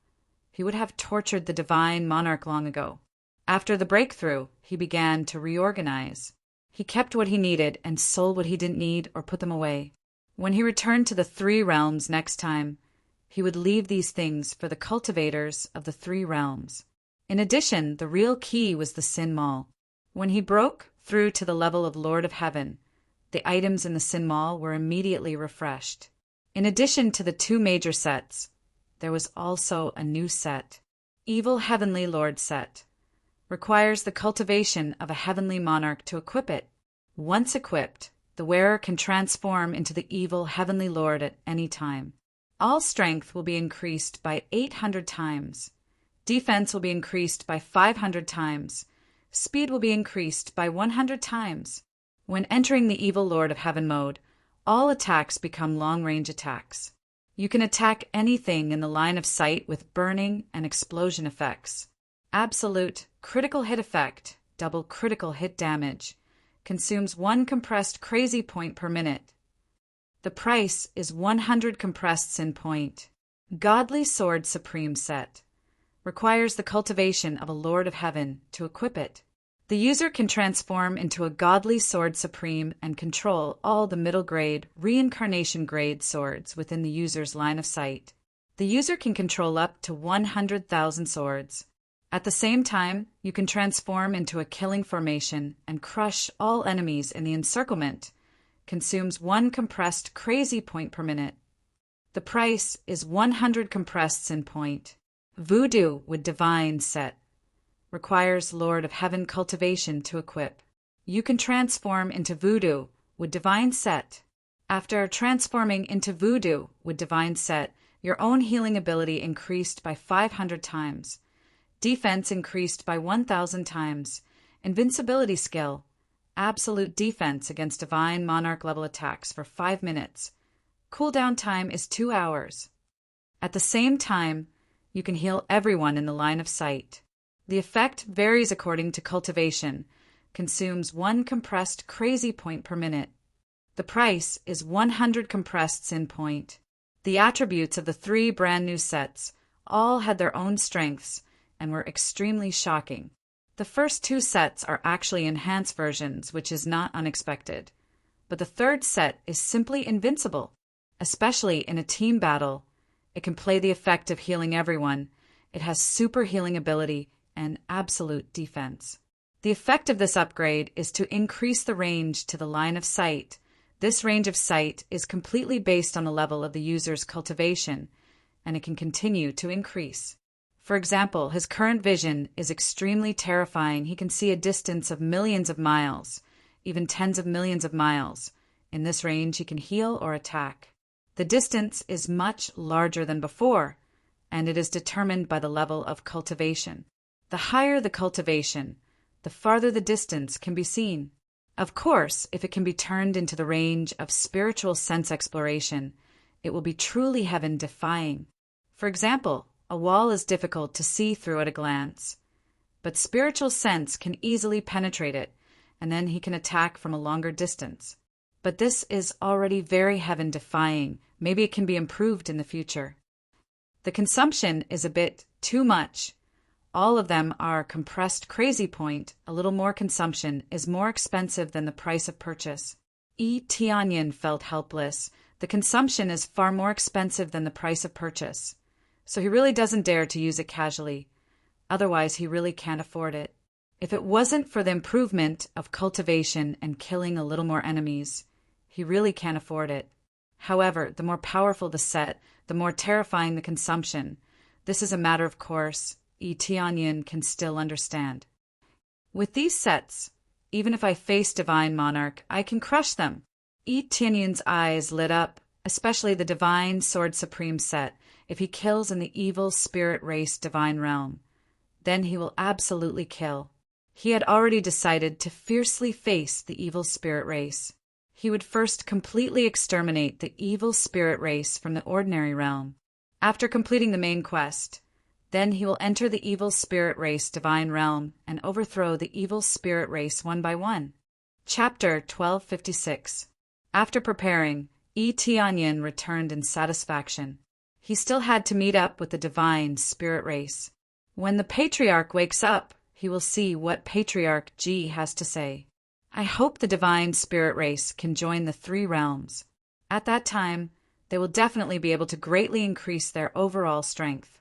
he would have tortured the divine monarch long ago. After the breakthrough, he began to reorganize. He kept what he needed and sold what he didn't need or put them away. When he returned to the 3 realms next time, he would leave these things for the cultivators of the 3 realms. In addition, the real key was the Sin Mall. When he broke through to the level of Lord of Heaven, the items in the Sin Mall were immediately refreshed. In addition to the 2 major sets, there was also a new set. Evil Heavenly Lord set. Requires the cultivation of a heavenly monarch to equip it. Once equipped, the wearer can transform into the evil heavenly lord at any time. All strength will be increased by 800 times. Defense will be increased by 500 times. Speed will be increased by 100 times. When entering the evil Lord of Heaven mode, all attacks become long-range attacks. You can attack anything in the line of sight with burning and explosion effects. Absolute critical hit effect, double critical hit damage, consumes 1 compressed crazy point per minute. The price is 100 compressed sin point. Godly Sword Supreme set. Requires the cultivation of a Lord of Heaven to equip it. The user can transform into a Godly Sword Supreme and control all the middle grade, reincarnation grade swords within the user's line of sight. The user can control up to 100,000 swords. At the same time, you can transform into a killing formation and crush all enemies in the encirclement. Consumes 1 compressed crazy point per minute. The price is 100 compressed sin point. Voodoo with Divine set. Requires Lord of Heaven cultivation to equip. You can transform into Voodoo with Divine set. After transforming into Voodoo with Divine set, your own healing ability increased by 500 times. Defense increased by 1,000 times. Invincibility skill. Absolute defense against divine monarch level attacks for 5 minutes. Cooldown time is 2 hours. At the same time, you can heal everyone in the line of sight. The effect varies according to cultivation. Consumes 1 compressed crazy point per minute. The price is 100 compressed sin point. The attributes of the three brand new sets all had their own strengths and were extremely shocking. The first two sets are actually enhanced versions, which is not unexpected. But the third set is simply invincible, especially in a team battle. It can play the effect of healing everyone. It has super healing ability and absolute defense. The effect of this upgrade is to increase the range to the line of sight. This range of sight is completely based on the level of the user's cultivation, and it can continue to increase. For example, his current vision is extremely terrifying. He can see a distance of millions of miles, even tens of millions of miles. In this range, he can heal or attack. The distance is much larger than before, and it is determined by the level of cultivation. The higher the cultivation, the farther the distance can be seen. Of course, if it can be turned into the range of spiritual sense exploration, it will be truly heaven-defying. For example, a wall is difficult to see through at a glance, but spiritual sense can easily penetrate it, and then he can attack from a longer distance. But this is already very heaven-defying. Maybe it can be improved in the future. The consumption is a bit too much. All of them are compressed crazy point. A little more consumption is more expensive than the price of purchase. Tianyan felt helpless. The consumption is far more expensive than the price of purchase. So he really doesn't dare to use it casually. Otherwise, he really can't afford it. If it wasn't for the improvement of cultivation and killing a little more enemies, he really can't afford it. However, the more powerful the set, the more terrifying the consumption. This is a matter of course. Tianyan can still understand. With these sets, even if I face Divine Monarch, I can crush them. Tianyan's eyes lit up, especially the Divine Sword Supreme set. If he kills in the evil spirit race Divine Realm, then he will absolutely kill. He had already decided to fiercely face the evil spirit race. He would first completely exterminate the evil spirit race from the ordinary realm. After completing the main quest, then he will enter the evil spirit race Divine Realm and overthrow the evil spirit race one by one. Chapter 1256. After preparing, Tianyan returned in satisfaction. He still had to meet up with the divine spirit race. When the Patriarch wakes up, he will see what Patriarch Ji has to say. I hope the divine spirit race can join the three realms. At that time, they will definitely be able to greatly increase their overall strength.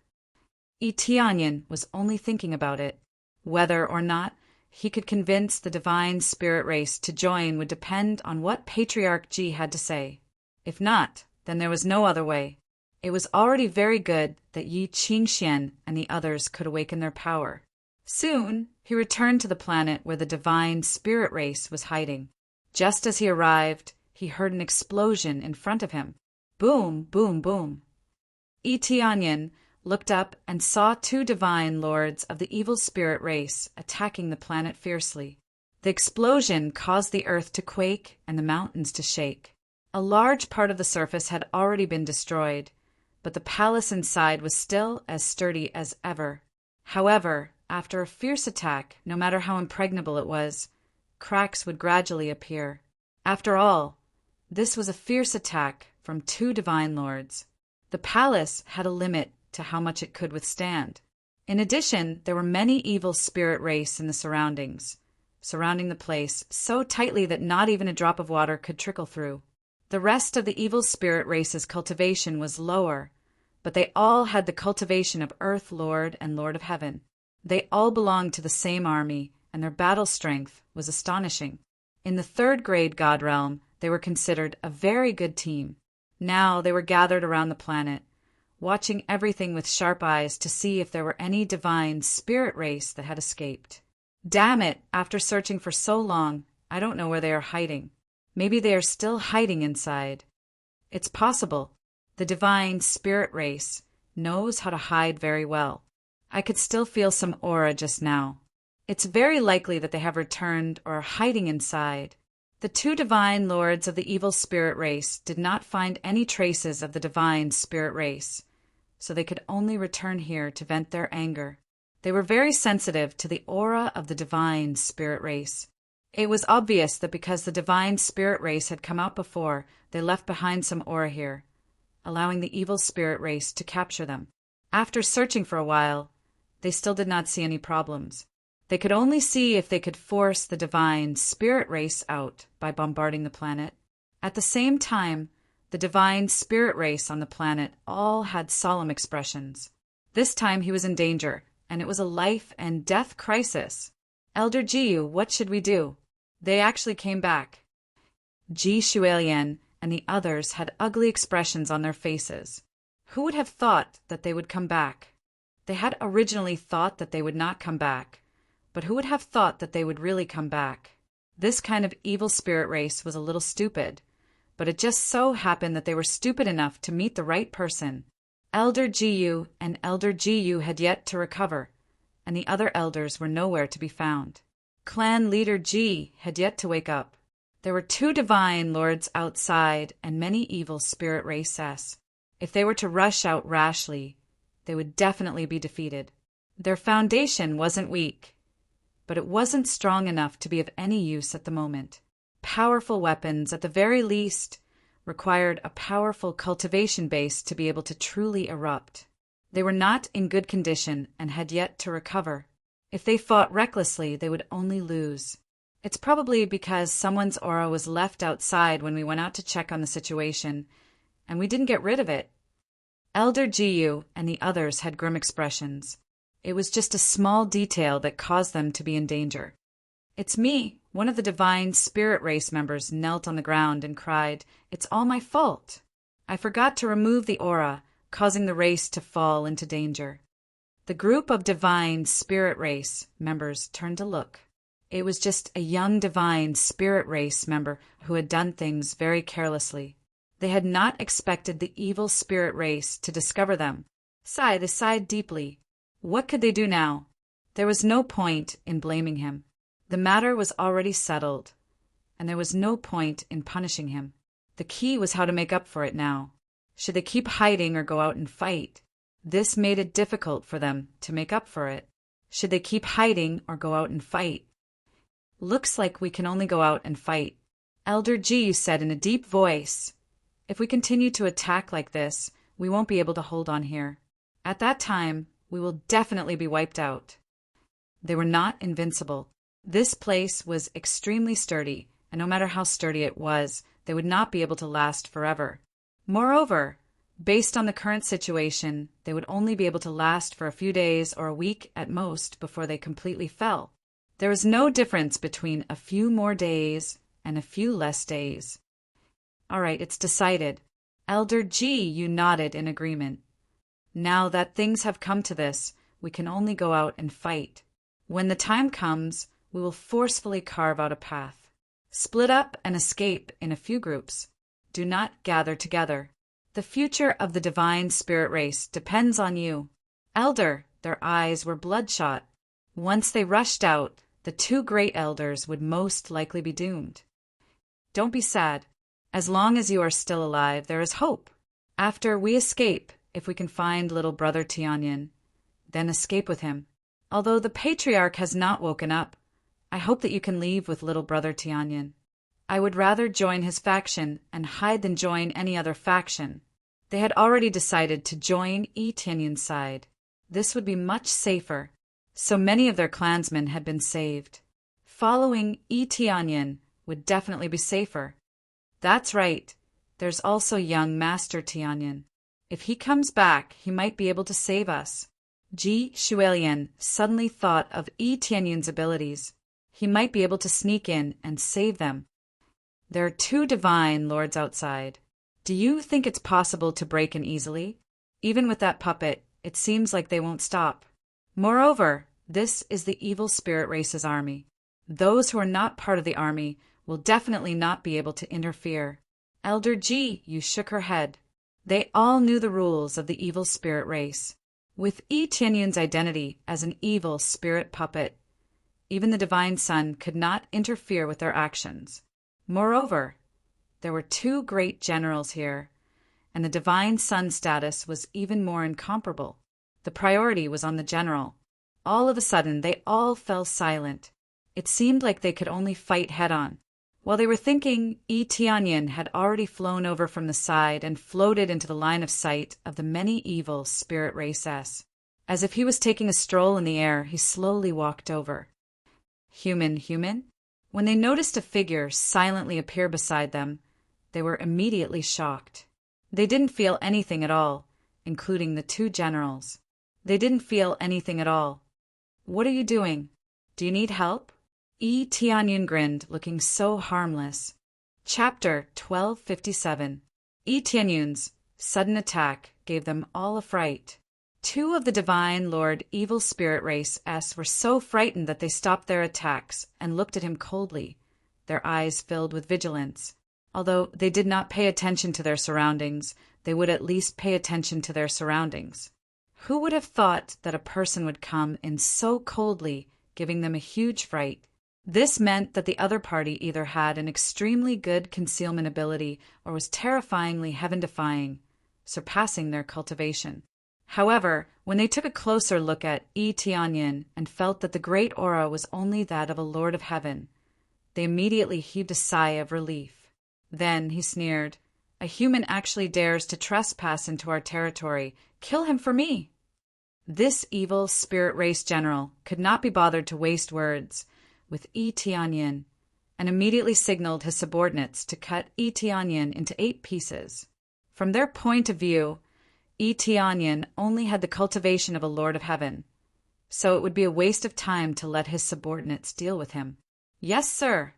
Tianyan was only thinking about it. Whether or not he could convince the divine spirit race to join would depend on what Patriarch Ji had to say. If not, then there was no other way. It was already very good that Yi Qingxian and the others could awaken their power. Soon, he returned to the planet where the divine spirit race was hiding. Just as he arrived, he heard an explosion in front of him. Boom, boom, boom. Tianyan looked up and saw two divine lords of the evil spirit race attacking the planet fiercely. The explosion caused the earth to quake and the mountains to shake. A large part of the surface had already been destroyed, but the palace inside was still as sturdy as ever. However, after a fierce attack, no matter how impregnable it was, cracks would gradually appear. After all, this was a fierce attack from two divine lords. The palace had a limit to how much it could withstand. In addition, there were many evil spirit race in the surroundings, surrounding the place so tightly that not even a drop of water could trickle through. The rest of the evil spirit race's cultivation was lower, but they all had the cultivation of Earth Lord and Lord of Heaven. They all belonged to the same army, and their battle strength was astonishing. In the third grade God realm, they were considered a very good team. Now they were gathered around the planet, watching everything with sharp eyes to see if there were any divine spirit race that had escaped. Damn it, after searching for so long, I don't know where they are hiding. Maybe they are still hiding inside. It's possible. The divine spirit race knows how to hide very well. I could still feel some aura just now. It's very likely that they have returned or are hiding inside. The two divine lords of the evil spirit race did not find any traces of the divine spirit race, so they could only return here to vent their anger. They were very sensitive to the aura of the divine spirit race. It was obvious that because the divine spirit race had come out before, they left behind some aura here. allowing the evil spirit race to capture them. After searching for a while, they still did not see any problems. They could only see if they could force the divine spirit race out by bombarding the planet. At the same time, the divine spirit race on the planet all had solemn expressions. This time he was in danger, and it was a life and death crisis. Elder Jiyu, what should we do? They actually came back. Ji Shualian and the others had ugly expressions on their faces. Who would have thought that they would come back? They had originally thought that they would not come back, but who would have thought that they would really come back? This kind of evil spirit race was a little stupid, but it just so happened that they were stupid enough to meet the right person. Elder Jiyu and Elder Jiyu had yet to recover, and the other elders were nowhere to be found. Clan leader Ji had yet to wake up. There were 2 divine lords outside and many evil spirit races. If they were to rush out rashly, they would definitely be defeated. Their foundation wasn't weak, but it wasn't strong enough to be of any use at the moment. Powerful weapons, at the very least, required a powerful cultivation base to be able to truly erupt. They were not in good condition and had yet to recover. If they fought recklessly, they would only lose. It's probably because someone's aura was left outside when we went out to check on the situation, and we didn't get rid of it. Elder Jiyu and the others had grim expressions. It was just a small detail that caused them to be in danger. "It's me," one of the divine spirit race members knelt on the ground and cried, "It's all my fault. I forgot to remove the aura, causing the race to fall into danger." The group of divine spirit race members turned to look. It was just a young divine spirit race member who had done things very carelessly. They had not expected the evil spirit race to discover them. They sighed deeply. What could they do now? There was no point in blaming him. The matter was already settled, and there was no point in punishing him. The key was how to make up for it now. Should they keep hiding or go out and fight? This made it difficult for them to make up for it. Should they keep hiding or go out and fight? "Looks like we can only go out and fight," Elder Ji said in a deep voice. "If we continue to attack like this, we won't be able to hold on here. At that time, we will definitely be wiped out." They were not invincible. This place was extremely sturdy, and no matter how sturdy it was, they would not be able to last forever. Moreover, based on the current situation, they would only be able to last for a few days or a week at most before they completely fell. There was no difference between a few more days and a few less days. "All right, it's decided." Elder Ji nodded in agreement. "Now that things have come to this, we can only go out and fight. When the time comes, we will forcefully carve out a path. Split up and escape in a few groups. Do not gather together. The future of the divine spirit race depends on you." Elder, their eyes were bloodshot. Once they rushed out, the 2 great elders would most likely be doomed. "Don't be sad. As long as you are still alive, there is hope. After we escape, if we can find little brother Tianyin, then escape with him. Although the patriarch has not woken up, I hope that you can leave with little brother Tianyin. I would rather join his faction and hide than join any other faction." They had already decided to join Tianyin's side. This would be much safer. So many of their clansmen had been saved. Following Tianyin would definitely be safer. That's right. There's also young Master Tianyin. If he comes back, he might be able to save us. Ji Shualian suddenly thought of Tianyin's abilities. He might be able to sneak in and save them. There are 2 divine lords outside. Do you think it's possible to break in easily? Even with that puppet, it seems like they won't stop. Moreover, this is the evil spirit race's army. Those who are not part of the army will definitely not be able to interfere. Elder Ji shook her head. They all knew the rules of the evil spirit race. With Tianyin's identity as an evil spirit puppet, even the Divine Sun could not interfere with their actions. Moreover, there were 2 great generals here, and the Divine Sun status was even more incomparable. The priority was on the general. All of a sudden, they all fell silent. It seemed like they could only fight head-on. While they were thinking, Yi Tianyin had already flown over from the side and floated into the line of sight of the many evil spirit races. As if he was taking a stroll in the air, he slowly walked over. Human. When they noticed a figure silently appear beside them, they were immediately shocked. They didn't feel anything at all, including the two generals. They didn't feel anything at all. What are you doing? Do you need help? Yi Tianyin grinned, looking so harmless. Chapter 1257. Yi Tianyin's sudden attack gave them all a fright. Two of the Divine Lord Evil Spirit Race S were so frightened that they stopped their attacks and looked at him coldly, their eyes filled with vigilance. Although they did not pay attention to their surroundings, they would at least pay attention to their surroundings. Who would have thought that a person would come in so coldly, giving them a huge fright? This meant that the other party either had an extremely good concealment ability or was terrifyingly heaven-defying, surpassing their cultivation. However, when they took a closer look at Yi Tianyin and felt that the great aura was only that of a Lord of Heaven, they immediately heaved a sigh of relief. Then he sneered, "A human actually dares to trespass into our territory. Kill him for me!" This evil spirit race general could not be bothered to waste words with Yi Tianyin, and immediately signaled his subordinates to cut Yi Tianyin into 8 pieces. From their point of view, Yi Tianyin only had the cultivation of a Lord of Heaven, so it would be a waste of time to let his subordinates deal with him. "Yes, sir."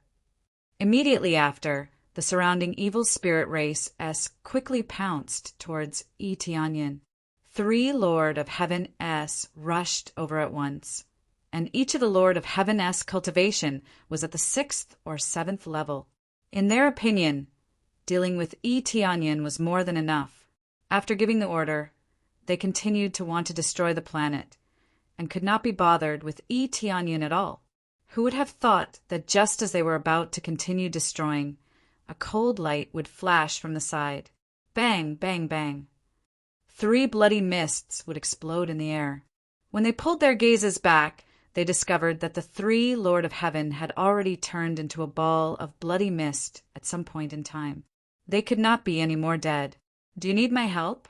Immediately after, the surrounding evil spirit race S quickly pounced towards Yi Tianyin. 3 Lord of Heaven S rushed over at once, and each of the Lord of Heaven S cultivation was at the 6th or 7th level. In their opinion, dealing with Yi Tianyin was more than enough. After giving the order, they continued to want to destroy the planet, and could not be bothered with Yi Tianyin at all. Who would have thought that just as they were about to continue destroying, a cold light would flash from the side. Bang, bang, bang. 3 bloody mists would explode in the air. When they pulled their gazes back, they discovered that the 3 Lord of Heaven had already turned into a ball of bloody mist at some point in time. They could not be any more dead. "Do you need my help?"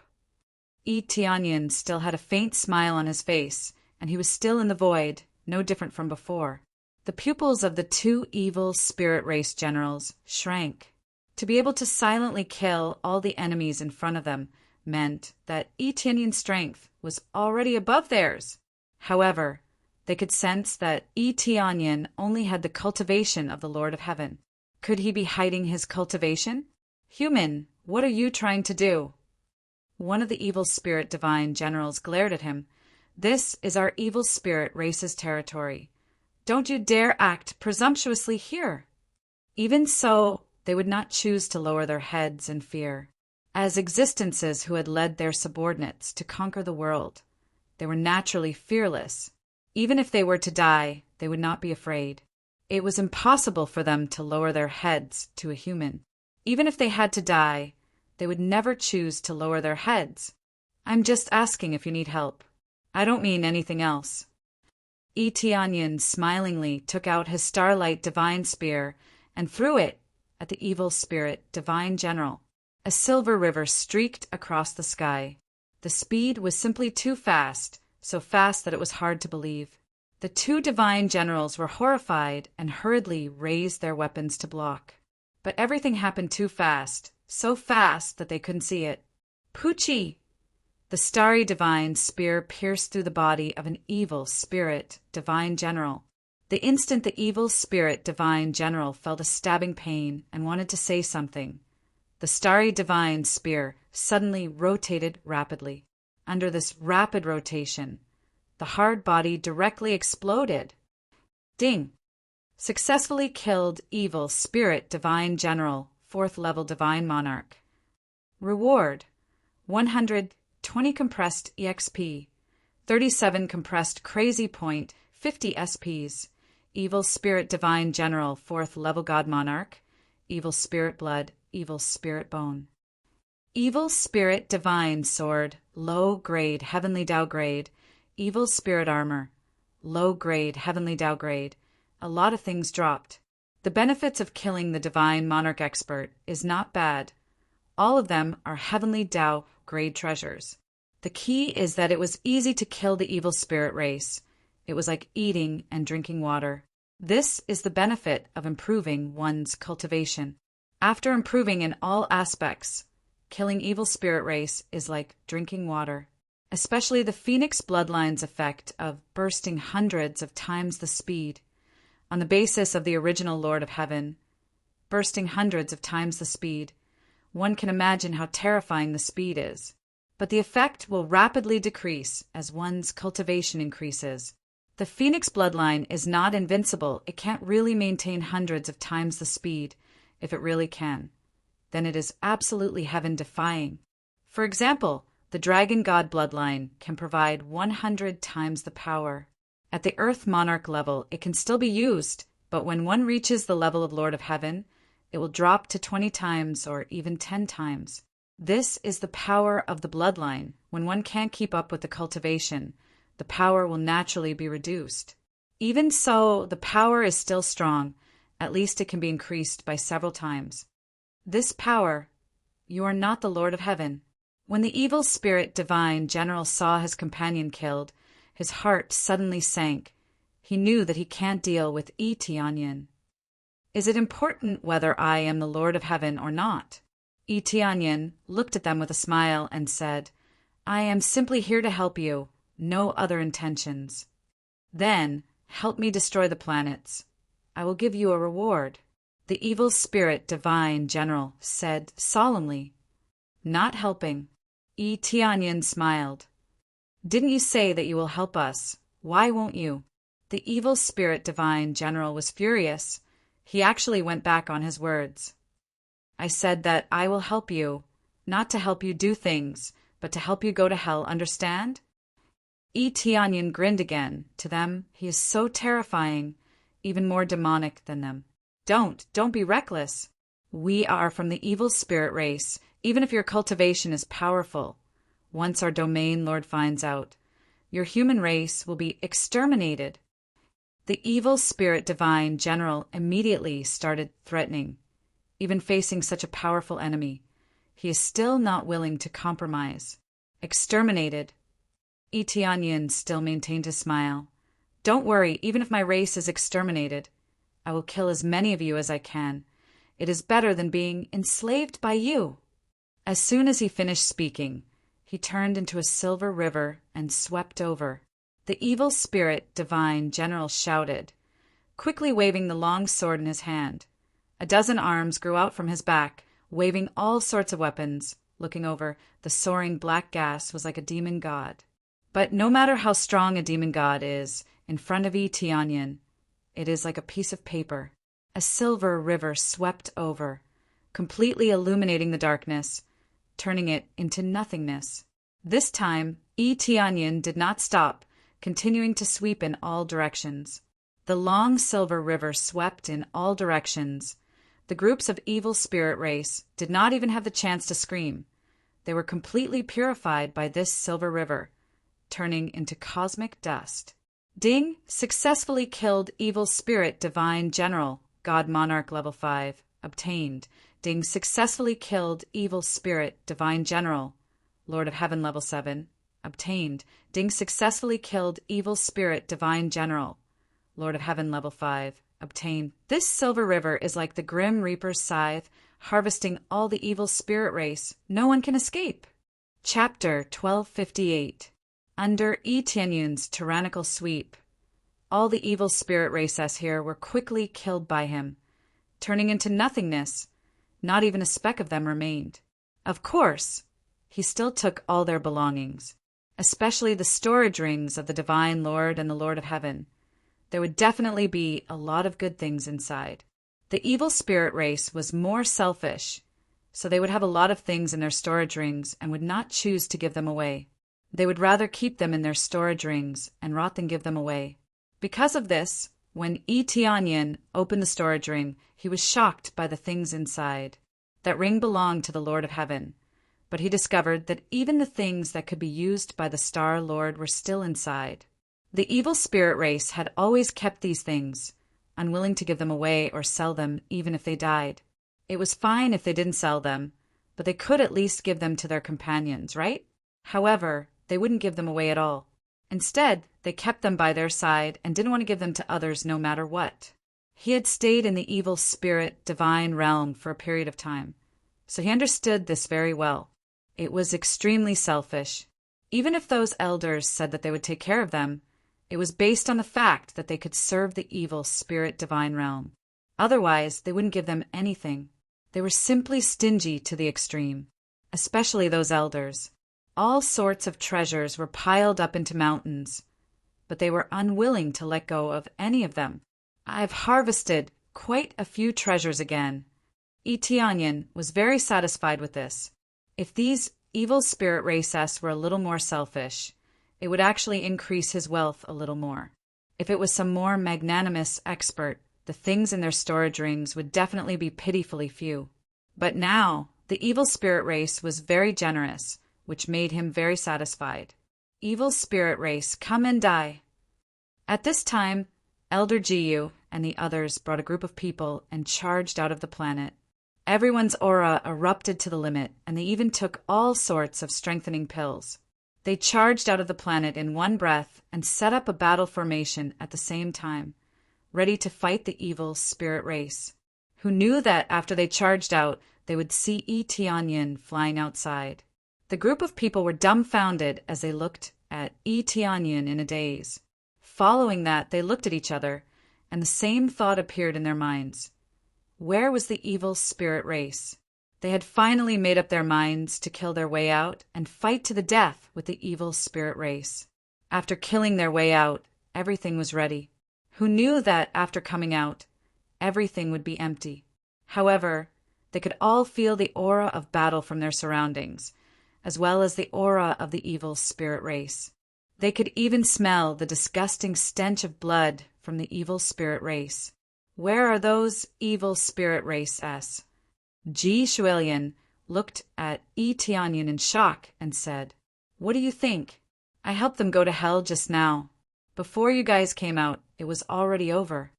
Yi Tianyin still had a faint smile on his face, and he was still in the void, no different from before. The pupils of the 2 evil spirit race generals shrank. To be able to silently kill all the enemies in front of them meant that Yi Tianyin's strength was already above theirs. However, they could sense that Yi Tianyin only had the cultivation of the Lord of Heaven. Could he be hiding his cultivation? "Human, what are you trying to do?" One of the evil spirit divine generals glared at him. "This is our evil spirit race's territory. Don't you dare act presumptuously here." Even so, they would not choose to lower their heads in fear. As existences who had led their subordinates to conquer the world, they were naturally fearless. Even if they were to die, they would not be afraid. It was impossible for them to lower their heads to a human. Even if they had to die, they would never choose to lower their heads. "I'm just asking if you need help. I don't mean anything else." Yi Tianyin smilingly took out his starlight divine spear and threw it at the evil spirit divine general. A silver river streaked across the sky. The speed was simply too fast, so fast that it was hard to believe. The 2 divine generals were horrified and hurriedly raised their weapons to block. But everything happened too fast, so fast that they couldn't see it. "Poochie!" The starry divine spear pierced through the body of an evil spirit divine general. The instant the evil spirit divine general felt a stabbing pain and wanted to say something, the starry divine spear suddenly rotated rapidly. Under this rapid rotation, the hard body directly exploded. Ding! Successfully killed evil spirit divine general, 4th level divine monarch. Reward: 120 compressed EXP, 37 compressed crazy point, 50 SPs. Evil spirit divine general, 4th level god monarch. Evil spirit blood, evil spirit bone. Evil spirit divine sword, low grade heavenly Tao grade. Evil spirit armor, low grade heavenly Tao grade. A lot of things dropped. The benefits of killing the divine monarch expert is not bad. All of them are heavenly Tao grade treasures. The key is that it was easy to kill the evil spirit race. It was like eating and drinking water. This is the benefit of improving one's cultivation. After improving in all aspects, killing evil spirit race is like drinking water. Especially the Phoenix bloodline's effect of bursting hundreds of times the speed. On the basis of the original Lord of Heaven, bursting hundreds of times the speed, one can imagine how terrifying the speed is. But the effect will rapidly decrease as one's cultivation increases. The Phoenix bloodline is not invincible. It can't really maintain hundreds of times the speed, if it really can. Then it is absolutely heaven-defying. For example, the Dragon God bloodline can provide 100 times the power. At the Earth Monarch level, it can still be used, but when one reaches the level of Lord of Heaven, it will drop to 20 times or even 10 times. This is the power of the bloodline. When one can't keep up with the cultivation, the power will naturally be reduced. Even so, the power is still strong. At least it can be increased by several times. This power, you are not the Lord of Heaven. When the evil spirit divine general saw his companion killed, his heart suddenly sank. He knew that he can't deal with Tianyin. Is it important whether I am the Lord of Heaven or not? Tianyin looked at them with a smile and said, I am simply here to help you, no other intentions. Then, help me destroy the planets. I will give you a reward. The evil spirit divine general said solemnly. Not helping. Tianyin smiled. Didn't you say that you will help us? Why won't you? The evil spirit divine general was furious. He actually went back on his words. I said that I will help you, not to help you do things, but to help you go to hell, understand? Tianyin grinned again. To them, he is so terrifying, even more demonic than them. Don't be reckless. We are from the evil spirit race, even if your cultivation is powerful. Once our domain Lord finds out, your human race will be exterminated. The evil spirit divine general immediately started threatening. Even facing such a powerful enemy, he is still not willing to compromise. Exterminated. Tianyin still maintained his smile. Don't worry, even if my race is exterminated, I will kill as many of you as I can. It is better than being enslaved by you. As soon as he finished speaking, he turned into a silver river and swept over. The evil spirit divine general shouted, quickly waving the long sword in his hand. A dozen arms grew out from his back, waving all sorts of weapons. Looking over, the soaring black gas was like a demon god. But no matter how strong a demon god is, in front of Tianyin, it is like a piece of paper. A silver river swept over, completely illuminating the darkness, turning it into nothingness. This time, Tianyin did not stop, continuing to sweep in all directions. The long silver river swept in all directions. The groups of evil spirit race did not even have the chance to scream. They were completely purified by this silver river, turning into cosmic dust. Ding successfully killed evil spirit divine general, God Monarch level 5, obtained. Ding successfully killed evil spirit divine general, Lord of Heaven level 7, obtained. Ding successfully killed evil spirit divine general, Lord of Heaven level 5, obtained. This silver river is like the Grim Reaper's scythe, harvesting all the evil spirit race. No one can escape. Chapter 1258. Under Tianyin's tyrannical sweep, all the evil spirit races here were quickly killed by him, turning into nothingness. Not even a speck of them remained. Of course, he still took all their belongings, especially the storage rings of the Divine Lord and the Lord of Heaven. There would definitely be a lot of good things inside. The evil spirit race was more selfish, so they would have a lot of things in their storage rings and would not choose to give them away. They would rather keep them in their storage rings and rot than give them away. Because of this, when Tianyin opened the storage ring, he was shocked by the things inside. That ring belonged to the Lord of Heaven, but he discovered that even the things that could be used by the Star Lord were still inside. The evil spirit race had always kept these things unwilling to give them away or sell them even if they died. It was fine if they didn't sell them, but they could at least give them to their companions, right? However, they wouldn't give them away at all. Instead, they kept them by their side and didn't want to give them to others no matter what. He had stayed in the evil spirit divine realm for a period of time, so he understood this very well. It was extremely selfish. Even if those elders said that they would take care of them, it was based on the fact that they could serve the evil spirit divine realm. Otherwise, they wouldn't give them anything. They were simply stingy to the extreme, especially those elders. All sorts of treasures were piled up into mountains, but they were unwilling to let go of any of them. I've harvested quite a few treasures again. Itianyan was very satisfied with this. If these evil spirit races were a little more selfish, it would actually increase his wealth a little more. If it was some more magnanimous expert, the things in their storage rings would definitely be pitifully few. But now, the evil spirit race was very generous, which made him very satisfied. Evil spirit race, come and die. At this time, Elder Jiyu and the others brought a group of people and charged out of the planet. Everyone's aura erupted to the limit, and they even took all sorts of strengthening pills. They charged out of the planet in one breath and set up a battle formation at the same time, ready to fight the evil spirit race, who knew that after they charged out, they would see Itianyan flying outside. The group of people were dumbfounded as they looked at Itianyan in a daze. Following that, they looked at each other, and the same thought appeared in their minds. Where was the evil spirit race? They had finally made up their minds to kill their way out and fight to the death with the evil spirit race. After killing their way out, everything was ready. Who knew that after coming out, everything would be empty? However, they could all feel the aura of battle from their surroundings, as well as the aura of the evil spirit race. They could even smell the disgusting stench of blood from the evil spirit race. Where are those evil spirit races? Ji Shuilian looked at Itianyan in shock and said, "What do you think? I helped them go to hell just now. Before you guys came out, it was already over."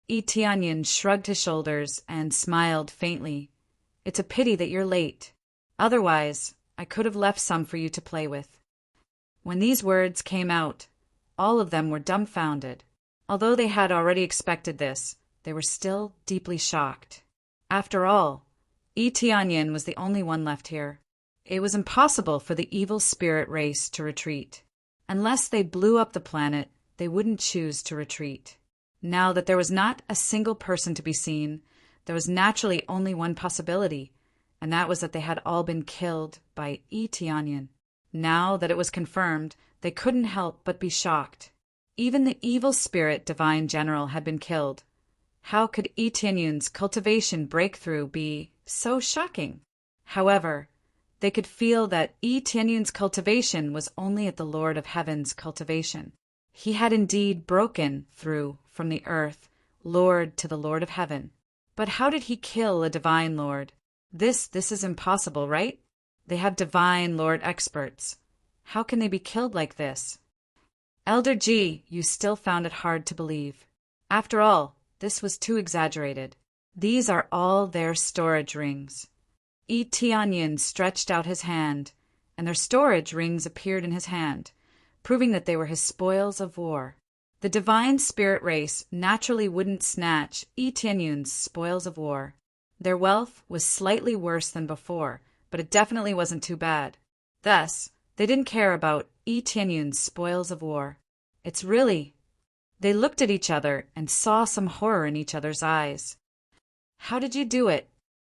Itianyan shrugged his shoulders and smiled faintly. "It's a pity that you're late. Otherwise, I could have left some for you to play with." When these words came out, all of them were dumbfounded. Although they had already expected this, they were still deeply shocked. After all, Itianyan was the only one left here. It was impossible for the evil spirit race to retreat. Unless they blew up the planet, they wouldn't choose to retreat. Now that there was not a single person to be seen, there was naturally only one possibility, and that was that they had all been killed by Itianyan. Now that it was confirmed, they couldn't help but be shocked. Even the evil spirit divine general had been killed. How could Itianyan's cultivation breakthrough be so shocking? However, they could feel that Itianyan's cultivation was only at the Lord of Heaven's cultivation. He had indeed broken through from the earth, Lord to the Lord of Heaven. But how did he kill a divine Lord? This is impossible, right? They have divine Lord experts. How can they be killed like this? Elder Ji, you still found it hard to believe. After all, this was too exaggerated. These are all their storage rings. Itianyan stretched out his hand, and their storage rings appeared in his hand, proving that they were his spoils of war. The divine spirit race naturally wouldn't snatch Itianyan's spoils of war. Their wealth was slightly worse than before, but it definitely wasn't too bad. Thus, they didn't care about Itianyan's spoils of war. It's really... They looked at each other and saw some horror in each other's eyes. How did you do it?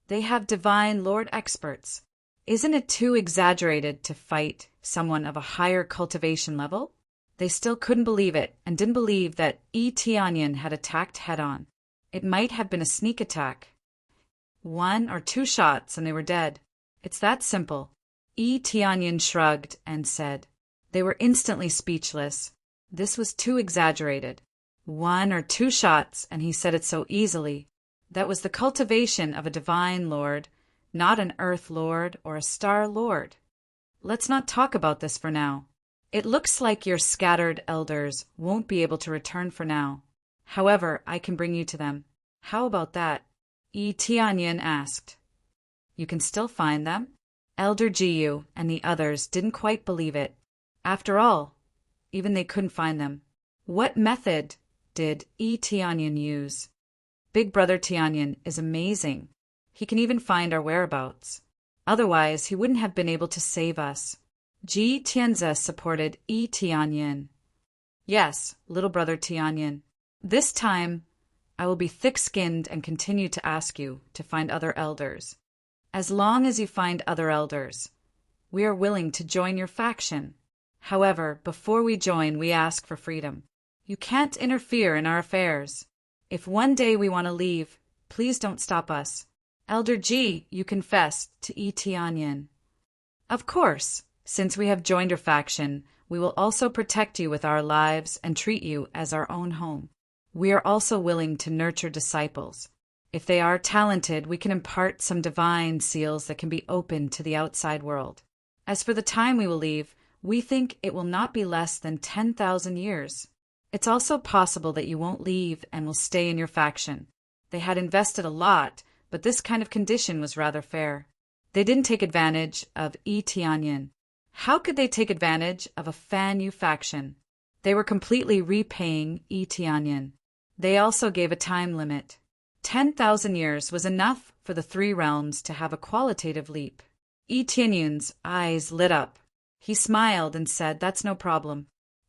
They have divine Lord experts. Isn't it too exaggerated to fight someone of a higher cultivation level? They still couldn't believe it and didn't believe that Itianyan had attacked head-on. It might have been a sneak attack. 1 or 2 shots and they were dead. It's that simple. Itianyan shrugged and said. They were instantly speechless. This was too exaggerated. 1 or 2 shots, and he said it so easily. That was the cultivation of a divine lord, not an earth lord or a star lord. Let's not talk about this for now. It looks like your scattered elders won't be able to return for now. However, I can bring you to them. How about that? Tianyin asked. You can still find them? Elder Jiyu and the others didn't quite believe it. After all, even they couldn't find them. What method did Tianyin use? Big Brother Tianyin is amazing. He can even find our whereabouts. Otherwise, he wouldn't have been able to save us. Ji Tianze supported Tianyin. Yes, little brother Tianyin. This time, I will be thick-skinned and continue to ask you to find other elders. As long as you find other elders, we are willing to join your faction. However, before we join, we ask for freedom. You can't interfere in our affairs. If one day we want to leave, please don't stop us. Elder Ji, you confessed to Tianyin. Of course, since we have joined your faction, we will also protect you with our lives and treat you as our own home. We are also willing to nurture disciples. If they are talented, we can impart some divine seals that can be opened to the outside world. As for the time we will leave, we think it will not be less than 10,000 years. It's also possible that you won't leave and will stay in your faction. They had invested a lot, but this kind of condition was rather fair. They didn't take advantage of Tianyin. How could they take advantage of a Fan Yu faction? They were completely repaying Tianyin. They also gave a time limit. 10,000 years was enough for the three realms to have a qualitative leap. Tianyin's eyes lit up. He smiled and said, "That's no problem.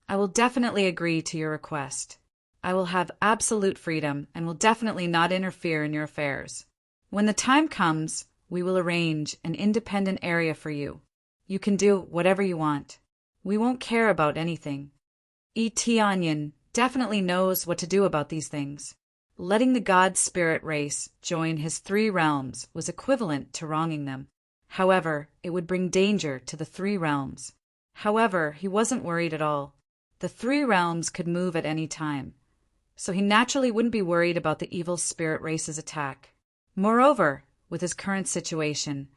I will definitely agree to your request. I will have absolute freedom and will definitely not interfere in your affairs. When the time comes, we will arrange an independent area for you. You can do whatever you want. We won't care about anything." Tianyin definitely knows what to do about these things. Letting the God Spirit race join his three realms was equivalent to wronging them. However, it would bring danger to the three realms. However, he wasn't worried at all. The three realms could move at any time, so he naturally wouldn't be worried about the evil spirit race's attack. Moreover, with his current situation,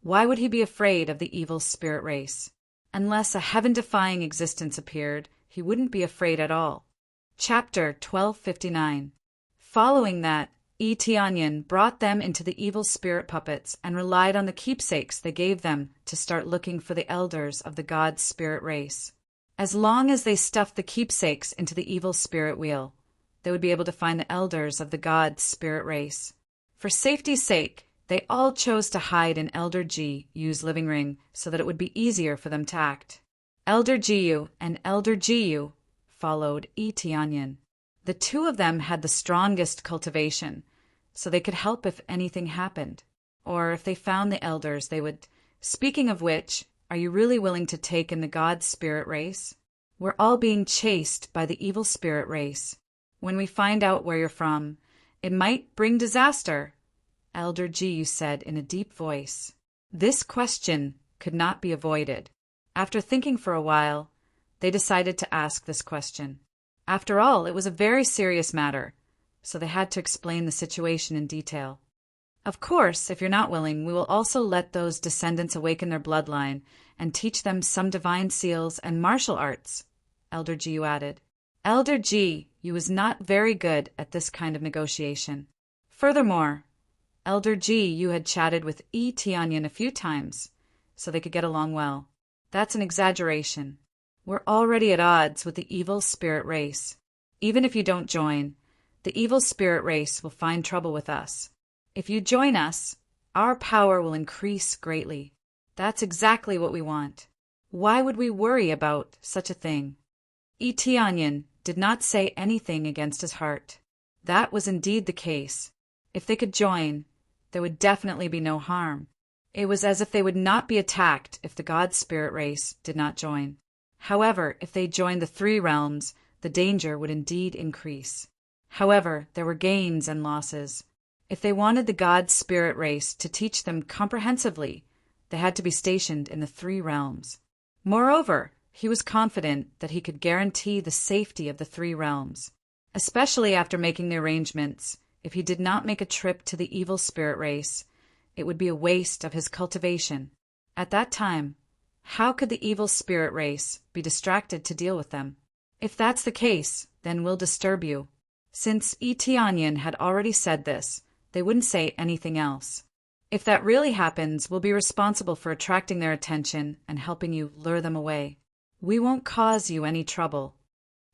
why would he be afraid of the evil spirit race? Unless a heaven-defying existence appeared, he wouldn't be afraid at all. Chapter 1259. Following that, Tianyin brought them into the evil spirit puppets and relied on the keepsakes they gave them to start looking for the elders of the God spirit race. As long as they stuffed the keepsakes into the evil spirit wheel, they would be able to find the elders of the God spirit race. For safety's sake, they all chose to hide in Elder Jiyu's living ring so that it would be easier for them to act. Elder Jiyu and Elder Jiyu followed Tianyin. The two of them had the strongest cultivation, so they could help if anything happened. Or if they found the elders, they would... Speaking of which, are you really willing to take in the God spirit race? We're all being chased by the evil spirit race. When we find out where you're from, it might bring disaster, Elder Jiyu said in a deep voice. This question could not be avoided. After thinking for a while, they decided to ask this question. After all, it was a very serious matter, so they had to explain the situation in detail. Of course, if you're not willing, we will also let those descendants awaken their bloodline and teach them some divine seals and martial arts, Elder Jiyu added. Elder Jiyu was not very good at this kind of negotiation. Furthermore, Elder Jiyu had chatted with Tianyin a few times, so they could get along well. That's an exaggeration. We're already at odds with the evil spirit race. Even if you don't join, the evil spirit race will find trouble with us. If you join us, our power will increase greatly. That's exactly what we want. Why would we worry about such a thing? Tianyin did not say anything against his heart. That was indeed the case. If they could join, there would definitely be no harm. It was as if they would not be attacked if the God spirit race did not join. However, if they joined the three realms, the danger would indeed increase. However, there were gains and losses. If they wanted the God spirit race to teach them comprehensively, they had to be stationed in the three realms. Moreover, he was confident that he could guarantee the safety of the three realms, especially after making the arrangements. If he did not make a trip to the evil spirit race, it would be a waste of his cultivation. At that time, how could the evil spirit race be distracted to deal with them? If that's the case, then we'll disturb you. Since Tianyin had already said this, they wouldn't say anything else. If that really happens, we'll be responsible for attracting their attention and helping you lure them away. We won't cause you any trouble.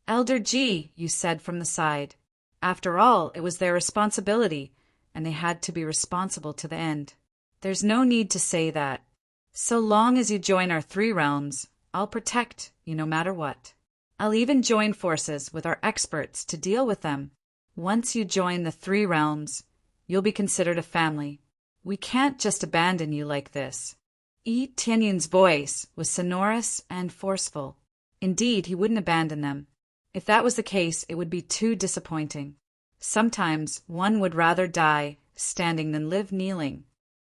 Elder Ji, you said from the side. After all, it was their responsibility, and they had to be responsible to the end. There's no need to say that. So long as you join our 3 realms, I'll protect you no matter what. I'll even join forces with our experts to deal with them. Once you join the 3 realms, you'll be considered a family. We can't just abandon you like this. Tianyin's voice was sonorous and forceful. Indeed, he wouldn't abandon them. If that was the case, it would be too disappointing. Sometimes one would rather die standing than live kneeling.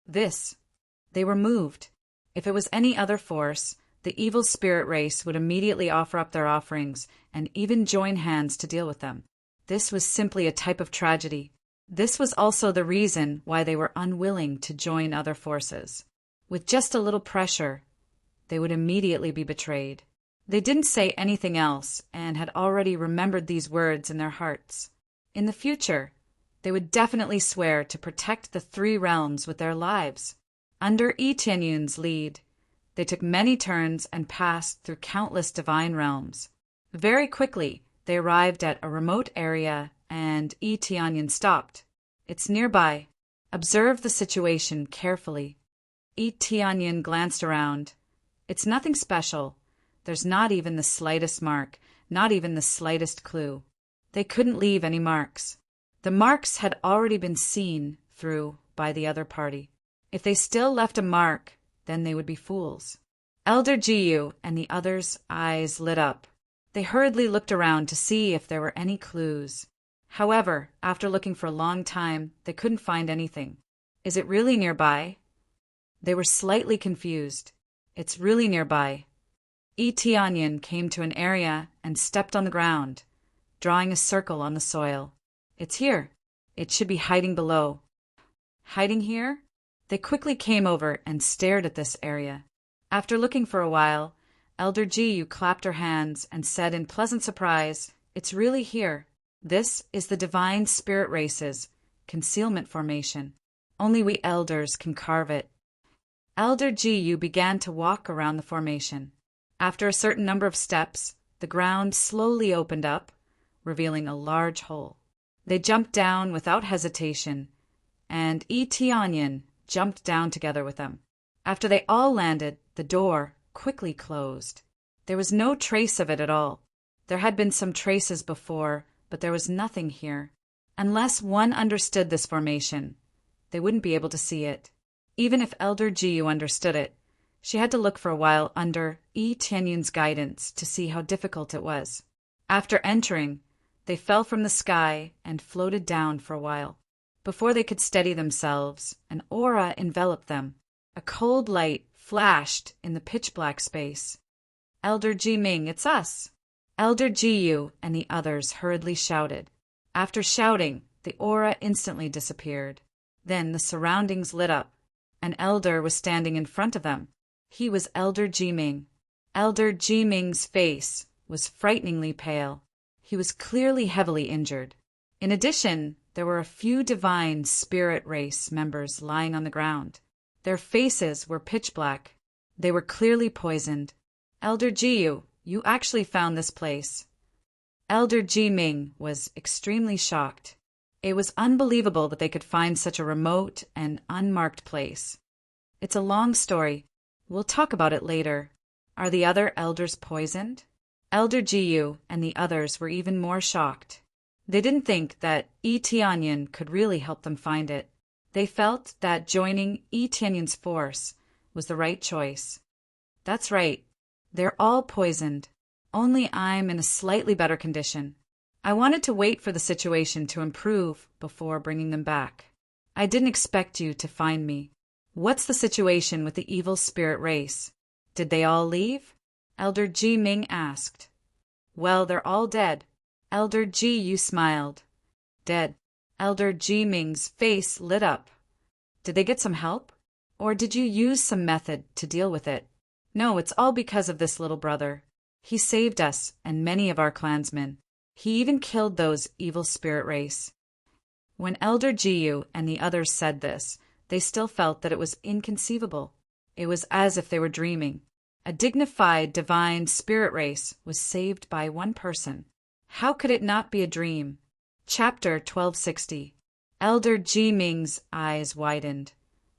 They were moved. If it was any other force, the evil spirit race would immediately offer up their offerings and even join hands to deal with them. This was simply a type of tragedy. This was also the reason why they were unwilling to join other forces. With just a little pressure, they would immediately be betrayed. They didn't say anything else and had already remembered these words in their hearts. In the future, they would definitely swear to protect the 3 realms with their lives. Under Tianyin's lead, they took many turns and passed through countless divine realms. Very quickly, they arrived at a remote area and Tianyin stopped. It's nearby. Observe the situation carefully. Tianyin glanced around. It's nothing special. There's not even the slightest mark, not even the slightest clue. They couldn't leave any marks. The marks had already been seen through by the other party. If they still left a mark, then they would be fools. Elder Jiyu and the others' eyes lit up. They hurriedly looked around to see if there were any clues. However, after looking for a long time, they couldn't find anything. Is it really nearby? They were slightly confused. It's really nearby. Tianyin came to an area and stepped on the ground, drawing a circle on the soil. It's here. It should be hiding below. Hiding here? They quickly came over and stared at this area. After looking for a while, Elder Jiyu clapped her hands and said in pleasant surprise, "It's really here. This is the divine spirit race's concealment formation. Only we elders can carve it." Elder Jiyu began to walk around the formation. After a certain number of steps, the ground slowly opened up, revealing a large hole. They jumped down without hesitation, and Tianyin jumped down together with them. After they all landed, the door quickly closed. There was no trace of it at all. There had been some traces before, but there was nothing here. Unless one understood this formation, they wouldn't be able to see it. Even if Elder Jiyu understood it, she had to look for a while under Tianyin's guidance to see how difficult it was. After entering, they fell from the sky and floated down for a while. Before they could steady themselves, an aura enveloped them. A cold light flashed in the pitch-black space. "Elder Ji-Ming, it's us!" Elder Jiyu and the others hurriedly shouted. After shouting, the aura instantly disappeared. Then the surroundings lit up. An elder was standing in front of them. He was Elder Ji-Ming. Elder Ji-Ming's face was frighteningly pale. He was clearly heavily injured. In addition, there were a few divine spirit race members lying on the ground. Their faces were pitch black. They were clearly poisoned. "Elder Jiyu, you actually found this place." Elder Ji-Ming was extremely shocked. It was unbelievable that they could find such a remote and unmarked place. "It's a long story. We'll talk about it later. Are the other elders poisoned?" Elder Jiyu and the others were even more shocked. They didn't think that Tianyin could really help them find it. They felt that joining Tianyin's force was the right choice. "That's right. They're all poisoned. Only I'm in a slightly better condition. I wanted to wait for the situation to improve before bringing them back. I didn't expect you to find me. What's the situation with the evil spirit race? Did they all leave?" Elder Ji-Ming asked. "Well, they're all dead." Elder Jiyu smiled. "Dead." Elder Ji-Ming's face lit up. "Did they get some help? Or did you use some method to deal with it?" "No, it's all because of this little brother. He saved us and many of our clansmen. He even killed those evil spirit race. When Elder Jiyu and the others said this, they still felt that it was inconceivable. It was as if they were dreaming. A dignified divine spirit race was saved by one person. How could it not be a dream? Chapter 1260. Elder Ji Ming's eyes widened,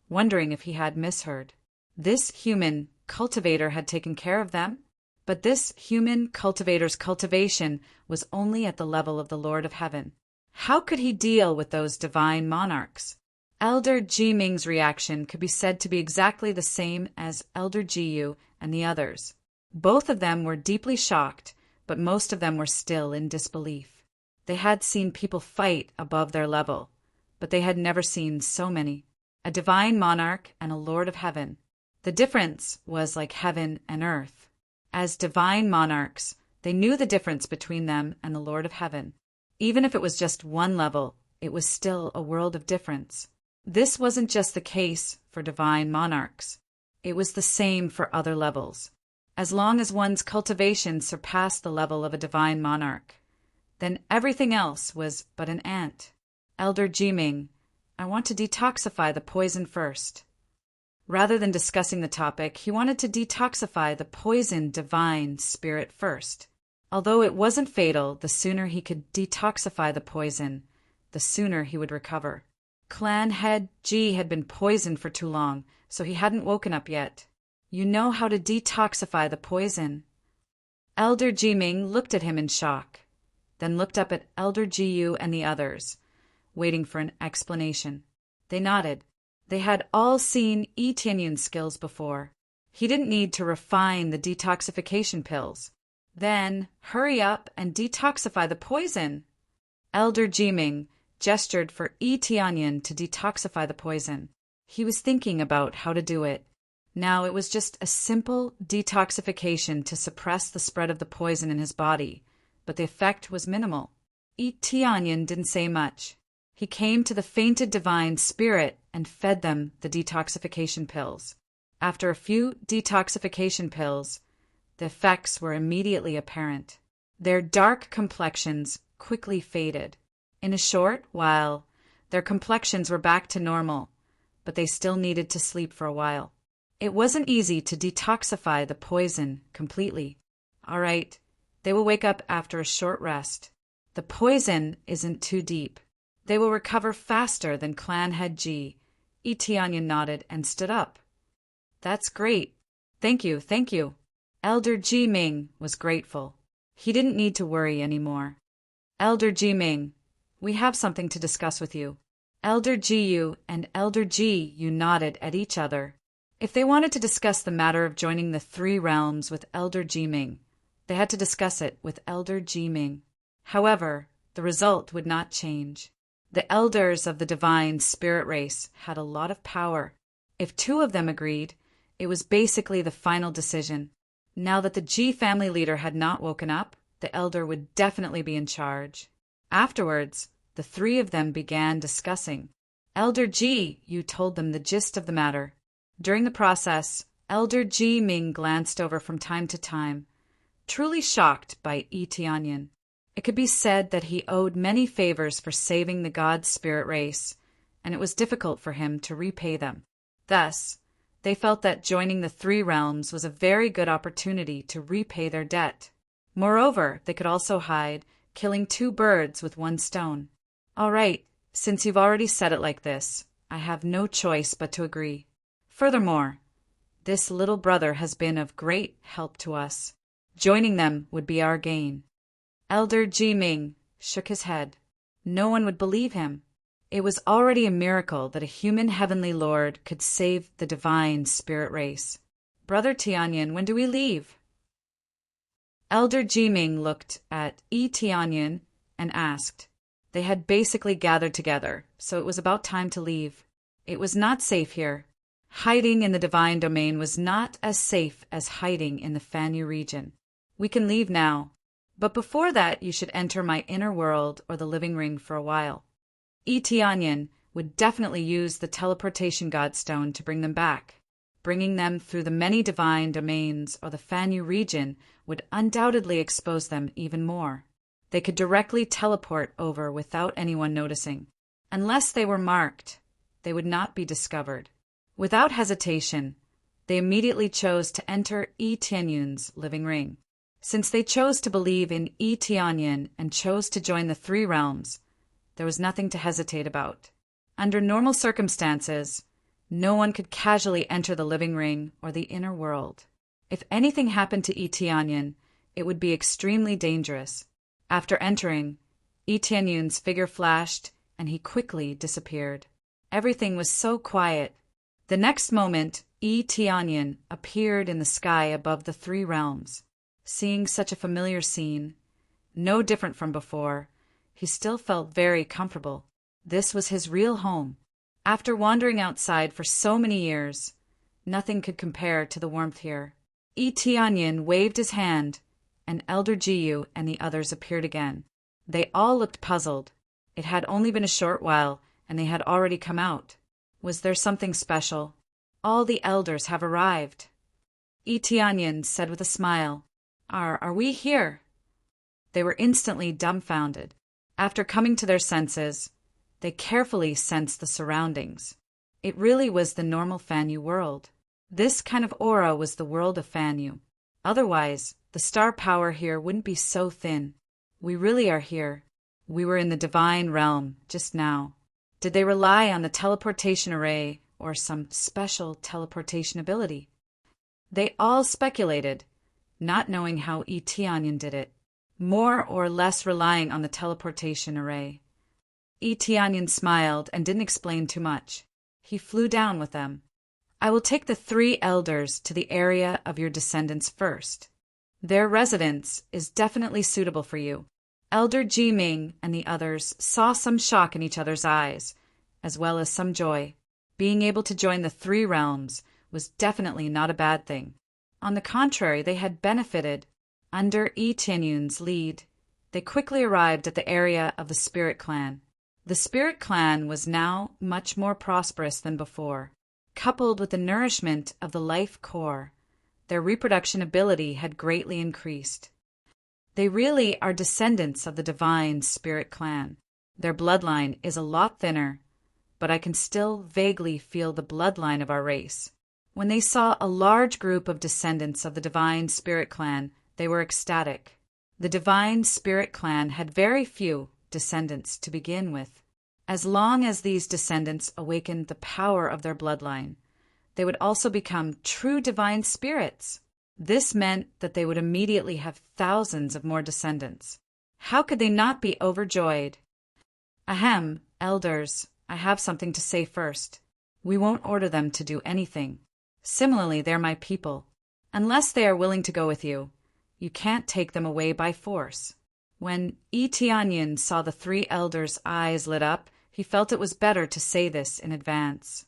wondering if he had misheard. This human cultivator had taken care of them? But this human cultivator's cultivation was only at the level of the Lord of Heaven. How could he deal with those divine monarchs? Elder Ji Ming's reaction could be said to be exactly the same as Elder Jiyu and the others. Both of them were deeply shocked, but most of them were still in disbelief. They had seen people fight above their level, but they had never seen so many. A divine monarch and a Lord of Heaven. The difference was like heaven and earth. As divine monarchs, they knew the difference between them and the Lord of Heaven. Even if it was just one level, it was still a world of difference. This wasn't just the case for divine monarchs. It was the same for other levels. As long as one's cultivation surpassed the level of a divine monarch, then everything else was but an ant. Elder Jiming, I want to detoxify the poison first. Rather than discussing the topic, he wanted to detoxify the poisoned divine spirit first. Although it wasn't fatal, the sooner he could detoxify the poison, the sooner he would recover. Clan head Ji had been poisoned for too long, so he hadn't woken up yet. You know how to detoxify the poison. Elder Jiming looked at him in shock, then looked up at Elder Jiyu and the others, waiting for an explanation. They nodded. They had all seen Yi Tianyun's skills before. He didn't need to refine the detoxification pills. Then, hurry up and detoxify the poison. Elder Jiming gestured for Yi Tianyun to detoxify the poison. He was thinking about how to do it. Now it was just a simple detoxification to suppress the spread of the poison in his body, but the effect was minimal. Yi Tianyun didn't say much. He came to the fainted divine spirit and fed them the detoxification pills. After a few detoxification pills, the effects were immediately apparent. Their dark complexions quickly faded. In a short while, their complexions were back to normal, but they still needed to sleep for a while. It wasn't easy to detoxify the poison completely. All right, they will wake up after a short rest. The poison isn't too deep. They will recover faster than Clan Head Ji. Yi Tianyun nodded and stood up. That's great. Thank you, thank you. Elder Ji Ming was grateful. He didn't need to worry anymore. Elder Ji Ming, we have something to discuss with you. Elder Jiyu and Elder Jiyu nodded at each other. If they wanted to discuss the matter of joining the three realms with Elder Ji Ming, they had to discuss it with Elder Ji Ming. However, the result would not change. The elders of the divine spirit race had a lot of power. If two of them agreed, it was basically the final decision. Now that the Ji family leader had not woken up, the elder would definitely be in charge. Afterwards, the three of them began discussing. Elder Ji, you told them the gist of the matter. During the process, Elder Ji Ming glanced over from time to time, truly shocked by Yi Tianyun. It could be said that he owed many favors for saving the god spirit race, and it was difficult for him to repay them. Thus, they felt that joining the three realms was a very good opportunity to repay their debt. Moreover, they could also hide, killing two birds with one stone. All right, since you've already said it like this, I have no choice but to agree. Furthermore, this little brother has been of great help to us. Joining them would be our gain. Elder Ji Ming shook his head. No one would believe him. It was already a miracle that a human heavenly lord could save the divine spirit race. Brother Tianyun, when do we leave? Elder Ji Ming looked at Yi Tianyun and asked. They had basically gathered together, so it was about time to leave. It was not safe here. Hiding in the divine domain was not as safe as hiding in the Fanyu region. We can leave now. But before that, you should enter my inner world or the living ring for a while. Yi Tianyun would definitely use the teleportation godstone to bring them back. Bringing them through the many divine domains or the Fanyu region would undoubtedly expose them even more. They could directly teleport over without anyone noticing. Unless they were marked, they would not be discovered. Without hesitation, they immediately chose to enter Yi Tianyun's living ring. Since they chose to believe in Yi Tianyan and chose to join the three realms, there was nothing to hesitate about. Under normal circumstances, no one could casually enter the living ring or the inner world. If anything happened to Yi Tianyan, it would be extremely dangerous. After entering, Yi Tianyun's figure flashed, and he quickly disappeared. Everything was so quiet. The next moment, Yi Tianyan appeared in the sky above the three realms. Seeing such a familiar scene, no different from before, he still felt very comfortable. This was his real home. After wandering outside for so many years, nothing could compare to the warmth here. Yi Tianyan waved his hand, and Elder Jiyu and the others appeared again. They all looked puzzled. It had only been a short while, and they had already come out. Was there something special? All the elders have arrived. Yi Tianyan said with a smile, Are we here? They were instantly dumbfounded. After coming to their senses, they carefully sensed the surroundings. It really was the normal Fanyu world. This kind of aura was the world of Fanyu. Otherwise, the star power here wouldn't be so thin. We really are here. We were in the divine realm just now. Did they rely on the teleportation array or some special teleportation ability? They all speculated, not knowing how Yi Tianyan did it, more or less relying on the teleportation array. Yi Tianyan smiled and didn't explain too much. He flew down with them. I will take the three elders to the area of your descendants first. Their residence is definitely suitable for you. Elder Jiming and the others saw some shock in each other's eyes, as well as some joy. Being able to join the three realms was definitely not a bad thing. On the contrary, they had benefited. Under Yi Tianyun's lead, they quickly arrived at the area of the Spirit Clan. The Spirit Clan was now much more prosperous than before. Coupled with the nourishment of the life core, their reproduction ability had greatly increased. They really are descendants of the divine Spirit Clan. Their bloodline is a lot thinner, but I can still vaguely feel the bloodline of our race. When they saw a large group of descendants of the divine Spirit Clan, they were ecstatic. The divine Spirit Clan had very few descendants to begin with. As long as these descendants awakened the power of their bloodline, they would also become true divine spirits. This meant that they would immediately have thousands of more descendants. How could they not be overjoyed? Ahem, elders, I have something to say first. We won't order them to do anything. Similarly, they're my people. Unless they are willing to go with you, you can't take them away by force. When Yi Tianyan saw the three elders' eyes lit up, he felt it was better to say this in advance.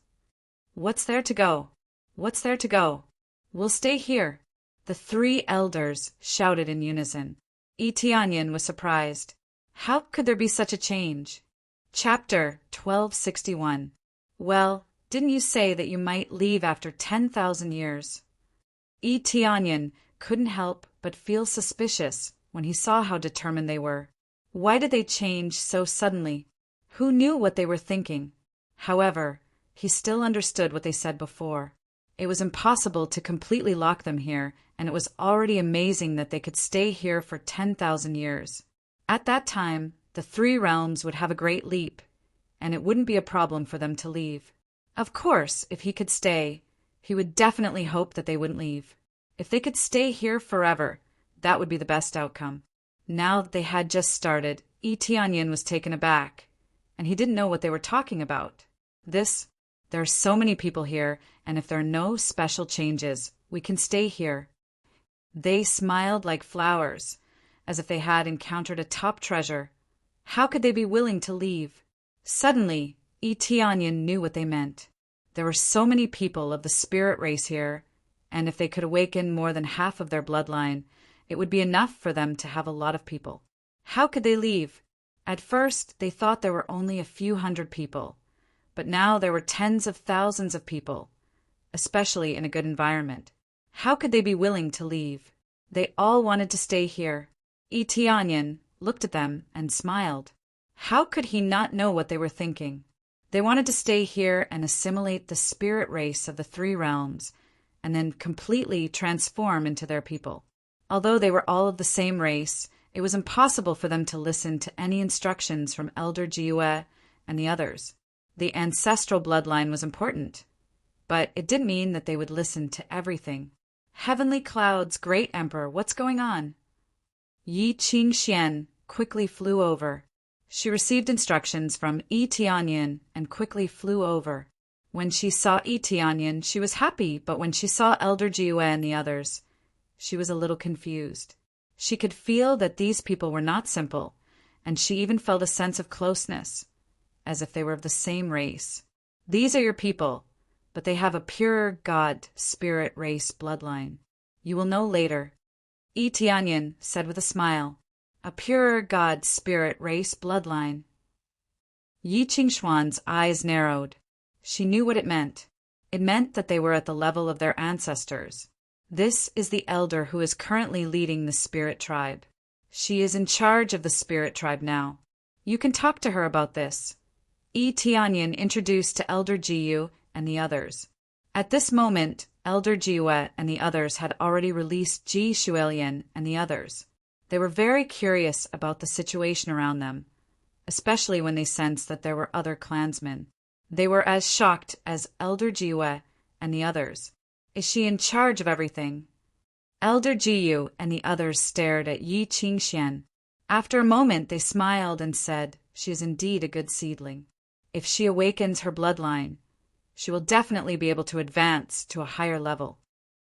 What's there to go? What's there to go? We'll stay here. The three elders shouted in unison. Yi Tianyan was surprised. How could there be such a change? Chapter 1261. Well, didn't you say that you might leave after 10,000 years? Yi Tianyan couldn't help but feel suspicious when he saw how determined they were. Why did they change so suddenly? Who knew what they were thinking? However, he still understood what they said before. It was impossible to completely lock them here, and it was already amazing that they could stay here for 10,000 years. At that time, the three realms would have a great leap, and it wouldn't be a problem for them to leave. Of course, if he could stay, he would definitely hope that they wouldn't leave. If they could stay here forever, that would be the best outcome. Now that they had just started, Yi Tianyan was taken aback, and he didn't know what they were talking about. There are so many people here, and if there are no special changes, we can stay here. They smiled like flowers, as if they had encountered a top treasure. How could they be willing to leave? Suddenly, Yi Tianyan knew what they meant. There were so many people of the spirit race here, and if they could awaken more than half of their bloodline, it would be enough for them to have a lot of people. How could they leave? At first, they thought there were only a few hundred people, but now there were tens of thousands of people, especially in a good environment. How could they be willing to leave? They all wanted to stay here. Yi Tianyan looked at them, and smiled. How could he not know what they were thinking? They wanted to stay here and assimilate the spirit race of the three realms, and then completely transform into their people. Although they were all of the same race, it was impossible for them to listen to any instructions from Elder Jiue and the others. The ancestral bloodline was important, but it didn't mean that they would listen to everything. Heavenly Cloud's great emperor, what's going on? Yi Qingxian quickly flew over. She received instructions from Yi Tianyin and quickly flew over. When she saw Yi Tianyin, she was happy, but when she saw Elder Jiue and the others, she was a little confused. She could feel that these people were not simple, and she even felt a sense of closeness, as if they were of the same race. These are your people, but they have a purer God, spirit, race, bloodline. You will know later. Yi Tianyin said with a smile, a purer God, spirit, race, bloodline. Yi Qingshuan's eyes narrowed. She knew what it meant. It meant that they were at the level of their ancestors. This is the elder who is currently leading the spirit tribe. She is in charge of the spirit tribe now. You can talk to her about this. Yi Tianyin introduced to Elder Jiu and the others. At this moment, Elder Jiue and the others had already released Ji Shuelian and the others. They were very curious about the situation around them, especially when they sensed that there were other clansmen. They were as shocked as Elder Jiue and the others. Is she in charge of everything? Elder Jiu and the others stared at Yi Qingxian. After a moment, they smiled and said, she is indeed a good seedling. If she awakens her bloodline, she will definitely be able to advance to a higher level.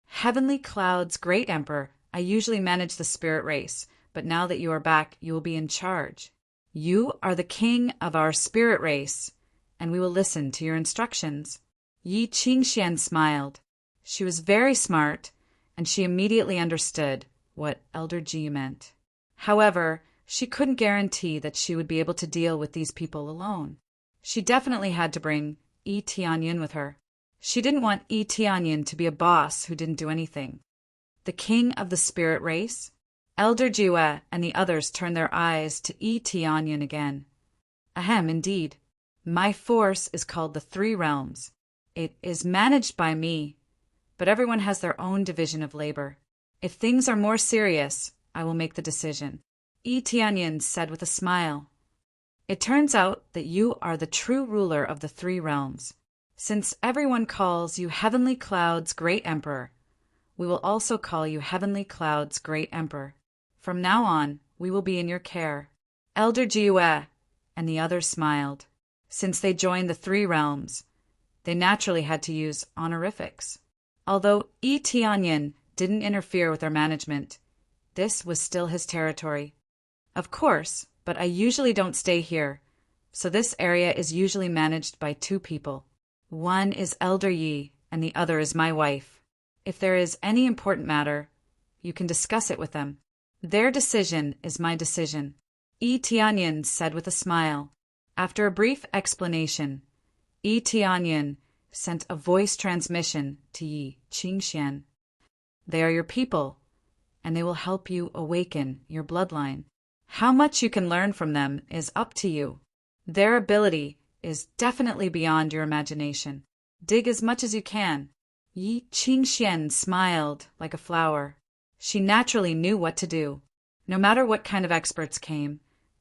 Heavenly Cloud's great emperor, I usually manage the spirit race, but now that you are back, you will be in charge. You are the king of our spirit race, and we will listen to your instructions. Yi Qingxian smiled. She was very smart, and she immediately understood what Elder Ji meant. However, she couldn't guarantee that she would be able to deal with these people alone. She definitely had to bring Yi Tianyin with her. She didn't want Yi Tianyin to be a boss who didn't do anything. The king of the spirit race? Elder Jiue and the others turned their eyes to Yi Tianyin again. Ahem, indeed. My force is called the Three Realms. It is managed by me, but everyone has their own division of labor. If things are more serious, I will make the decision. Yi Tianyin said with a smile. It turns out that you are the true ruler of the Three Realms. Since everyone calls you Heavenly Cloud's Great Emperor, we will also call you Heavenly Cloud's Great Emperor. From now on, we will be in your care. Elder Jiue and the others smiled. Since they joined the Three Realms, they naturally had to use honorifics. Although Yi Tianyin didn't interfere with their management, this was still his territory. Of course, but I usually don't stay here, so this area is usually managed by two people. One is Elder Yi, and the other is my wife. If there is any important matter, you can discuss it with them. Their decision is my decision, Yi Tianyin said with a smile. After a brief explanation, Yi Tianyin sent a voice transmission to Yi Qingxian. They are your people, and they will help you awaken your bloodline. How much you can learn from them is up to you. Their ability is definitely beyond your imagination. Dig as much as you can. Yi Qingxian smiled like a flower. She naturally knew what to do. No matter what kind of experts came,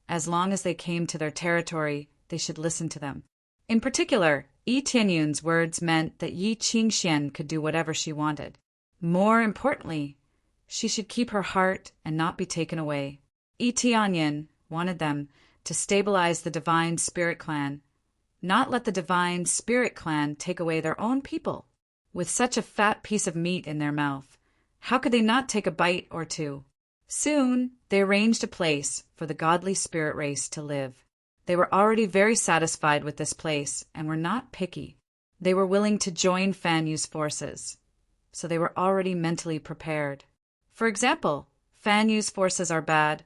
as long as they came to their territory, they should listen to them. In particular, Yi Tianyun's words meant that Yi Qingxian could do whatever she wanted. More importantly, she should keep her heart and not be taken away. Yi Tianyin wanted them to stabilize the Divine Spirit Clan, not let the Divine Spirit Clan take away their own people. With such a fat piece of meat in their mouth, how could they not take a bite or two? Soon, they arranged a place for the godly spirit race to live. They were already very satisfied with this place and were not picky. They were willing to join Fan Yu's forces, so they were already mentally prepared. For example, Fan Yu's forces are bad,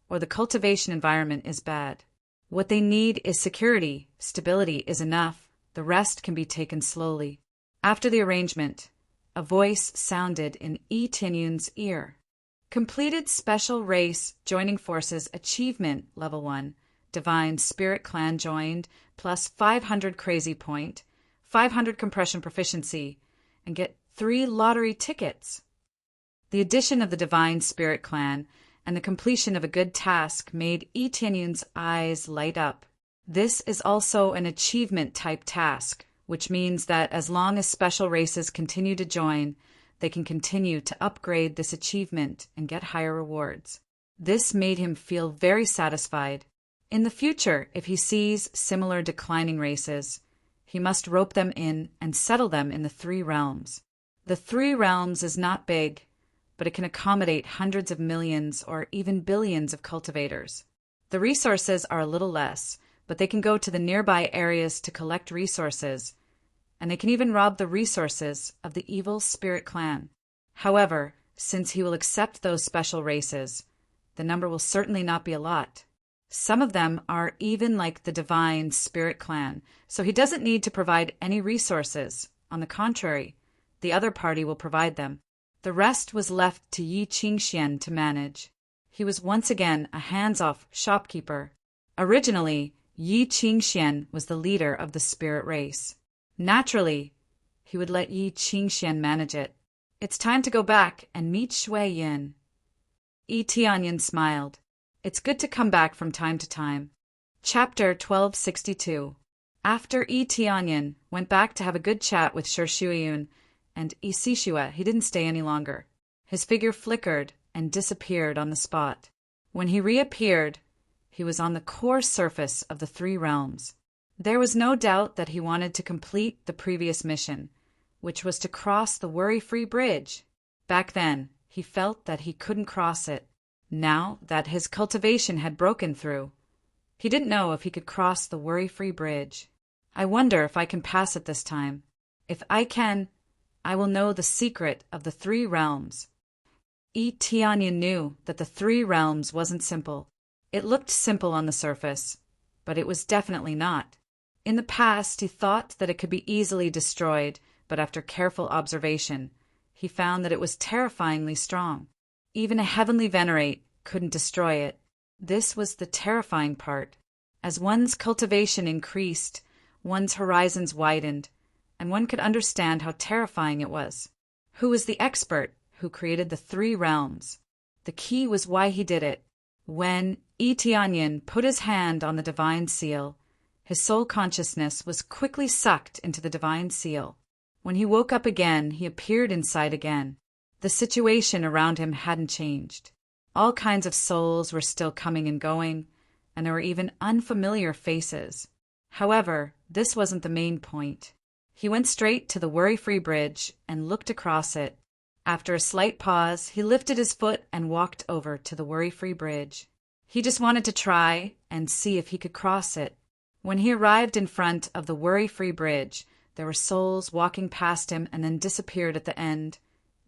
or the cultivation environment is bad. What they need is security. Stability is enough. The rest can be taken slowly. After the arrangement, a voice sounded in Yi Tianyun's ear. Completed special race joining forces achievement level 1. Divine Spirit Clan joined plus 500 crazy point, 500 compression proficiency, and get 3 lottery tickets. The addition of the Divine Spirit Clan and the completion of a good task made Etienne's eyes light up. This is also an achievement-type task, which means that as long as special races continue to join, they can continue to upgrade this achievement and get higher rewards. This made him feel very satisfied. In the future, if he sees similar declining races, he must rope them in and settle them in the 3 realms. The 3 realms is not big, but it can accommodate hundreds of millions or even billions of cultivators. The resources are a little less, but they can go to the nearby areas to collect resources, and they can even rob the resources of the evil Spirit Clan. However, since he will accept those special races, the number will certainly not be a lot. Some of them are even like the Divine Spirit Clan, so he doesn't need to provide any resources. On the contrary, the other party will provide them. The rest was left to Yi Qingxian to manage. He was once again a hands-off shopkeeper. Originally, Yi Qingxian was the leader of the spirit race. Naturally, he would let Yi Qingxian manage it. It's time to go back and meet Shui Yin. Yi Tianyan smiled. It's good to come back from time to time. Chapter 1262. After Yi Tianyan went back to have a good chat with Shi Shuiyun and Yi Sishua, he didn't stay any longer. His figure flickered and disappeared on the spot. When he reappeared, he was on the core surface of the 3 realms. There was no doubt that he wanted to complete the previous mission, which was to cross the worry-free bridge. Back then, he felt that he couldn't cross it. Now that his cultivation had broken through, he didn't know if he could cross the worry-free bridge. I wonder if I can pass it this time. If I can, I will know the secret of the 3 realms. Yi Tianyan knew that the 3 realms wasn't simple. It looked simple on the surface, but it was definitely not. In the past, he thought that it could be easily destroyed, but after careful observation, he found that it was terrifyingly strong. Even a heavenly venerate couldn't destroy it. This was the terrifying part. As one's cultivation increased, one's horizons widened, and one could understand how terrifying it was. Who was the expert who created the 3 realms? The key was why he did it. When Yi Tianyan put his hand on the divine seal, his soul consciousness was quickly sucked into the divine seal. When he woke up again, he appeared inside again. The situation around him hadn't changed. All kinds of souls were still coming and going, and there were even unfamiliar faces. However, this wasn't the main point. He went straight to the worry-free bridge and looked across it. After a slight pause, he lifted his foot and walked over to the worry-free bridge. He just wanted to try and see if he could cross it. When he arrived in front of the worry-free bridge, there were souls walking past him and then disappeared at the end,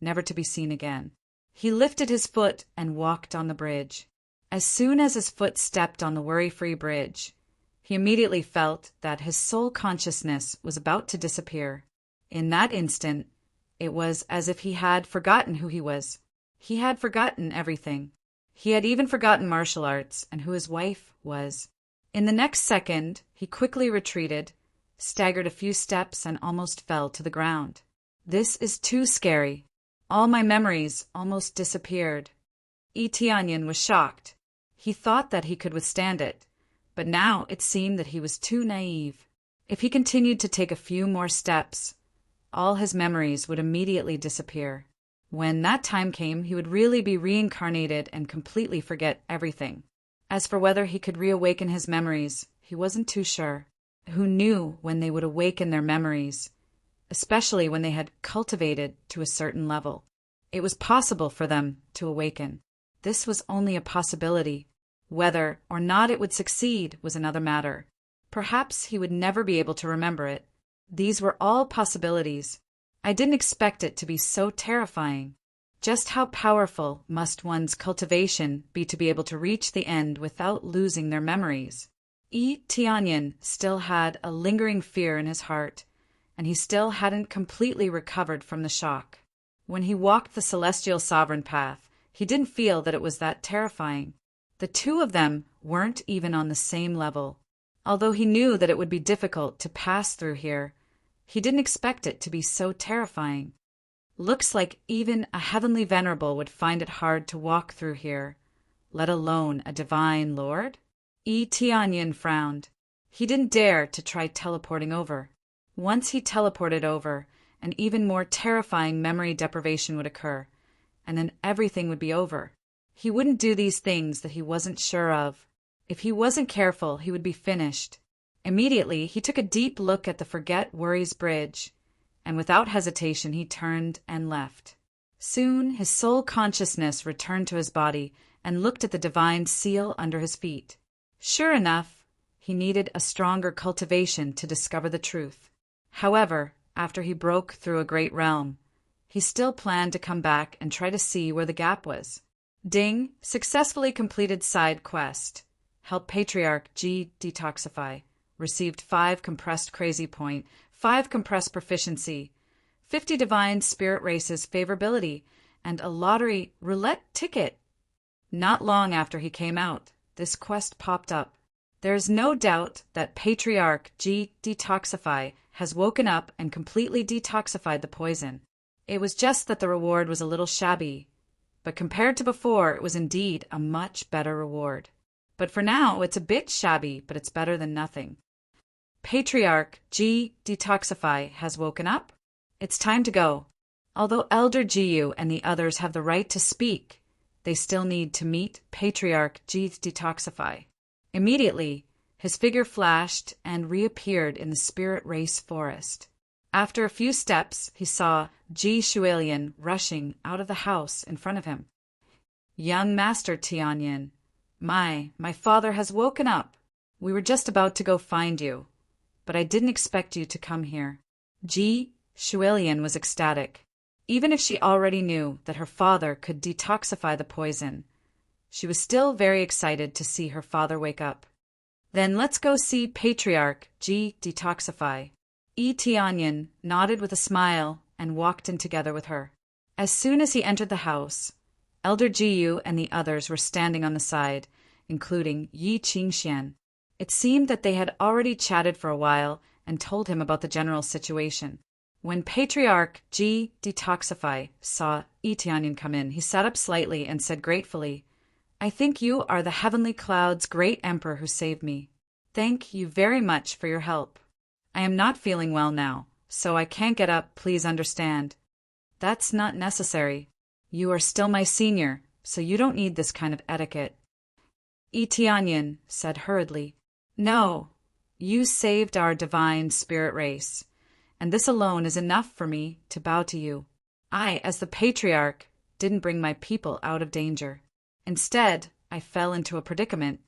never to be seen again. He lifted his foot and walked on the bridge. As soon as his foot stepped on the worry-free bridge, he immediately felt that his soul consciousness was about to disappear. In that instant, it was as if he had forgotten who he was. He had forgotten everything. He had even forgotten martial arts and who his wife was. In the next second, he quickly retreated, staggered a few steps, and almost fell to the ground. This is too scary. All my memories almost disappeared. Yi Tianyan was shocked. He thought that he could withstand it, but now it seemed that he was too naive. If he continued to take a few more steps, all his memories would immediately disappear. When that time came, he would really be reincarnated and completely forget everything. As for whether he could reawaken his memories, he wasn't too sure. Who knew when they would awaken their memories, especially when they had cultivated to a certain level? It was possible for them to awaken. This was only a possibility. Whether or not it would succeed was another matter. Perhaps he would never be able to remember it. These were all possibilities. I didn't expect it to be so terrifying. Just how powerful must one's cultivation be to be able to reach the end without losing their memories? Yi Tianyan still had a lingering fear in his heart, and he still hadn't completely recovered from the shock. When he walked the celestial sovereign path, he didn't feel that it was that terrifying. The two of them weren't even on the same level. Although he knew that it would be difficult to pass through here, he didn't expect it to be so terrifying. Looks like even a heavenly venerable would find it hard to walk through here, let alone a divine lord? Tianyin frowned. He didn't dare to try teleporting over. Once he teleported over, an even more terrifying memory deprivation would occur, and then everything would be over. He wouldn't do these things that he wasn't sure of. If he wasn't careful, he would be finished. Immediately, he took a deep look at the Forget Worries Bridge, and without hesitation he turned and left. Soon his soul consciousness returned to his body and looked at the divine seal under his feet. Sure enough, he needed a stronger cultivation to discover the truth. However, after he broke through a great realm, he still planned to come back and try to see where the gap was. Ding! Successfully completed side quest. Help Patriarch G detoxify. Received 5 compressed crazy point, 5 compressed proficiency, 50 divine spirit races favorability, and a lottery roulette ticket. Not long after he came out, this quest popped up. There is no doubt that Patriarch G detoxify has woken up and completely detoxified the poison. It was just that the reward was a little shabby, but compared to before, it was indeed a much better reward. But for now, it's a bit shabby, but it's better than nothing. Patriarch G detoxify has woken up. It's time to go. Although Elder Jiyu and the others have the right to speak, they still need to meet Patriarch G detoxify. Immediately, his figure flashed and reappeared in the spirit race forest. After a few steps, he saw Ji Shualian rushing out of the house in front of him. Young Master Tianyin, my father has woken up. We were just about to go find you, but I didn't expect you to come here. Ji Shualian was ecstatic. Even if she already knew that her father could detoxify the poison, she was still very excited to see her father wake up. Then let's go see Patriarch G detoxify. Tianyin nodded with a smile and walked in together with her. As soon as he entered the house, Elder Jiyu and the others were standing on the side, including Yi Qingxian. It seemed that they had already chatted for a while and told him about the general situation. When Patriarch G detoxify saw Tianyin come in, he sat up slightly and said gratefully, I think you are the Heavenly Cloud's great emperor who saved me. Thank you very much for your help. I am not feeling well now, so I can't get up, please understand. That's not necessary. You are still my senior, so you don't need this kind of etiquette. Tianyin said hurriedly, No, you saved our divine spirit race, and this alone is enough for me to bow to you. I, as the patriarch, didn't bring my people out of danger. Instead, I fell into a predicament.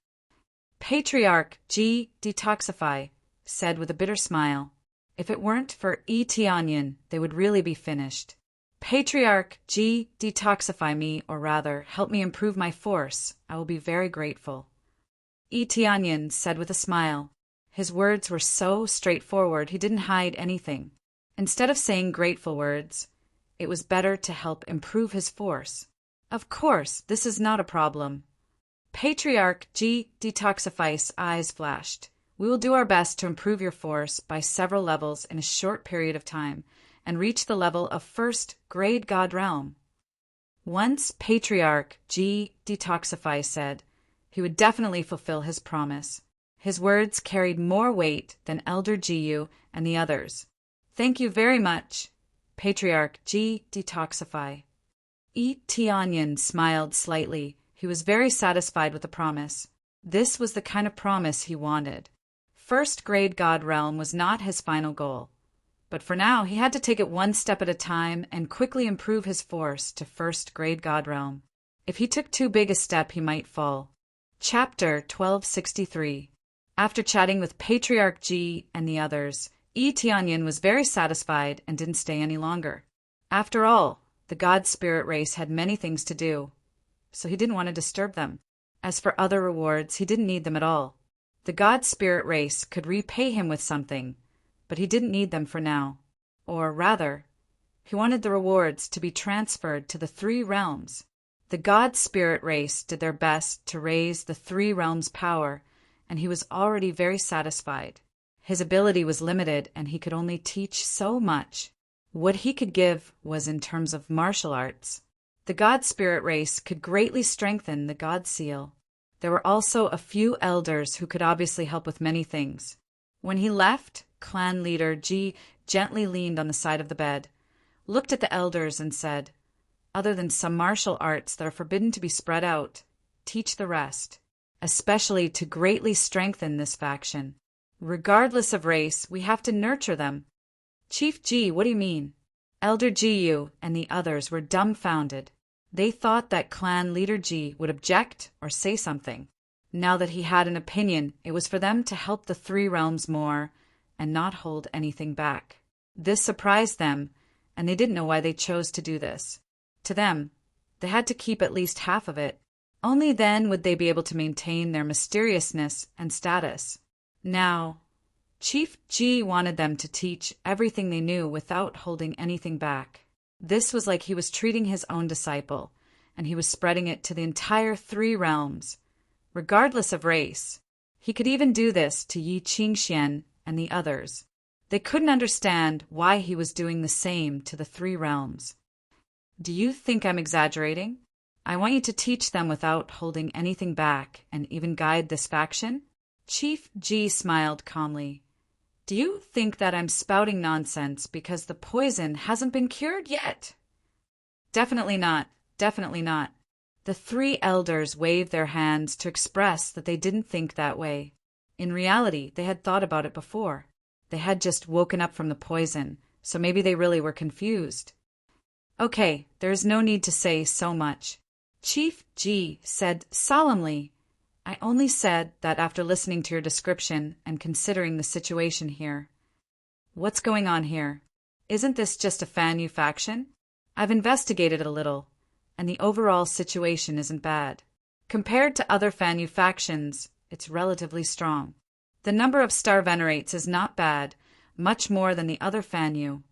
Patriarch G detoxify said with a bitter smile, If it weren't for Tianyin, they would really be finished. Patriarch G detoxify me, or rather, help me improve my force. I will be very grateful. Tianyin said with a smile. His words were so straightforward he didn't hide anything. Instead of saying grateful words, it was better to help improve his force. Of course, this is not a problem. Patriarch G detoxify's eyes flashed. We will do our best to improve your force by several levels in a short period of time and reach the level of first grade God realm. Once Patriarch G detoxify said, he would definitely fulfill his promise. His words carried more weight than Elder Jiyu and the others. Thank you very much, Patriarch G detoxify. Tianyin smiled slightly. He was very satisfied with the promise. This was the kind of promise he wanted. First grade God realm was not his final goal, but for now he had to take it one step at a time and quickly improve his force to first grade God realm. If he took too big a step, he might fall. Chapter 1263. After chatting with Patriarch G and the others, Tianyin was very satisfied and didn't stay any longer. After all, the God Spirit race had many things to do, so he didn't want to disturb them. As for other rewards, he didn't need them at all. The God Spirit race could repay him with something, but he didn't need them for now. Or rather, he wanted the rewards to be transferred to the 3 realms. The god spirit race did their best to raise the three realms' power, and he was already very satisfied. His ability was limited, and he could only teach so much. What he could give was in terms of martial arts. The god spirit race could greatly strengthen the god seal. There were also a few elders who could obviously help with many things. When he left, clan leader G gently leaned on the side of the bed, looked at the elders and said, "Other than some martial arts that are forbidden to be spread out, teach the rest, especially to greatly strengthen this faction. Regardless of race, we have to nurture them." "Chief G, what do you mean?" Elder Gu and the others were dumbfounded. They thought that clan leader G would object or say something. Now that he had an opinion, it was for them to help the three realms more and not hold anything back. This surprised them, and they didn't know why they chose to do this. To them, they had to keep at least half of it. Only then would they be able to maintain their mysteriousness and status. Now, Chief G wanted them to teach everything they knew without holding anything back. This was like he was treating his own disciple, and he was spreading it to the entire three realms, regardless of race. He could even do this to Yi Qingxian and the others. They couldn't understand why he was doing the same to the three realms. "Do you think I'm exaggerating? I want you to teach them without holding anything back and even guide this faction?" Chief G smiled calmly. "Do you think that I'm spouting nonsense because the poison hasn't been cured yet?" "Definitely not. Definitely not." The three elders waved their hands to express that they didn't think that way. In reality, they had thought about it before. They had just woken up from the poison, so maybe they really were confused. "Okay, there is no need to say so much." Chief G said solemnly, "I only said that after listening to your description and considering the situation here." "What's going on here? Isn't this just a Fan Yu faction? I've investigated it a little, and the overall situation isn't bad. Compared to other Fan Yu factions, it's relatively strong. The number of star venerates is not bad, much more than the other Fan Yu,"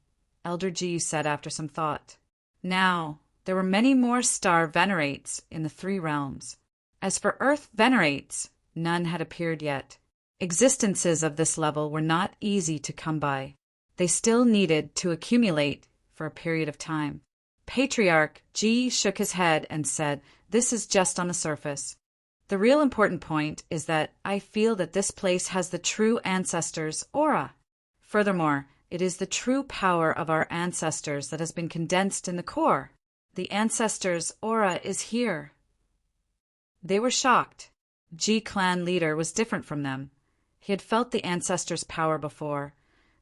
Elder Ji said after some thought. Now, there were many more star venerates in the three realms. As for Earth venerates, none had appeared yet. Existences of this level were not easy to come by. They still needed to accumulate for a period of time. Patriarch G shook his head and said, "This is just on the surface. The real important point is that I feel that this place has the true ancestors' aura. Furthermore, it is the true power of our ancestors that has been condensed in the core. The ancestors' aura is here." They were shocked. G clan leader was different from them. He had felt the ancestors' power before,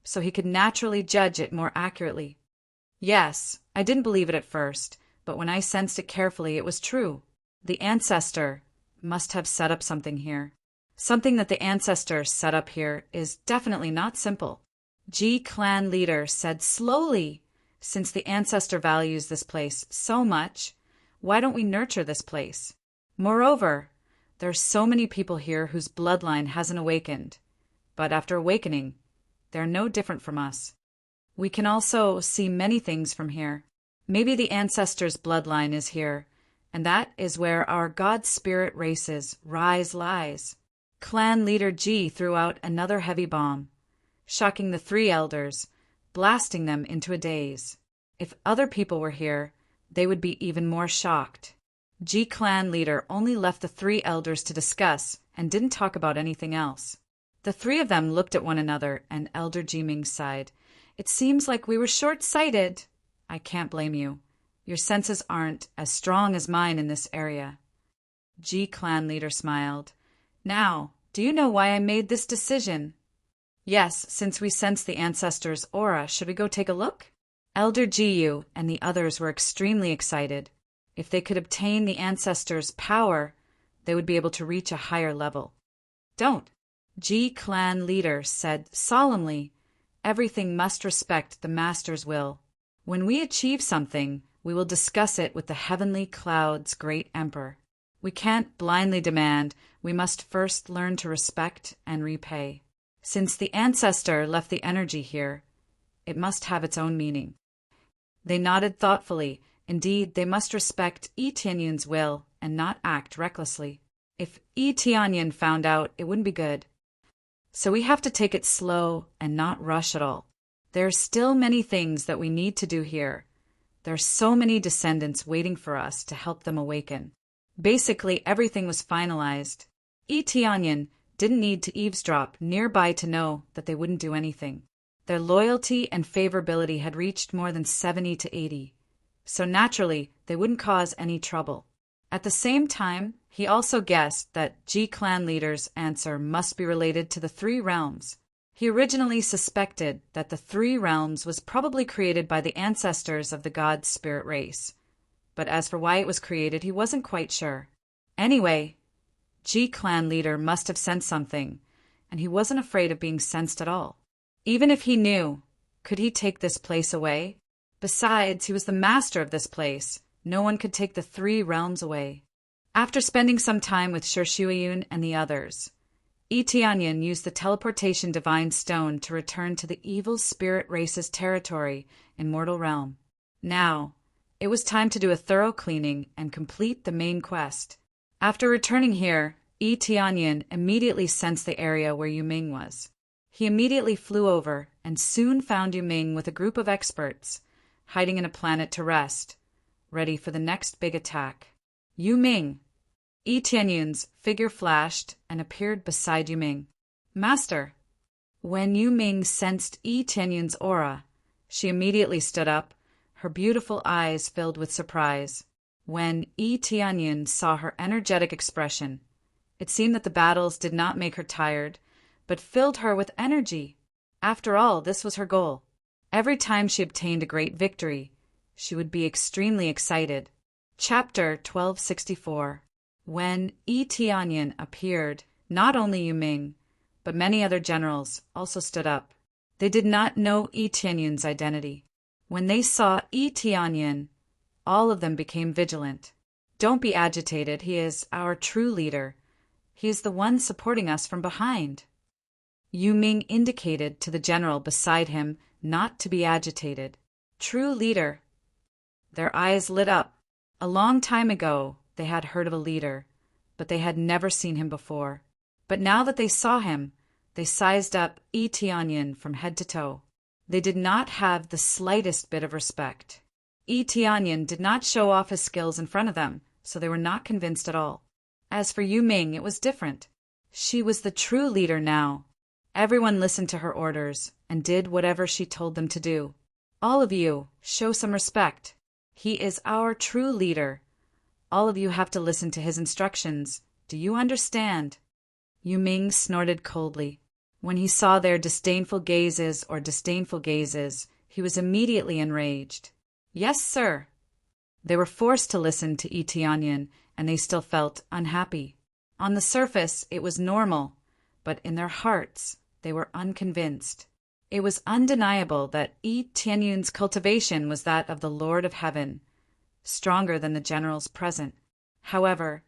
so he could naturally judge it more accurately. "Yes, I didn't believe it at first, but when I sensed it carefully, it was true. The ancestor must have set up something here. Something that the ancestor set up here is definitely not simple." G clan leader said slowly, "Since the ancestor values this place so much, why don't we nurture this place? Moreover, there are so many people here whose bloodline hasn't awakened, but after awakening, they're no different from us. We can also see many things from here. Maybe the ancestors' bloodline is here, and that is where our god spirit race's rise lies." Clan leader G threw out another heavy bomb, shocking the three elders, blasting them into a daze. If other people were here, they would be even more shocked. G clan leader only left the three elders to discuss and didn't talk about anything else. The three of them looked at one another, and Elder Jiming sighed. "It seems like we were short-sighted." "I can't blame you. Your senses aren't as strong as mine in this area." G clan leader smiled. "Now, do you know why I made this decision?" "Yes, since we sense the ancestors' aura, should we go take a look?" Elder Jiyu and the others were extremely excited. If they could obtain the ancestors' power, they would be able to reach a higher level. "Don't," G clan leader said solemnly. "Everything must respect the master's will. When we achieve something, we will discuss it with the heavenly cloud's great emperor. We can't blindly demand, we must first learn to respect and repay. Since the ancestor left the energy here, it must have its own meaning." They nodded thoughtfully, Indeed, they must respect Yi Tianyun's will and not act recklessly. If Yi Tianyun found out, it wouldn't be good. So we have to take it slow and not rush at all. There are still many things that we need to do here. There are so many descendants waiting for us to help them awaken. Basically, everything was finalized. Yi Tianyun didn't need to eavesdrop nearby to know that they wouldn't do anything. Their loyalty and favorability had reached more than 70 to 80. So naturally, they wouldn't cause any trouble. At the same time, he also guessed that Ji clan leader's answer must be related to the three realms. He originally suspected that the three realms was probably created by the ancestors of the god spirit race. But as for why it was created, he wasn't quite sure. Anyway, Ji clan leader must have sensed something, and he wasn't afraid of being sensed at all. Even if he knew, could he take this place away? Besides, he was the master of this place. No one could take the three realms away. After spending some time with Shuiyun and the others, Yi Tianyun used the teleportation divine stone to return to the evil spirit race's territory in Mortal Realm. Now, it was time to do a thorough cleaning and complete the main quest. After returning here, Yi Tianyun immediately sensed the area where Yuming was. He immediately flew over and soon found Yuming with a group of experts, hiding in a planet to rest, ready for the next big attack. Yuming! Yi Tianyun's figure flashed and appeared beside Yuming. Master! When Yuming sensed Yi Tianyun's aura, she immediately stood up, her beautiful eyes filled with surprise. When Yi Tianyun saw her energetic expression, it seemed that the battles did not make her tired, but filled her with energy. After all, this was her goal. Every time she obtained a great victory, she would be extremely excited. Chapter 1264. When Yi Tianyun appeared, not only Yuming, but many other generals also stood up. They did not know Yi Tianyun's identity. When they saw Yi Tianyun, all of them became vigilant. Don't be agitated, he is our true leader. He is the one supporting us from behind. Yuming indicated to the general beside him not to be agitated. True leader. Their eyes lit up. A long time ago, they had heard of a leader, but they had never seen him before. But now that they saw him, they sized up Yi Tianyun from head to toe. They did not have the slightest bit of respect. Yi Tianyun did not show off his skills in front of them, so they were not convinced at all. As for Yuming, it was different. She was the true leader now. Everyone listened to her orders and did whatever she told them to do. All of you, show some respect. He is our true leader. All of you have to listen to his instructions. Do you understand? Yuming snorted coldly. When he saw their disdainful gazes, he was immediately enraged. Yes, sir. They were forced to listen to Yi Tianyun, and they still felt unhappy. On the surface, it was normal, but in their hearts, they were unconvinced. It was undeniable that Yi Tianyun's cultivation was that of the Lord of Heaven, stronger than the generals present. However,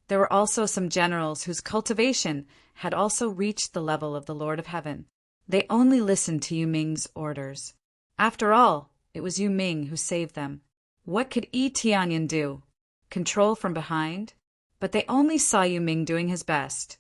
there were also some generals whose cultivation had also reached the level of the Lord of Heaven. They only listened to Yuming's orders. After all, it was Yuming who saved them. What could Yi Tianyun do? Control from behind? But they only saw Yuming doing his best,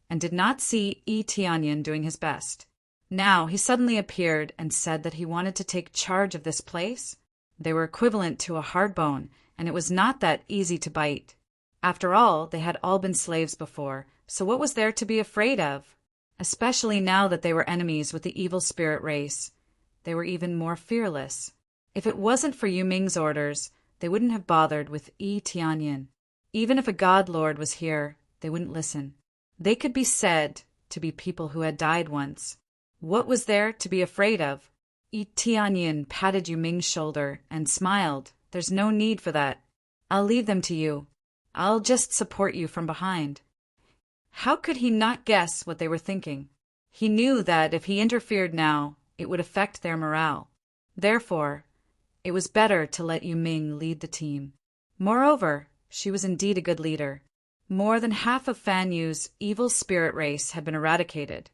and did not see Yi Tianyun doing his best. Now he suddenly appeared and said that he wanted to take charge of this place. They were equivalent to a hard bone, and it was not that easy to bite. After all, they had all been slaves before, so what was there to be afraid of? Especially now that they were enemies with the evil spirit race. They were even more fearless. If it wasn't for Yuming's orders, they wouldn't have bothered with Yi Tianyun. Even if a god lord was here, they wouldn't listen. They could be said to be people who had died once. What was there to be afraid of? Yi Tianyun patted Yuming's shoulder and smiled. There's no need for that. I'll leave them to you. I'll just support you from behind. How could he not guess what they were thinking? He knew that if he interfered now, it would affect their morale. Therefore, it was better to let Yuming lead the team. Moreover, she was indeed a good leader. More than half of Fan Yu's evil spirit race had been eradicated,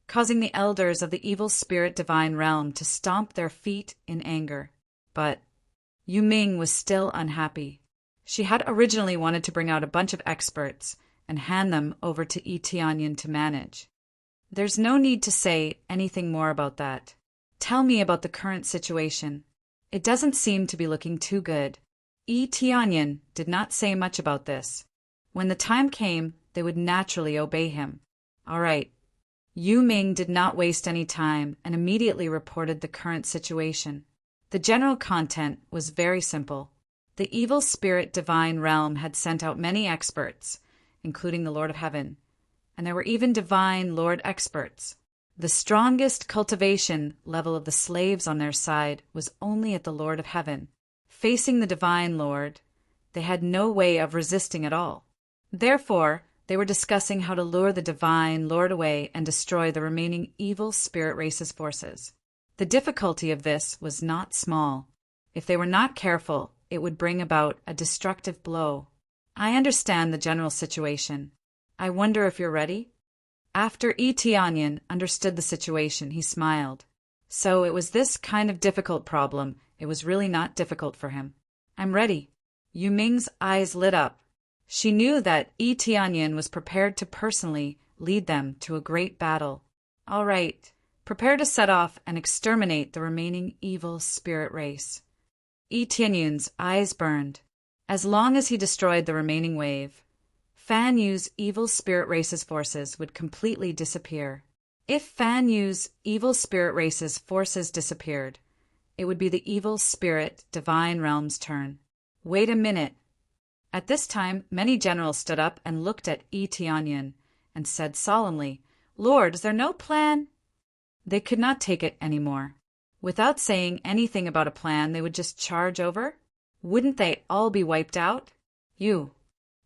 causing the elders of the evil spirit divine realm to stomp their feet in anger. But Yu Ming was still unhappy. She had originally wanted to bring out a bunch of experts and hand them over to Yi Tianyan to manage. There's no need to say anything more about that. Tell me about the current situation. It doesn't seem to be looking too good. Yi Tianyan did not say much about this. When the time came, they would naturally obey him. All right. Yu Ming did not waste any time and immediately reported the current situation. The general content was very simple. The evil spirit divine realm had sent out many experts, including the Lord of Heaven, and there were even divine Lord experts. The strongest cultivation level of the slaves on their side was only at the Lord of Heaven. Facing the divine Lord, they had no way of resisting at all. Therefore, they were discussing how to lure the divine Lord away and destroy the remaining evil spirit race's forces. The difficulty of this was not small. If they were not careful, it would bring about a destructive blow. I understand the general situation. I wonder if you're ready? After Yi Tianyan understood the situation, he smiled. So it was this kind of difficult problem. It was really not difficult for him. I'm ready. Yu Ming's eyes lit up. She knew that Yi Tianyan was prepared to personally lead them to a great battle. All right, prepare to set off and exterminate the remaining evil spirit race. Yi Tianyan's eyes burned. As long as he destroyed the remaining wave, Fan Yu's evil spirit race's forces would completely disappear. If Fan Yu's evil spirit race's forces disappeared, it would be the evil spirit divine realm's turn. Wait a minute. At this time, many generals stood up and looked at Yi Tianyan and said solemnly, Lord, is there no plan? They could not take it anymore. Without saying anything about a plan, they would just charge over? Wouldn't they all be wiped out? Yu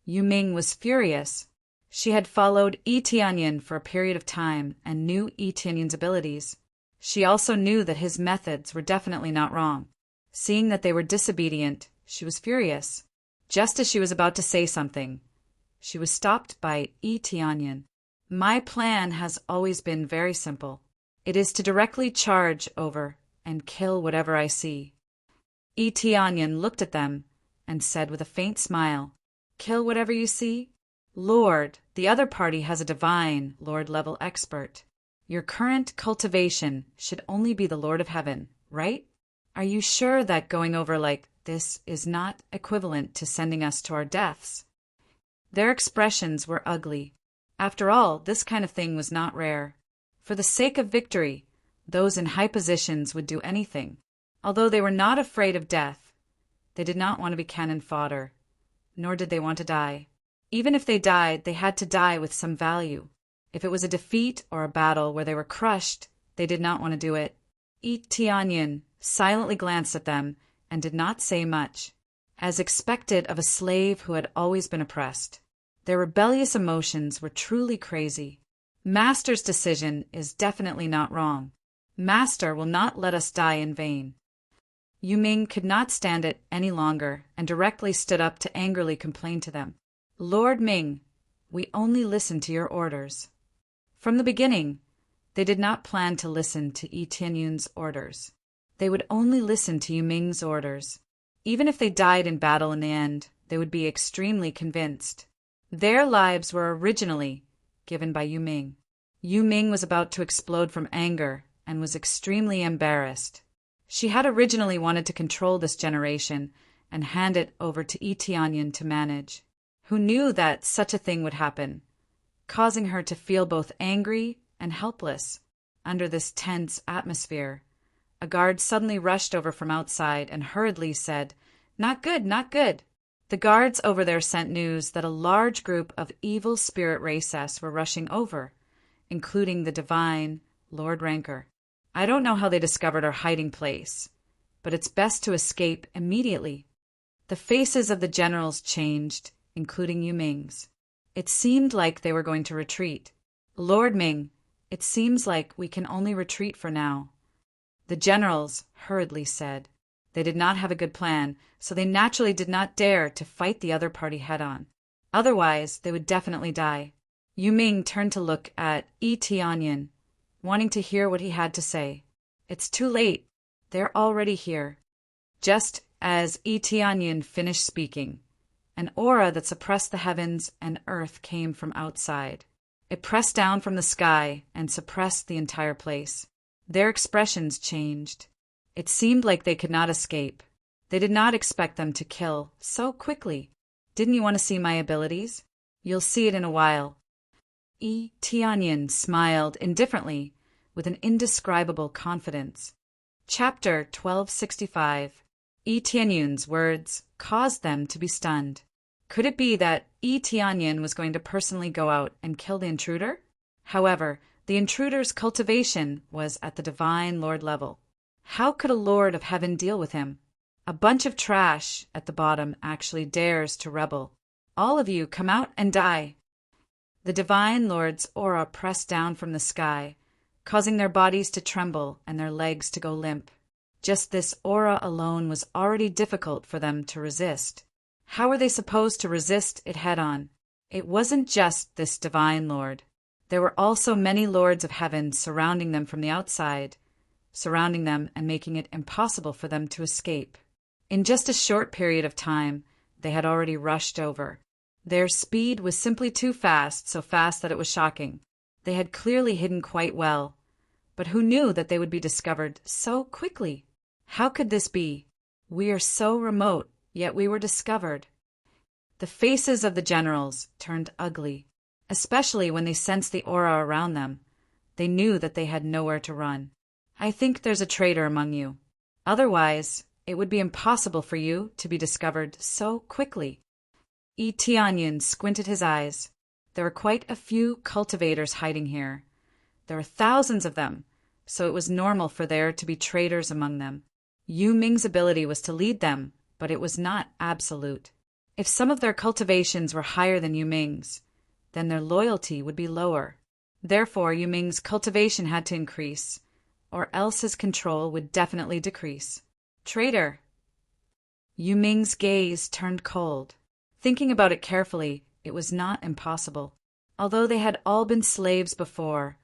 Ming was furious. She had followed Yi Tianyan for a period of time and knew Yi Tianyan's abilities. She also knew that his methods were definitely not wrong. Seeing that they were disobedient, she was furious. Just as she was about to say something, she was stopped by Yi Tianyan. My plan has always been very simple. It is to directly charge over and kill whatever I see. Yi Tianyan looked at them and said with a faint smile, Kill whatever you see? Lord, the other party has a divine Lord-level expert. Your current cultivation should only be the Lord of Heaven, right? Are you sure that going over like this is not equivalent to sending us to our deaths? Their expressions were ugly. After all, this kind of thing was not rare. For the sake of victory, those in high positions would do anything. Although they were not afraid of death, they did not want to be cannon fodder, nor did they want to die. Even if they died, they had to die with some value. If it was a defeat or a battle where they were crushed, they did not want to do it. Yi Tianyan silently glanced at them and did not say much, as expected of a slave who had always been oppressed. Their rebellious emotions were truly crazy. Master's decision is definitely not wrong. Master will not let us die in vain. Yu Ming could not stand it any longer and directly stood up to angrily complain to them. Lord Ming, we only listen to your orders. From the beginning, they did not plan to listen to Yi Tianyan's orders. They would only listen to Yu Ming's orders. Even if they died in battle in the end, they would be extremely convinced. Their lives were originally given by Yu Ming. Yu Ming was about to explode from anger and was extremely embarrassed. She had originally wanted to control this generation and hand it over to Yi Tianyan to manage, who knew that such a thing would happen, causing her to feel both angry and helpless. Under this tense atmosphere, a guard suddenly rushed over from outside and hurriedly said, Not good, not good. The guards over there sent news that a large group of evil spirit races were rushing over, including the divine Lord Rancor. I don't know how they discovered our hiding place, but it's best to escape immediately. The faces of the generals changed, including Yu Ming's. It seemed like they were going to retreat. Lord Ming, it seems like we can only retreat for now. The generals hurriedly said. They did not have a good plan, so they naturally did not dare to fight the other party head-on. Otherwise, they would definitely die. Yu Ming turned to look at Yi Tianyan, wanting to hear what he had to say. It's too late. They're already here. Just As Yi Tianyin finished speaking, an aura that suppressed the heavens and earth came from outside. It pressed down from the sky and suppressed the entire place. Their expressions changed. It seemed like they could not escape. They did not expect them to kill so quickly. Didn't you want to see my abilities? You'll see it in a while. Yi Tianyin smiled indifferently, with an indescribable confidence. Chapter 1265. Yi Tianyin's words caused them to be stunned. Could it be that Yi Tianyin was going to personally go out and kill the intruder? However, the intruder's cultivation was at the Divine Lord level. How could a Lord of Heaven deal with him? A bunch of trash at the bottom actually dares to rebel. All of you come out and die. The Divine Lord's aura pressed down from the sky, causing their bodies to tremble and their legs to go limp. Just this aura alone was already difficult for them to resist. How were they supposed to resist it head-on? It wasn't just this Divine Lord. There were also many Lords of Heaven surrounding them from the outside, surrounding them and making it impossible for them to escape. In just a short period of time, they had already rushed over. Their speed was simply too fast, so fast that it was shocking. They had clearly hidden quite well, but who knew that they would be discovered so quickly? How could this be? We are so remote, yet we were discovered. The faces of the generals turned ugly, especially when they sensed the aura around them. They knew that they had nowhere to run. I think there's a traitor among you. Otherwise, it would be impossible for you to be discovered so quickly. Yi Tianyin squinted his eyes. There were quite a few cultivators hiding here. There were thousands of them, so it was normal for there to be traitors among them. Yu Ming's ability was to lead them, but it was not absolute. If some of their cultivations were higher than Yu Ming's, then their loyalty would be lower. Therefore, Yu Ming's cultivation had to increase, or else his control would definitely decrease. Traitor! Yu Ming's gaze turned cold. Thinking about it carefully, it was not impossible. Although they had all been slaves before,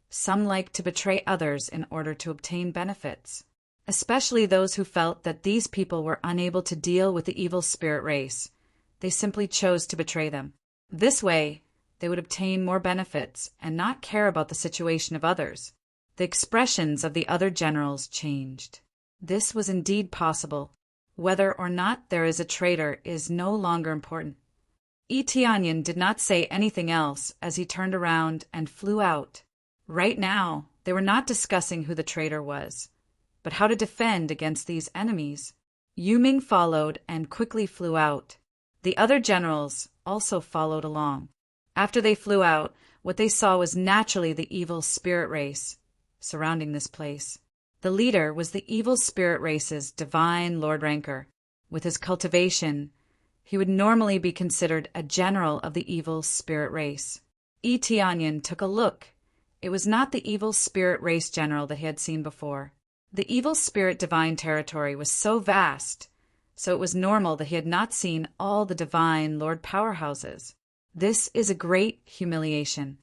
some liked to betray others in order to obtain benefits, especially those who felt that these people were unable to deal with the evil spirit race. They simply chose to betray them. This way, they would obtain more benefits and not care about the situation of others. The expressions of the other generals changed. This was indeed possible. Whether or not there is a traitor is no longer important. Yi Tianyin did not say anything else as he turned around and flew out. Right now, they were not discussing who the traitor was, but how to defend against these enemies. Yu Ming followed and quickly flew out. The other generals also followed along. After they flew out, what they saw was naturally the evil spirit race surrounding this place. The leader was the evil spirit race's divine Lord Ranker. With his cultivation, he would normally be considered a general of the evil spirit race. Yi Tianyin took a look. It was not the evil spirit race general that he had seen before. The evil spirit divine territory was so vast, so it was normal that he had not seen all the divine Lord powerhouses. This is a great humiliation.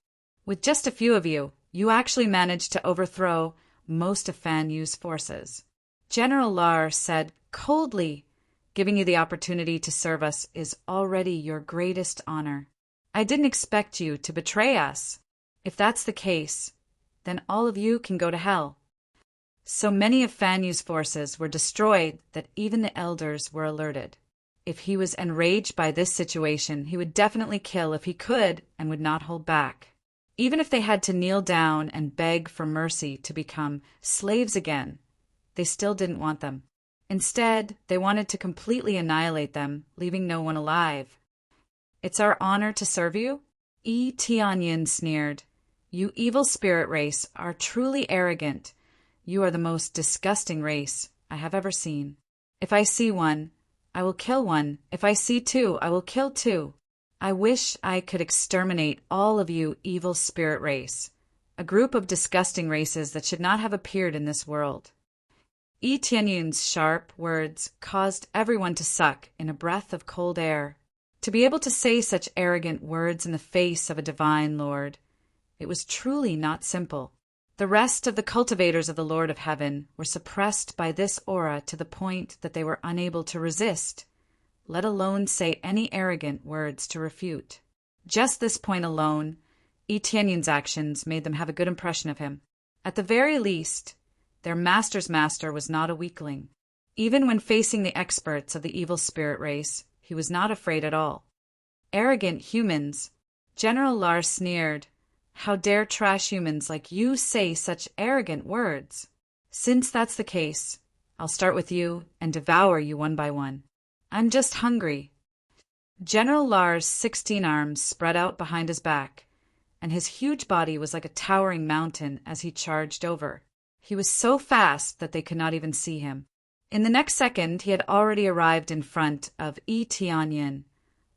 With just a few of you, you actually managed to overthrow most of Fan Yu's forces. General Lar said coldly, "Giving you the opportunity to serve us is already your greatest honor. I didn't expect you to betray us. If that's the case, then all of you can go to hell." So many of Fan Yu's forces were destroyed that even the elders were alerted. If he was enraged by this situation, he would definitely kill if he could and would not hold back. Even if they had to kneel down and beg for mercy to become slaves again, they still didn't want them. Instead, they wanted to completely annihilate them, leaving no one alive. "It's our honor to serve you?" Yi Tianyin sneered. "You evil spirit race are truly arrogant. You are the most disgusting race I have ever seen. If I see one, I will kill one. If I see two, I will kill two. I wish I could exterminate all of you evil spirit race, a group of disgusting races that should not have appeared in this world." Yi Tianyin's sharp words caused everyone to suck in a breath of cold air. To be able to say such arrogant words in the face of a divine lord, it was truly not simple. The rest of the cultivators of the Lord of Heaven were suppressed by this aura to the point that they were unable to resist, let alone say any arrogant words to refute. Just this point alone, Etienne's actions made them have a good impression of him. At the very least, their master's master was not a weakling. Even when facing the experts of the evil spirit race, he was not afraid at all. Arrogant humans, General Lars sneered. How dare trash humans like you say such arrogant words? Since that's the case, I'll start with you and devour you one by one. I'm just hungry. General Lars' 16 arms spread out behind his back, and his huge body was like a towering mountain as he charged over. He was so fast that they could not even see him. In the next second, he had already arrived in front of Etienne,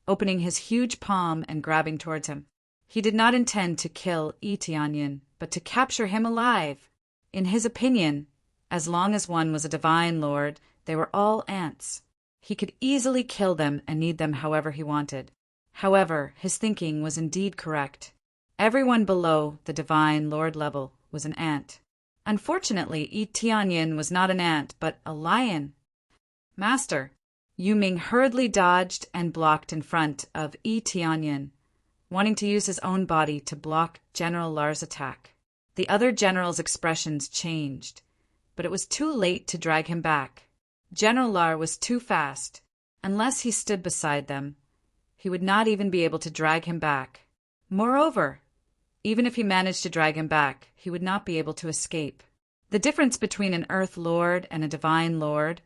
opening his huge palm and grabbing towards him. He did not intend to kill Etienne, but to capture him alive. In his opinion, as long as one was a divine lord, they were all ants. He could easily kill them and knead them however he wanted. However, his thinking was indeed correct. Everyone below the divine lord level was an ant. Unfortunately, Etienne was not an ant, but a lion. Master, Yu Ming hurriedly dodged and blocked in front of Etienne, wanting to use his own body to block General Lars' attack. The other general's expressions changed, but it was too late to drag him back. General Lars was too fast. Unless he stood beside them, he would not even be able to drag him back. Moreover, even if he managed to drag him back, he would not be able to escape. The difference between an earth lord and a divine lord,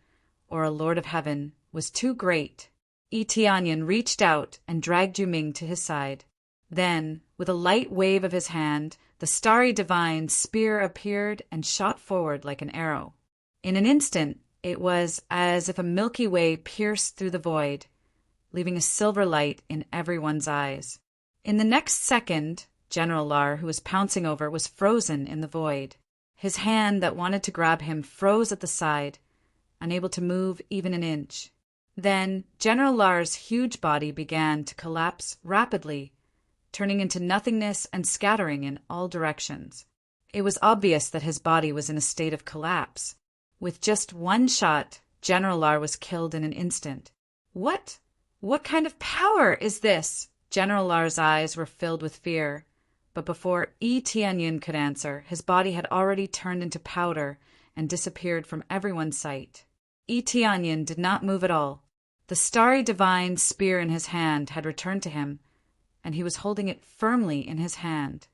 or a lord of heaven, was too great. Etienne reached out and dragged Yu Ming to his side. Then, with a light wave of his hand, the starry divine spear appeared and shot forward like an arrow. In an instant, it was as if a Milky Way pierced through the void, leaving a silver light in everyone's eyes. In the next second, General Lars, who was pouncing over, was frozen in the void. His hand that wanted to grab him froze at the side, unable to move even an inch. Then General Lars' huge body began to collapse rapidly, turning into nothingness and scattering in all directions. It was obvious that his body was in a state of collapse. With just one shot, General Lars was killed in an instant. What kind of power is this? General Lars' eyes were filled with fear, but before Etienne could answer, his body had already turned into powder and disappeared from everyone's sight. Etienne did not move at all. The starry divine spear in his hand had returned to him, and he was holding it firmly in his hand.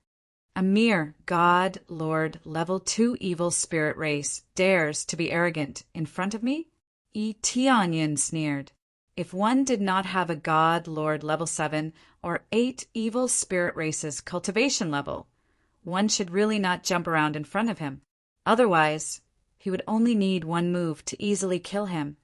A mere God, Lord, level 2 evil spirit race dares to be arrogant in front of me? Etienne sneered. If one did not have a God, Lord level 7 or 8 evil spirit races cultivation level, one should really not jump around in front of him. Otherwise, he would only need one move to easily kill him.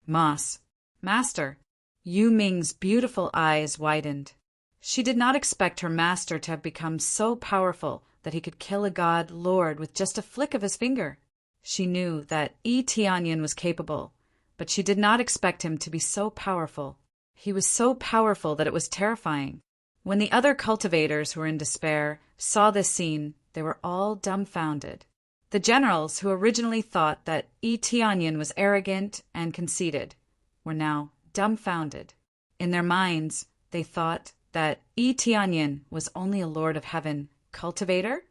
Master. Yu Ming's beautiful eyes widened. She did not expect her master to have become so powerful that he could kill a god lord with just a flick of his finger. She knew that Etienne was capable, but she did not expect him to be so powerful. He was so powerful that it was terrifying. When the other cultivators who were in despair saw this scene, they were all dumbfounded. The generals who originally thought that Etienne was arrogant and conceited were now dumbfounded. In their minds, they thought that Etienne was only a Lord of Heaven cultivator?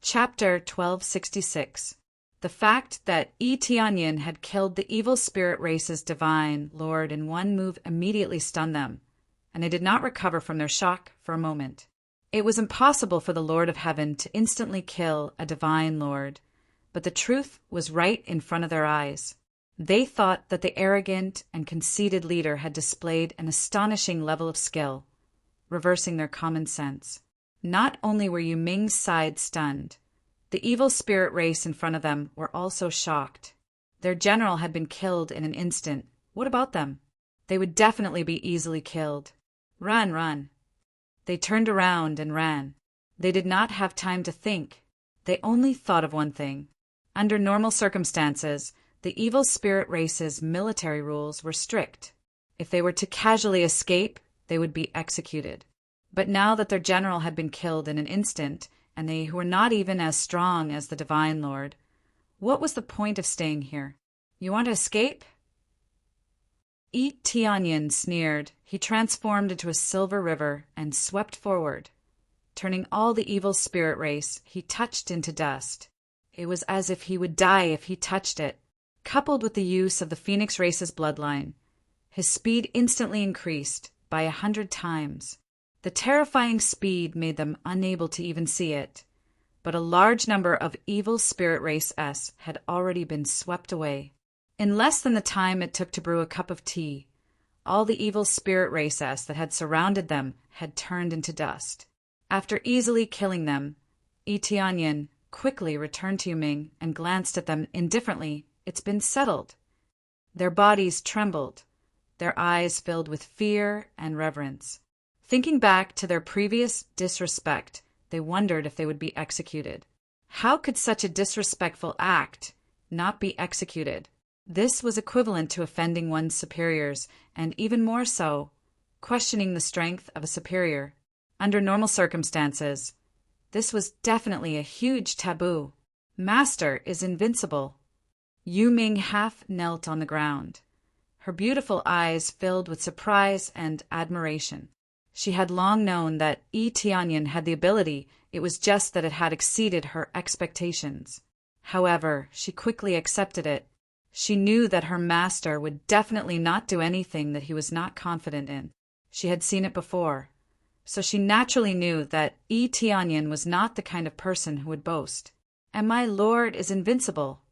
Chapter 1266. The fact that Etienne had killed the evil spirit race's divine Lord in one move immediately stunned them, and they did not recover from their shock for a moment. It was impossible for the Lord of Heaven to instantly kill a divine Lord, but the truth was right in front of their eyes. They thought that the arrogant and conceited leader had displayed an astonishing level of skill, reversing their common sense. Not only were Yu Ming's side stunned, the evil spirit race in front of them were also shocked. Their general had been killed in an instant. What about them? They would definitely be easily killed. Run. They turned around and ran. They did not have time to think. They only thought of one thing. Under normal circumstances, the evil spirit race's military rules were strict. If they were to casually escape, they would be executed. But now that their general had been killed in an instant, and they who were not even as strong as the Divine Lord. What was the point of staying here? You want to escape? Yi Tianyin sneered. He transformed into a silver river and swept forward. Turning all the evil spirit race, he touched into dust. It was as if he would die if he touched it. Coupled with the use of the Phoenix race's bloodline, his speed instantly increased by 100 times. The terrifying speed made them unable to even see it, but a large number of evil spirit race S had already been swept away. In less than the time it took to brew a cup of tea, all the evil spirit race S that had surrounded them had turned into dust. After easily killing them, Yi Tianyin quickly returned to Yuming and glanced at them indifferently. It's been settled. Their bodies trembled, their eyes filled with fear and reverence. Thinking back to their previous disrespect, they wondered if they would be executed. How could such a disrespectful act not be executed? This was equivalent to offending one's superiors, and even more so, questioning the strength of a superior. Under normal circumstances, this was definitely a huge taboo. Master is invincible. Yuming half knelt on the ground, her beautiful eyes filled with surprise and admiration. She had long known that Yi Tianyin had the ability, it was just that it had exceeded her expectations. However, she quickly accepted it. She knew that her master would definitely not do anything that he was not confident in. She had seen it before, so she naturally knew that Yi Tianyin was not the kind of person who would boast. And my lord is invincible.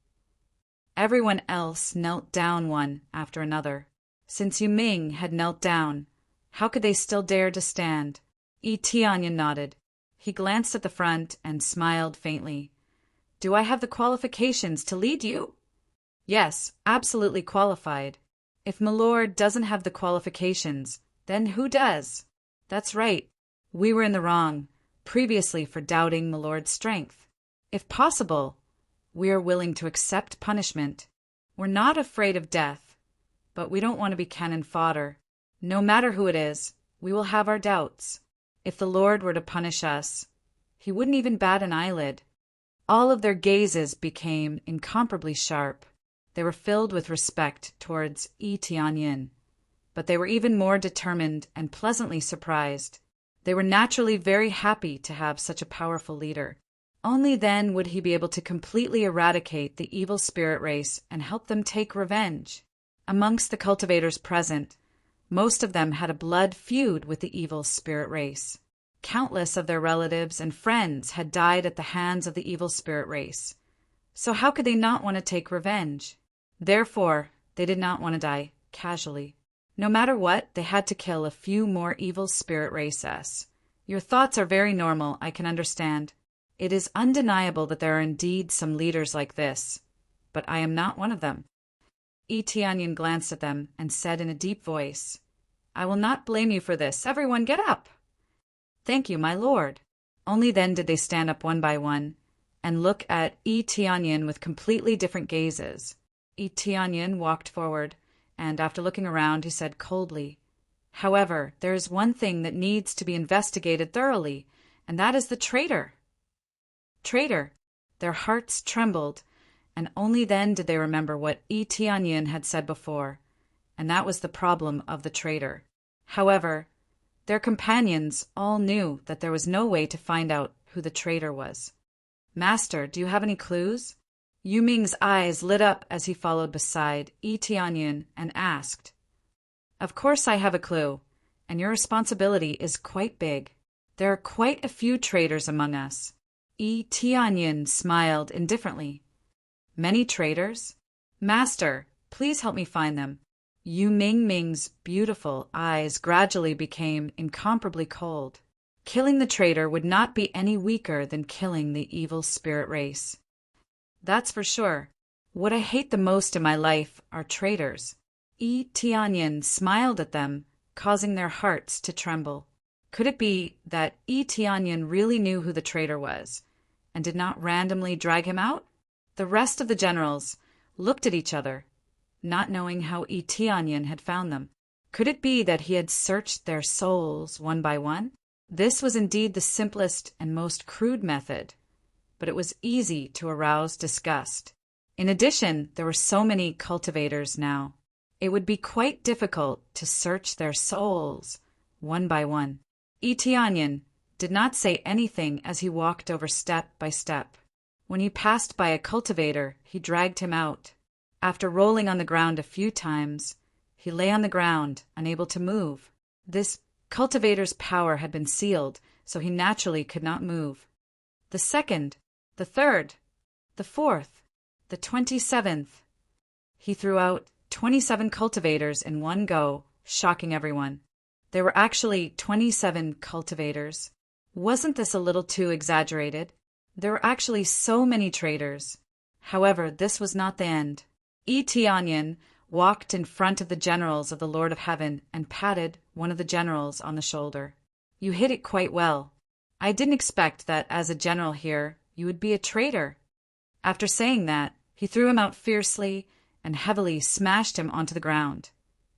Everyone else knelt down one after another. Since Yuming had knelt down, how could they still dare to stand? Yi Tianyin nodded. He glanced at the front and smiled faintly. Do I have the qualifications to lead you? Yes, absolutely qualified. If Milord doesn't have the qualifications, then who does? That's right. We were in the wrong previously for doubting Milord's strength. If possible, we are willing to accept punishment. We're not afraid of death, but we don't want to be cannon fodder. No matter who it is, we will have our doubts. If the Lord were to punish us, he wouldn't even bat an eyelid. All of their gazes became incomparably sharp. They were filled with respect towards Yi Tianyin, but they were even more determined and pleasantly surprised. They were naturally very happy to have such a powerful leader. Only then would he be able to completely eradicate the evil spirit race and help them take revenge. Amongst the cultivators present, most of them had a blood feud with the evil spirit race. Countless of their relatives and friends had died at the hands of the evil spirit race. So how could they not want to take revenge? Therefore, they did not want to die casually. No matter what, they had to kill a few more evil spirit races. Your thoughts are very normal, I can understand. It is undeniable that there are indeed some leaders like this, but I am not one of them. Yi Tianyin glanced at them and said in a deep voice, I will not blame you for this. Everyone get up. Thank you, my lord. Only then did they stand up one by one and look at Yi Tianyin with completely different gazes. Yi Tianyin walked forward, and after looking around, he said coldly, However, there is one thing that needs to be investigated thoroughly, and that is the traitor. Traitor! Their hearts trembled, and only then did they remember what Yi Tianyin had said before, and that was the problem of the traitor. However, their companions all knew that there was no way to find out who the traitor was. Master, do you have any clues? Yuming's eyes lit up as he followed beside Yi Tianyin and asked, Of course I have a clue, and your responsibility is quite big. There are quite a few traitors among us. Yi Tianyin smiled indifferently. Many traitors? Master, please help me find them. Yuming's beautiful eyes gradually became incomparably cold. Killing the traitor would not be any weaker than killing the evil spirit race. That's for sure. What I hate the most in my life are traitors. Yi Tianyin smiled at them, causing their hearts to tremble. Could it be that Yi Tianyin really knew who the traitor was, and did not randomly drag him out? The rest of the generals looked at each other, not knowing how Yi Tianyin had found them. Could it be that he had searched their souls one by one? This was indeed the simplest and most crude method, but it was easy to arouse disgust. In addition, there were so many cultivators now. It would be quite difficult to search their souls, one by one. Itianyan did not say anything as he walked over step by step. When he passed by a cultivator, he dragged him out. After rolling on the ground a few times, he lay on the ground, unable to move. This cultivator's power had been sealed, so he naturally could not move. The second, the third, the fourth, the 27th. He threw out 27 cultivators in one go, shocking everyone. There were actually 27 cultivators. Wasn't this a little too exaggerated? There were actually so many traitors. However, this was not the end. Itianyan walked in front of the generals of the Lord of Heaven and patted one of the generals on the shoulder. "You hit it quite well. I didn't expect that as a general here you would be a traitor." After saying that, he threw him out fiercely and heavily smashed him onto the ground,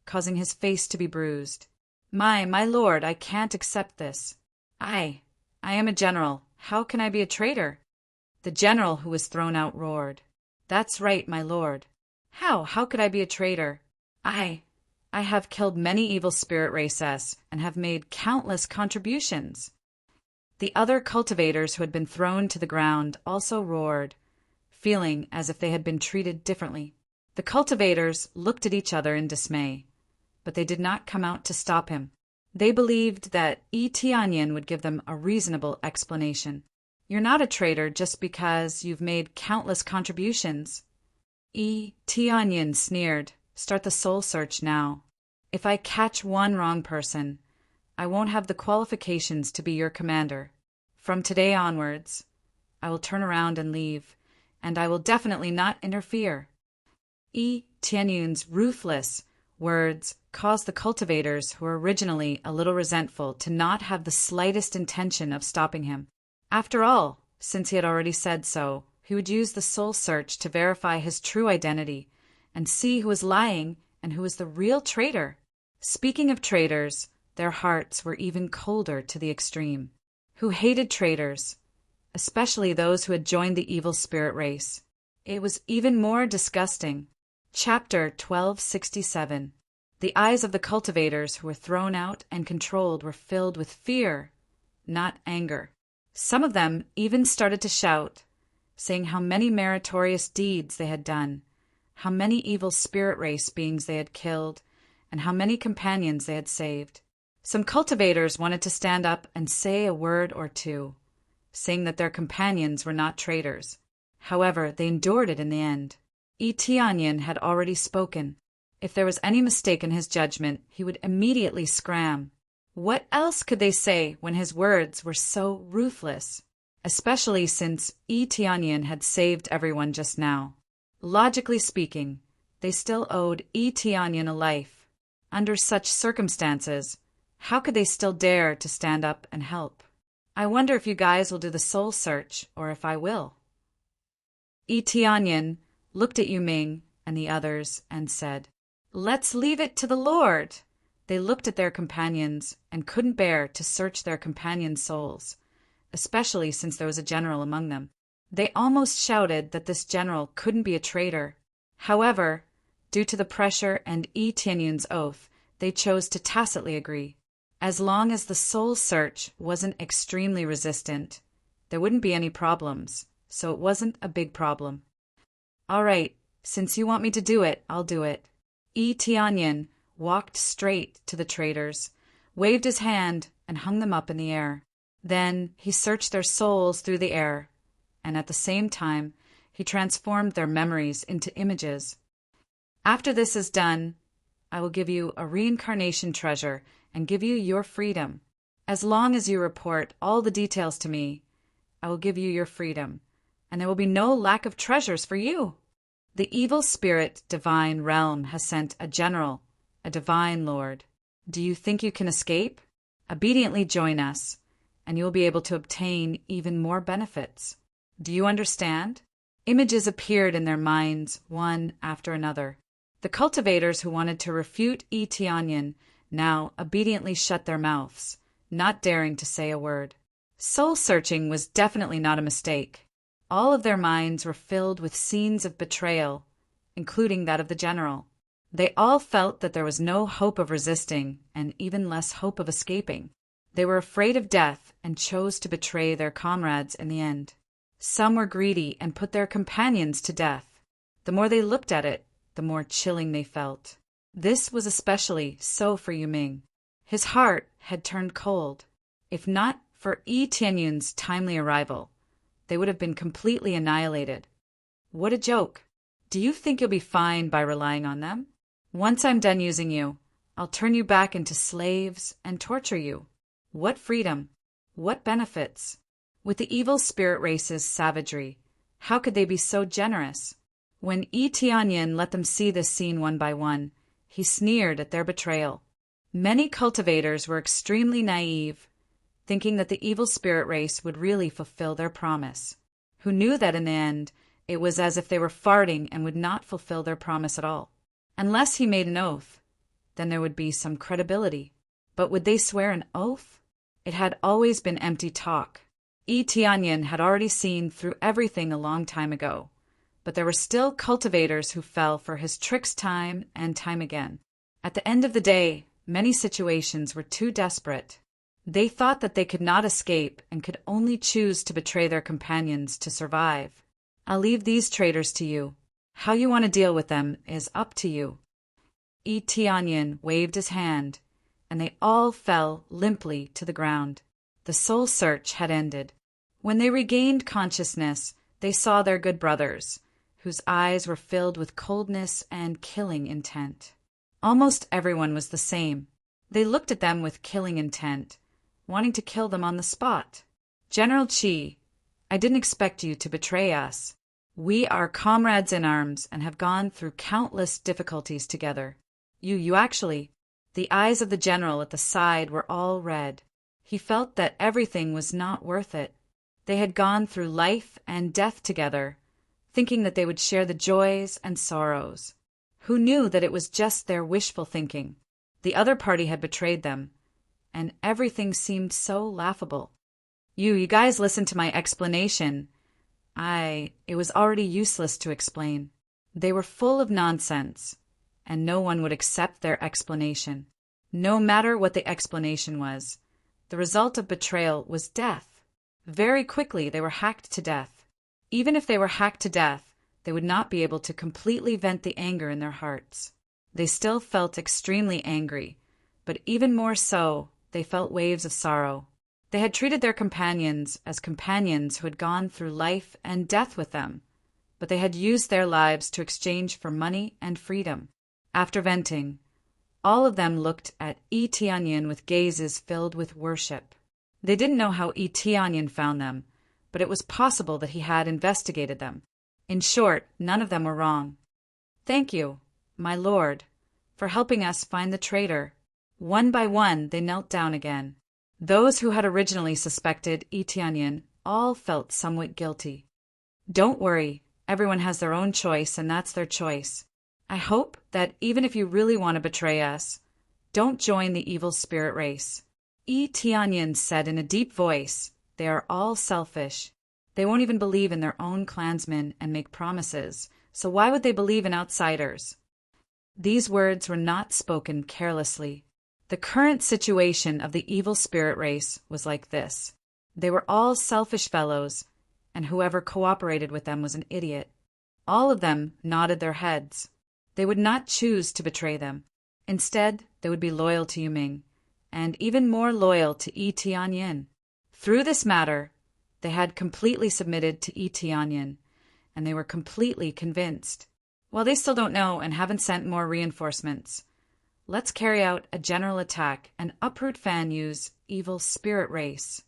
causing his face to be bruised. My lord, I can't accept this. I am a general. How can I be a traitor?" The general who was thrown out roared. "That's right, my lord. How could I be a traitor? I have killed many evil spirit races and have made countless contributions." The other cultivators who had been thrown to the ground also roared, feeling as if they had been treated differently. The cultivators looked at each other in dismay, but they did not come out to stop him. They believed that Itianyan would give them a reasonable explanation. "You're not a traitor just because you've made countless contributions." Itianyan sneered. "Start the soul search now. If I catch one wrong person, I won't have the qualifications to be your commander. From today onwards, I will turn around and leave, and I will definitely not interfere." Itianyan's ruthless words caused the cultivators who were originally a little resentful to not have the slightest intention of stopping him. After all, since he had already said so, he would use the soul search to verify his true identity and see who was lying and who was the real traitor. Speaking of traitors, their hearts were even colder to the extreme. Who hated traitors, especially those who had joined the evil spirit race. It was even more disgusting. Chapter 1267. The eyes of the cultivators who were thrown out and controlled were filled with fear, not anger. Some of them even started to shout, saying how many meritorious deeds they had done, how many evil spirit race beings they had killed, and how many companions they had saved. Some cultivators wanted to stand up and say a word or two, saying that their companions were not traitors. However, they endured it in the end. Itianyan had already spoken. If there was any mistake in his judgment, he would immediately scram. What else could they say when his words were so ruthless? Especially since Itianyan had saved everyone just now. Logically speaking, they still owed Itianyan a life. Under such circumstances, how could they still dare to stand up and help? I wonder if you guys will do the soul search, or if I will. Itianyan looked at Yuming and the others and said, "Let's leave it to the Lord." They looked at their companions and couldn't bear to search their companions' souls, especially since there was a general among them. They almost shouted that this general couldn't be a traitor. However, due to the pressure and Itianyan's oath, they chose to tacitly agree. As long as the soul search wasn't extremely resistant, there wouldn't be any problems, so it wasn't a big problem. "All right, since you want me to do it, I'll do it." Itianyan walked straight to the traitors, waved his hand, and hung them up in the air. Then he searched their souls through the air, and at the same time, he transformed their memories into images. "After this is done, I will give you a reincarnation treasure and give you your freedom. As long as you report all the details to me, I will give you your freedom, and there will be no lack of treasures for you. The evil spirit divine realm has sent a general, a divine lord. Do you think you can escape? Obediently join us, and you will be able to obtain even more benefits. Do you understand?" Images appeared in their minds, one after another. The cultivators who wanted to refute Itianyan now obediently shut their mouths, not daring to say a word. Soul-searching was definitely not a mistake. All of their minds were filled with scenes of betrayal, including that of the general. They all felt that there was no hope of resisting, and even less hope of escaping. They were afraid of death and chose to betray their comrades in the end. Some were greedy and put their companions to death. The more they looked at it, the more chilling they felt. This was especially so for Yu Ming. His heart had turned cold. If not for Yi Tianyun's timely arrival, they would have been completely annihilated. What a joke! Do you think you'll be fine by relying on them? Once I'm done using you, I'll turn you back into slaves and torture you. What freedom! What benefits! With the evil spirit race's savagery, how could they be so generous? When Yi Tianyin let them see this scene one by one, he sneered at their betrayal. Many cultivators were extremely naive, thinking that the evil spirit race would really fulfill their promise, who knew that in the end it was as if they were farting and would not fulfill their promise at all. Unless he made an oath, then there would be some credibility. But would they swear an oath? It had always been empty talk. Yi Tianyin had already seen through everything a long time ago, but there were still cultivators who fell for his tricks time and time again. At the end of the day, many situations were too desperate. They thought that they could not escape and could only choose to betray their companions to survive. I'll leave these traitors to you. How you want to deal with them is up to you. Yi Tianyin waved his hand, and they all fell limply to the ground. The soul search had ended. When they regained consciousness, they saw their good brothers, whose eyes were filled with coldness and killing intent. Almost everyone was the same. They looked at them with killing intent, wanting to kill them on the spot. General Qi, I didn't expect you to betray us. We are comrades in arms and have gone through countless difficulties together. You actually. The eyes of the general at the side were all red. He felt that everything was not worth it. They had gone through life and death together, thinking that they would share the joys and sorrows. Who knew that it was just their wishful thinking? The other party had betrayed them, and everything seemed so laughable. You guys listened to my explanation. It was already useless to explain. They were full of nonsense, and no one would accept their explanation. No matter what the explanation was, the result of betrayal was death. Very quickly they were hacked to death. Even if they were hacked to death, they would not be able to completely vent the anger in their hearts. They still felt extremely angry, but even more so, they felt waves of sorrow. They had treated their companions as companions who had gone through life and death with them, but they had used their lives to exchange for money and freedom. After venting, all of them looked at Yi Tianyin with gazes filled with worship. They didn't know how Yi Tianyin found them, but it was possible that he had investigated them. In short, none of them were wrong. Thank you, my lord, for helping us find the traitor. One by one, they knelt down again. Those who had originally suspected Yi Tianyin all felt somewhat guilty. Don't worry, everyone has their own choice, and that's their choice. I hope that even if you really want to betray us, don't join the evil spirit race. Yi Tianyin said in a deep voice, they are all selfish. They won't even believe in their own clansmen and make promises, so why would they believe in outsiders? These words were not spoken carelessly. The current situation of the evil spirit race was like this. They were all selfish fellows, and whoever cooperated with them was an idiot. All of them nodded their heads. They would not choose to betray them. Instead, they would be loyal to Yu Ming, and even more loyal to Yi Tianyin. Through this matter, they had completely submitted to Yi Tianyin, and they were completely convinced. While they still don't know and haven't sent more reinforcements, let's carry out a general attack and uproot Fan Yu's evil spirit race.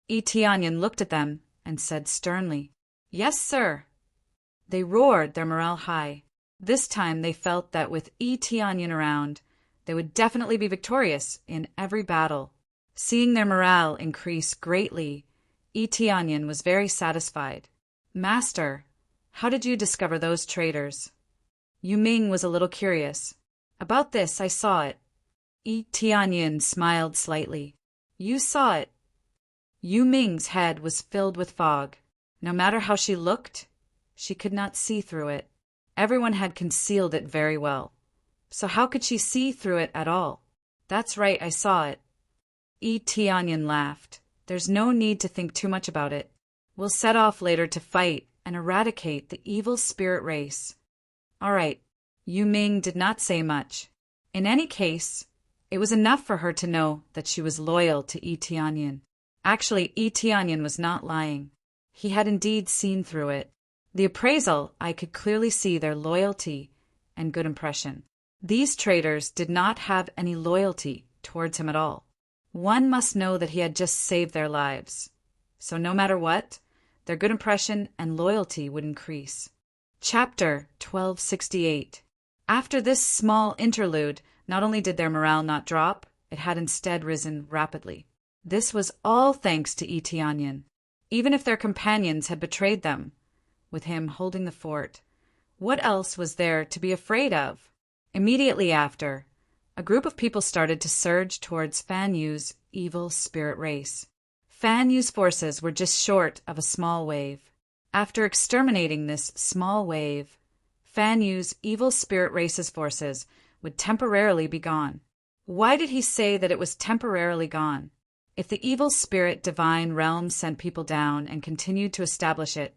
Yi Tianyin looked at them and said sternly, Yes, sir. They roared, their morale high. This time they felt that with Yi Tianyin around, they would definitely be victorious in every battle. Seeing their morale increase greatly, Yi Tianyin was very satisfied. Master, how did you discover those traitors? Yu Ming was a little curious. About this, I saw it. Yi Tianyin smiled slightly. You saw it. Yu Ming's head was filled with fog. No matter how she looked, she could not see through it. Everyone had concealed it very well. So how could she see through it at all? That's right, I saw it. Yi Tianyan laughed. There's no need to think too much about it. We'll set off later to fight and eradicate the evil spirit race. All right. Yu Ming did not say much. In any case, it was enough for her to know that she was loyal to Yi Tianyan. Actually, Yi Tianyan was not lying. He had indeed seen through it. The appraisal, I could clearly see their loyalty and good impression. These traitors did not have any loyalty towards him at all. One must know that he had just saved their lives. So no matter what, their good impression and loyalty would increase. Chapter 1268. After this small interlude, not only did their morale not drop, it had instead risen rapidly. This was all thanks to Yi Tianyan. Even if their companions had betrayed them, with him holding the fort, what else was there to be afraid of? Immediately after, a group of people started to surge towards Fan Yu's evil spirit race. Fan Yu's forces were just short of a small wave. After exterminating this small wave, Fan Yu's evil spirit race's forces would temporarily be gone. Why did he say that it was temporarily gone? If the evil spirit divine realm sent people down and continued to establish it,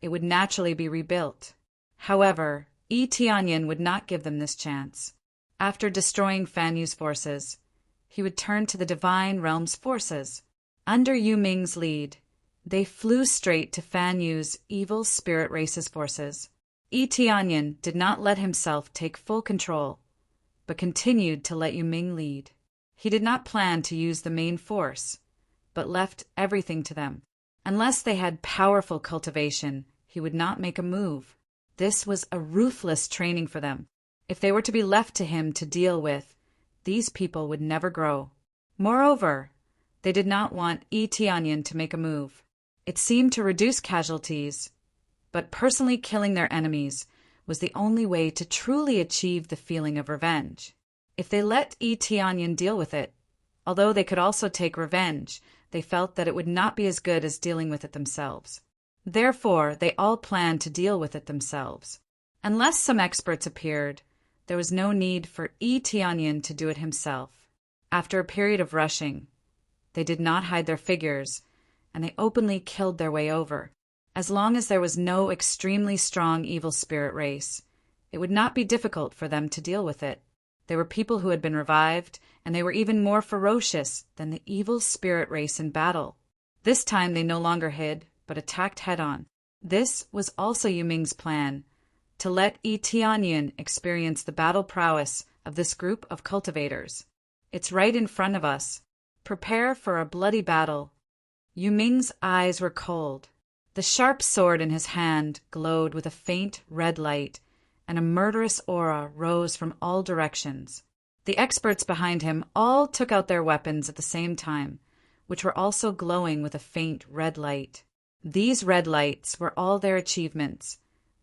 it would naturally be rebuilt. However, Yi Tianyan would not give them this chance. After destroying Fan Yu's forces, he would turn to the divine realm's forces. Under Yu Ming's lead, they flew straight to Fan Yu's evil spirit race's forces. Yi Tianyan did not let himself take full control, but continued to let Yu Ming lead. He did not plan to use the main force, but left everything to them. Unless they had powerful cultivation, he would not make a move. This was a ruthless training for them. If they were to be left to him to deal with, these people would never grow. Moreover, they did not want Yi Tianyan to make a move. It seemed to reduce casualties, but personally killing their enemies was the only way to truly achieve the feeling of revenge. If they let Yi Tianyan deal with it, although they could also take revenge, they felt that it would not be as good as dealing with it themselves. Therefore, they all planned to deal with it themselves. Unless some experts appeared, there was no need for Yi Tianyan to do it himself. After a period of rushing, they did not hide their figures, and they openly killed their way over. As long as there was no extremely strong evil spirit race, it would not be difficult for them to deal with it. They were people who had been revived, and they were even more ferocious than the evil spirit race in battle. This time they no longer hid, but attacked head-on. This was also Yu Ming's plan, to let Yi Tianyan experience the battle prowess of this group of cultivators. It's right in front of us. Prepare for a bloody battle. Yu Ming's eyes were cold. The sharp sword in his hand glowed with a faint red light, and a murderous aura rose from all directions. The experts behind him all took out their weapons at the same time, which were also glowing with a faint red light. These red lights were all their achievements,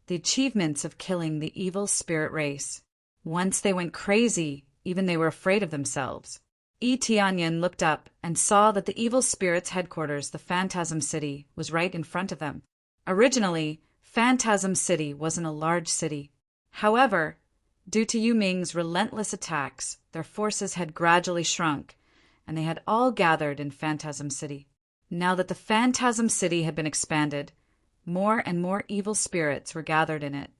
the achievements of killing the evil spirit race. Once they went crazy, even they were afraid of themselves. Yi Tianyan looked up and saw that the evil spirit's headquarters, the Phantasm City, was right in front of them. Originally, Phantasm City wasn't a large city. However, due to Yu Ming's relentless attacks, their forces had gradually shrunk, and they had all gathered in Phantasm City. Now that the Phantasm City had been expanded, more and more evil spirits were gathered in it.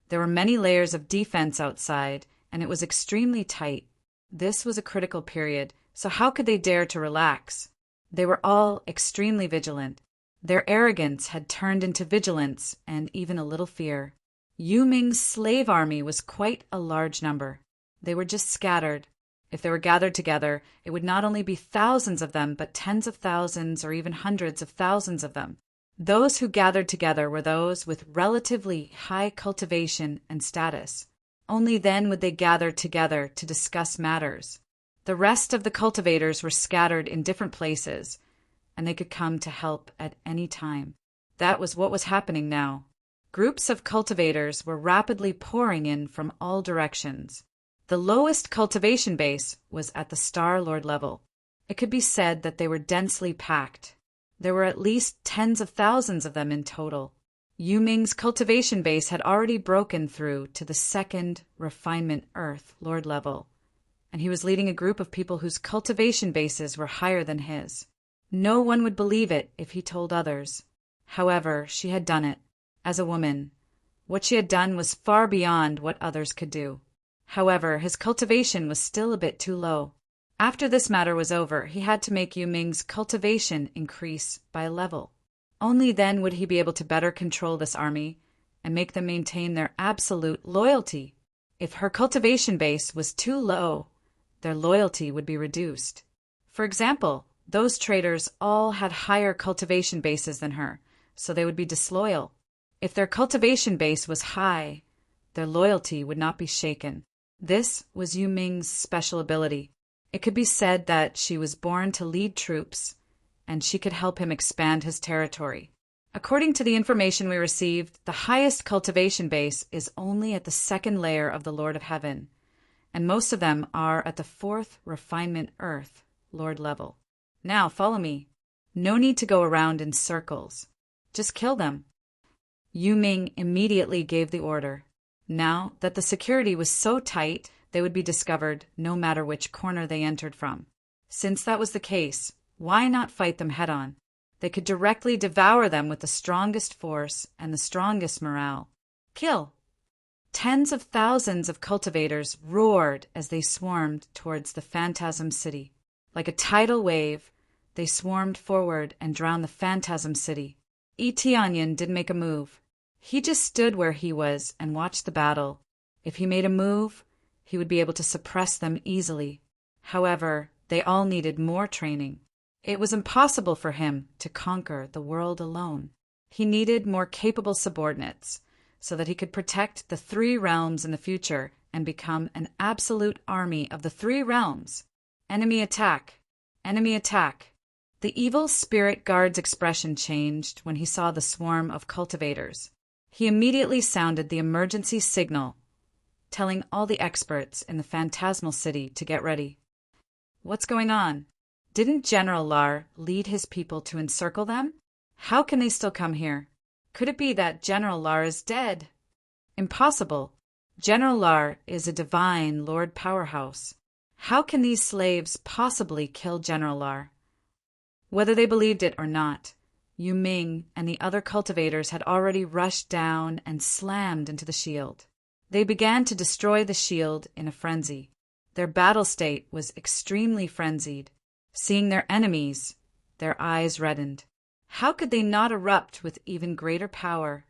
There were many layers of defense outside, and it was extremely tight. This was a critical period, so how could they dare to relax? They were all extremely vigilant. Their arrogance had turned into vigilance and even a little fear. Yu Ming's slave army was quite a large number. They were just scattered. If they were gathered together, it would not only be thousands of them, but tens of thousands or even hundreds of thousands of them. Those who gathered together were those with relatively high cultivation and status. Only then would they gather together to discuss matters. The rest of the cultivators were scattered in different places, and they could come to help at any time. That was what was happening now. Groups of cultivators were rapidly pouring in from all directions. The lowest cultivation base was at the Star Lord level. It could be said that they were densely packed. There were at least tens of thousands of them in total. Yu Ming's cultivation base had already broken through to the second refinement Earth Lord level, and he was leading a group of people whose cultivation bases were higher than his. No one would believe it if he told others. However, she had done it. As a woman, what she had done was far beyond what others could do. However, his cultivation was still a bit too low. After this matter was over, he had to make Yu Ming's cultivation increase by a level. Only then would he be able to better control this army and make them maintain their absolute loyalty. If her cultivation base was too low, their loyalty would be reduced. For example, those traders all had higher cultivation bases than her, so they would be disloyal. If their cultivation base was high, their loyalty would not be shaken. This was Yu Ming's special ability. It could be said that she was born to lead troops, and she could help him expand his territory. According to the information we received, the highest cultivation base is only at the second layer of the Lord of Heaven, and most of them are at the fourth refinement Earth Lord level. Now, follow me. No need to go around in circles. Just kill them. Yu Ming immediately gave the order. Now that the security was so tight, they would be discovered no matter which corner they entered from. Since that was the case, why not fight them head-on? They could directly devour them with the strongest force and the strongest morale. Kill! Tens of thousands of cultivators roared as they swarmed towards the Phantasm City. Like a tidal wave, they swarmed forward and drowned the Phantasm City. Yi Tianyan didn't make a move. He just stood where he was and watched the battle. If he made a move, he would be able to suppress them easily. However, they all needed more training. It was impossible for him to conquer the world alone. He needed more capable subordinates so that he could protect the three realms in the future and become an absolute army of the three realms. Enemy attack! Enemy attack! The evil spirit guard's expression changed when he saw the swarm of cultivators. He immediately sounded the emergency signal, telling all the experts in the Phantasmal City to get ready. What's going on? Didn't General Lar lead his people to encircle them? How can they still come here? Could it be that General Lar is dead? Impossible. General Lar is a divine Lord Powerhouse. How can these slaves possibly kill General Lar? Whether they believed it or not, Yu Ming and the other cultivators had already rushed down and slammed into the shield. They began to destroy the shield in a frenzy. Their battle state was extremely frenzied. Seeing their enemies, their eyes reddened. How could they not erupt with even greater power?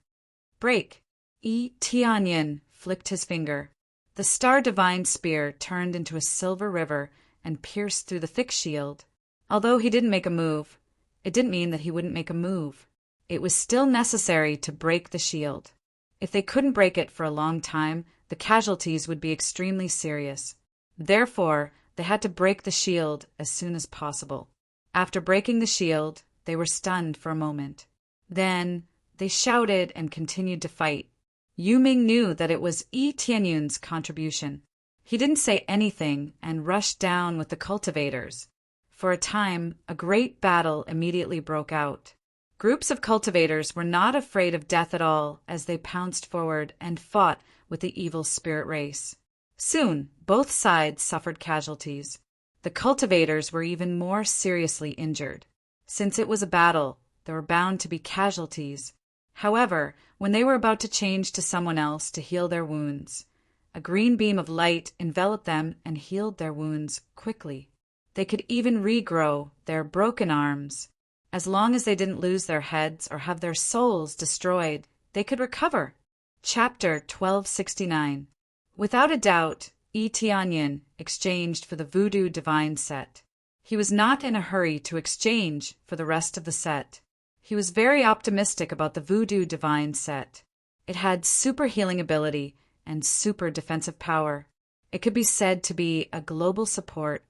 Break! Yi Tianyan flicked his finger. The Star Divine Spear turned into a silver river and pierced through the thick shield. Although he didn't make a move, it didn't mean that he wouldn't make a move. It was still necessary to break the shield. If they couldn't break it for a long time, the casualties would be extremely serious. Therefore, they had to break the shield as soon as possible. After breaking the shield, they were stunned for a moment. Then, they shouted and continued to fight. Yu Ming knew that it was Yi Tianyun's contribution. He didn't say anything and rushed down with the cultivators. For a time, a great battle immediately broke out. Groups of cultivators were not afraid of death at all as they pounced forward and fought with the evil spirit race. Soon, both sides suffered casualties. The cultivators were even more seriously injured. Since it was a battle, there were bound to be casualties. However, when they were about to change to someone else to heal their wounds, a green beam of light enveloped them and healed their wounds quickly. They could even regrow their broken arms. As long as they didn't lose their heads or have their souls destroyed, they could recover. Chapter 1269. Without a doubt, Yi Tianyan exchanged for the Voodoo Divine Set. He was not in a hurry to exchange for the rest of the set. He was very optimistic about the Voodoo Divine Set. It had super healing ability and super defensive power. It could be said to be a global support,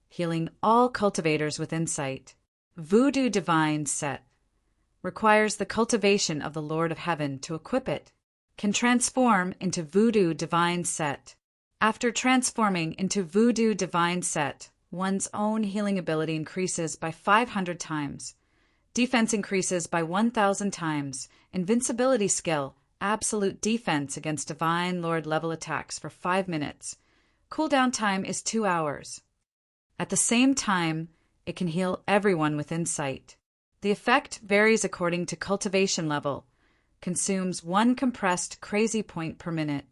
healing all cultivators with insight. Voodoo Divine Set requires the cultivation of the Lord of Heaven to equip it. Can transform into Voodoo Divine Set. After transforming into Voodoo Divine Set, One's own healing ability increases by 500 times. Defense increases by 1,000 times. Invincibility skill, absolute defense against Divine Lord level attacks for 5 minutes. Cooldown time is 2 hours. At the same time, it can heal everyone within sight. The effect varies according to cultivation level. Consumes 1 compressed crazy point per minute.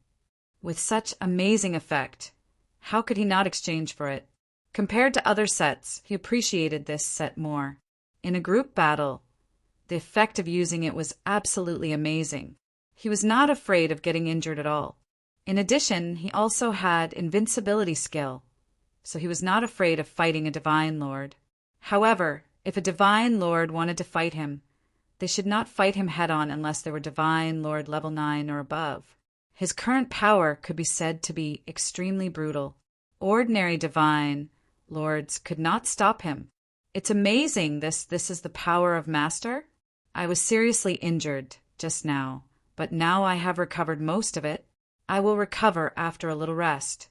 With such amazing effect, how could he not exchange for it? Compared to other sets, he appreciated this set more. In a group battle, the effect of using it was absolutely amazing. He was not afraid of getting injured at all. In addition, he also had invincibility skill, so he was not afraid of fighting a Divine Lord. However, if a Divine Lord wanted to fight him, they should not fight him head-on unless they were Divine Lord level 9 or above. His current power could be said to be extremely brutal. Ordinary Divine Lords could not stop him. It's amazing this is the power of Master. I was seriously injured just now, but now I have recovered most of it. I will recover after a little rest.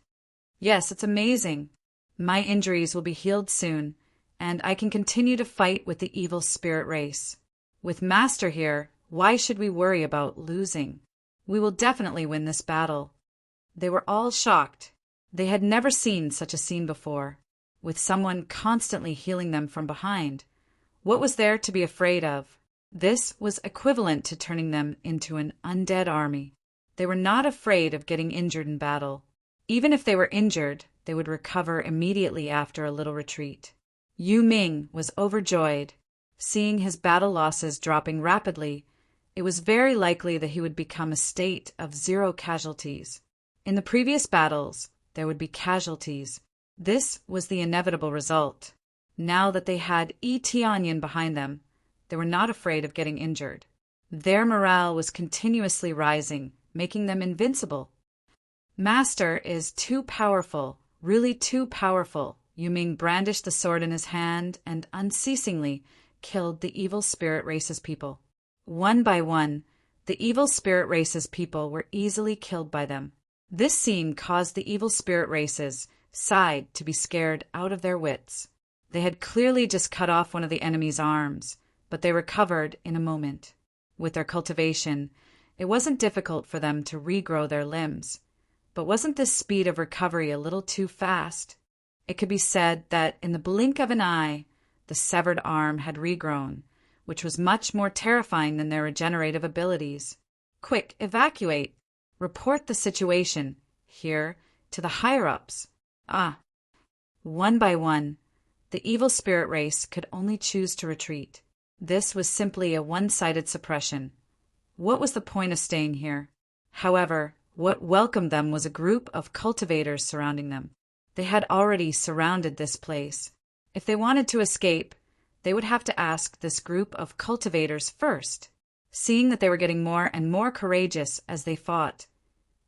Yes, it's amazing. My injuries will be healed soon, and I can continue to fight with the evil spirit race. With Master here, why should we worry about losing? We will definitely win this battle. They were all shocked. They had never seen such a scene before, with someone constantly healing them from behind. What was there to be afraid of? This was equivalent to turning them into an undead army. They were not afraid of getting injured in battle. Even if they were injured, they would recover immediately after a little retreat. Yu Ming was overjoyed. Seeing his battle losses dropping rapidly, it was very likely that he would become a state of 0 casualties. In the previous battles, there would be casualties. This was the inevitable result. Now that they had Yi Tianyan behind them, they were not afraid of getting injured. Their morale was continuously rising, making them invincible. Master is too powerful, really too powerful. Yu Ming brandished the sword in his hand and unceasingly killed the evil spirit race's people. One by one, the evil spirit race's people were easily killed by them. This scene caused the evil spirit race's side to be scared out of their wits. They had clearly just cut off one of the enemy's arms, but they recovered in a moment. With their cultivation, it wasn't difficult for them to regrow their limbs. But wasn't this speed of recovery a little too fast? It could be said that in the blink of an eye, the severed arm had regrown, which was much more terrifying than their regenerative abilities. Quick, evacuate! Report the situation, here, to the higher-ups. One by one, the evil spirit race could only choose to retreat. This was simply a one-sided suppression. What was the point of staying here? However, what welcomed them was a group of cultivators surrounding them. They had already surrounded this place. If they wanted to escape, they would have to ask this group of cultivators first. Seeing that they were getting more and more courageous as they fought,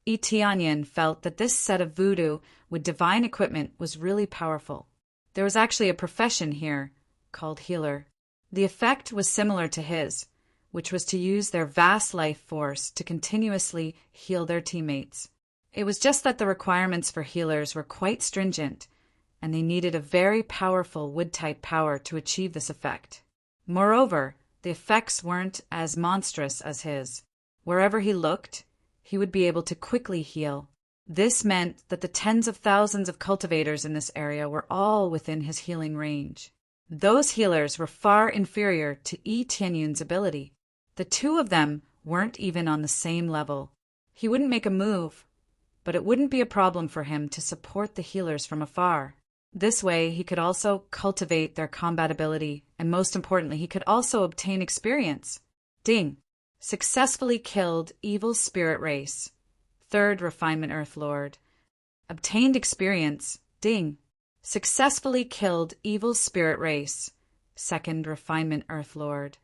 Yi Tianyan felt that this set of voodoo with divine equipment was really powerful. There was actually a profession here called healer. The effect was similar to his, which was to use their vast life force to continuously heal their teammates. It was just that the requirements for healers were quite stringent, and they needed a very powerful wood-type power to achieve this effect. Moreover, the effects weren't as monstrous as his. Wherever he looked, he would be able to quickly heal. This meant that the tens of thousands of cultivators in this area were all within his healing range. Those healers were far inferior to Yi Tianyun's ability. The two of them weren't even on the same level. He wouldn't make a move, but it wouldn't be a problem for him to support the healers from afar. This way, he could also cultivate their combat ability, and most importantly, he could also obtain experience. Ding! Successfully killed evil spirit race. 3rd Refinement Earth Lord. Obtained experience. Ding! Successfully killed evil spirit race. 2nd Refinement Earth Lord.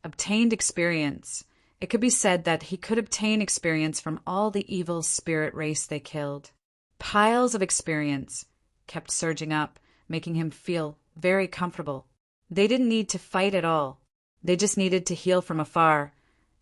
Obtained experience. It could be said that he could obtain experience from all the evil spirit race they killed. Piles of experience kept surging up, making him feel very comfortable. They didn't need to fight at all. They just needed to heal from afar,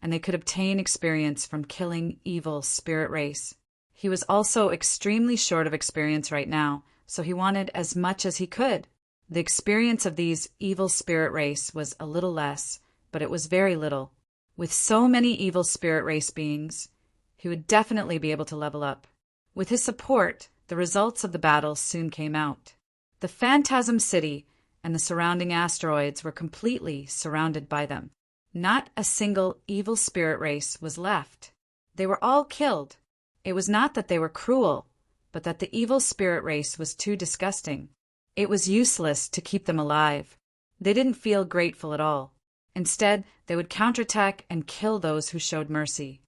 and they could obtain experience from killing evil spirit race. He was also extremely short of experience right now, so he wanted as much as he could. The experience of these evil spirit race was a little less, but it was very little. With so many evil spirit race beings, he would definitely be able to level up. With his support, the results of the battle soon came out. The Phantasm City and the surrounding asteroids were completely surrounded by them. Not a single evil spirit race was left. They were all killed. It was not that they were cruel, but that the evil spirit race was too disgusting. It was useless to keep them alive. They didn't feel grateful at all. Instead, they would counterattack and kill those who showed mercy.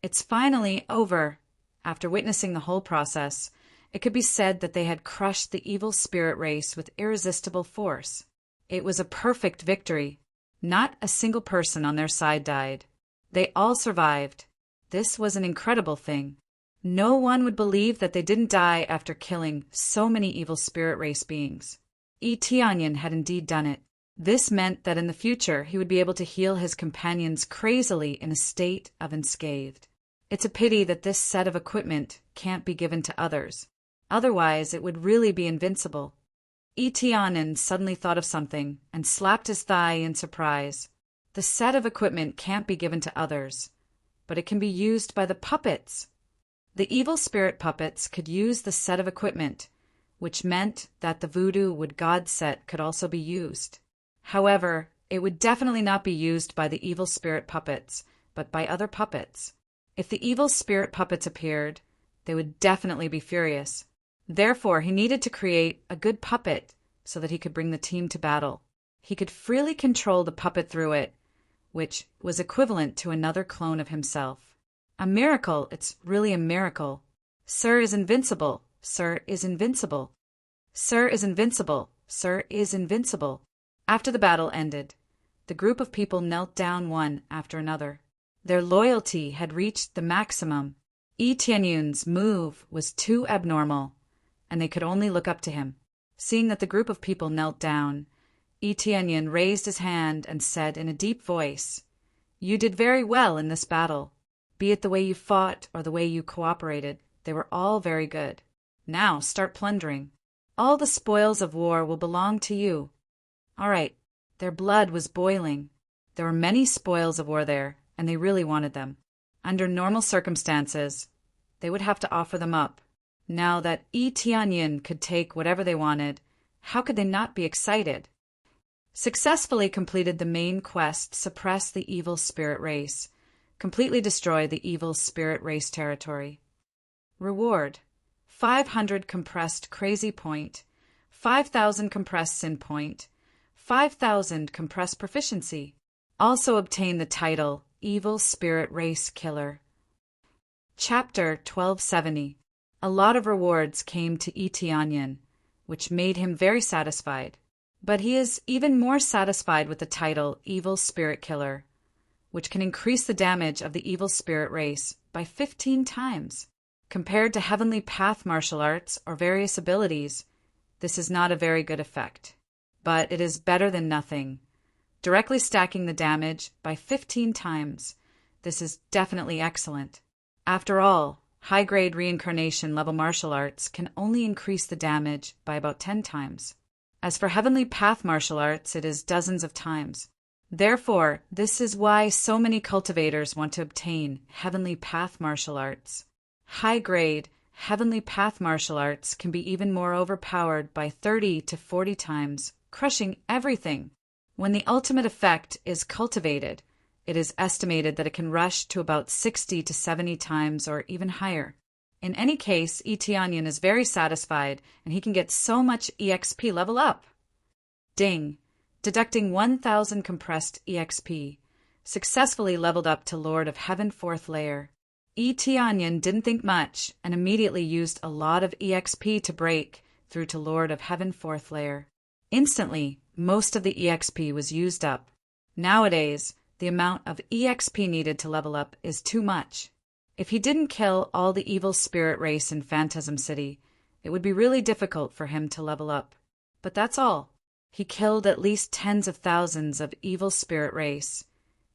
It's finally over. After witnessing the whole process, it could be said that they had crushed the evil spirit race with irresistible force. It was a perfect victory. Not a single person on their side died. They all survived. This was an incredible thing. No one would believe that they didn't die after killing so many evil spirit race beings. Eteonian had indeed done it. This meant that in the future he would be able to heal his companions crazily in a state of unscathed. It's a pity that this set of equipment can't be given to others. Otherwise, it would really be invincible. Eteonian suddenly thought of something and slapped his thigh in surprise. The set of equipment can't be given to others, but it can be used by the puppets. The evil spirit puppets could use the set of equipment, which meant that the voodoo wood god set could also be used. However, it would definitely not be used by the evil spirit puppets, but by other puppets. If the evil spirit puppets appeared, they would definitely be furious. Therefore, he needed to create a good puppet so that he could bring the team to battle. He could freely control the puppet through it, which was equivalent to another clone of himself. A miracle, it's really a miracle. Sir is invincible, Sir is invincible. Sir is invincible, Sir is invincible. After the battle ended, the group of people knelt down one after another. Their loyalty had reached the maximum. Etienne's move was too abnormal, and they could only look up to him. Seeing that the group of people knelt down, Etienne raised his hand and said in a deep voice, "You did very well in this battle. Be it the way you fought or the way you cooperated, they were all very good. Now start plundering. All the spoils of war will belong to you." All right, their blood was boiling. There were many spoils of war there, and they really wanted them. Under normal circumstances, they would have to offer them up. Now that Etienne could take whatever they wanted, how could they not be excited? Successfully completed the main quest, suppress the evil spirit race, completely destroy the evil spirit race territory. Reward: 500 compressed crazy point, 5,000 compressed sin point, 5,000 compressed proficiency. Also obtain the title Evil Spirit Race Killer. Chapter 1270. A lot of rewards came to Etienne, which made him very satisfied. But he is even more satisfied with the title Evil Spirit Killer, which can increase the damage of the evil spirit race by 15 times. Compared to Heavenly Path martial arts or various abilities, this is not a very good effect. But it is better than nothing. Directly stacking the damage by 15 times, this is definitely excellent. After all, high-grade reincarnation level martial arts can only increase the damage by about 10 times. As for Heavenly Path martial arts, it is dozens of times. Therefore, this is why so many cultivators want to obtain Heavenly Path martial arts. High-grade Heavenly Path martial arts can be even more overpowered by 30 to 40 times, crushing everything. When the ultimate effect is cultivated, it is estimated that it can rush to about 60 to 70 times or even higher. In any case, Etienne is very satisfied, and he can get so much EXP level up. Ding! Deducting 1,000 compressed EXP. Successfully leveled up to Lord of Heaven 4th layer. Etienne didn't think much, and immediately used a lot of EXP to break through to Lord of Heaven 4th layer. Instantly, most of the EXP was used up. Nowadays, the amount of EXP needed to level up is too much. If he didn't kill all the evil spirit race in Phantasm City, it would be really difficult for him to level up. But that's all. He killed at least tens of thousands of evil spirit race,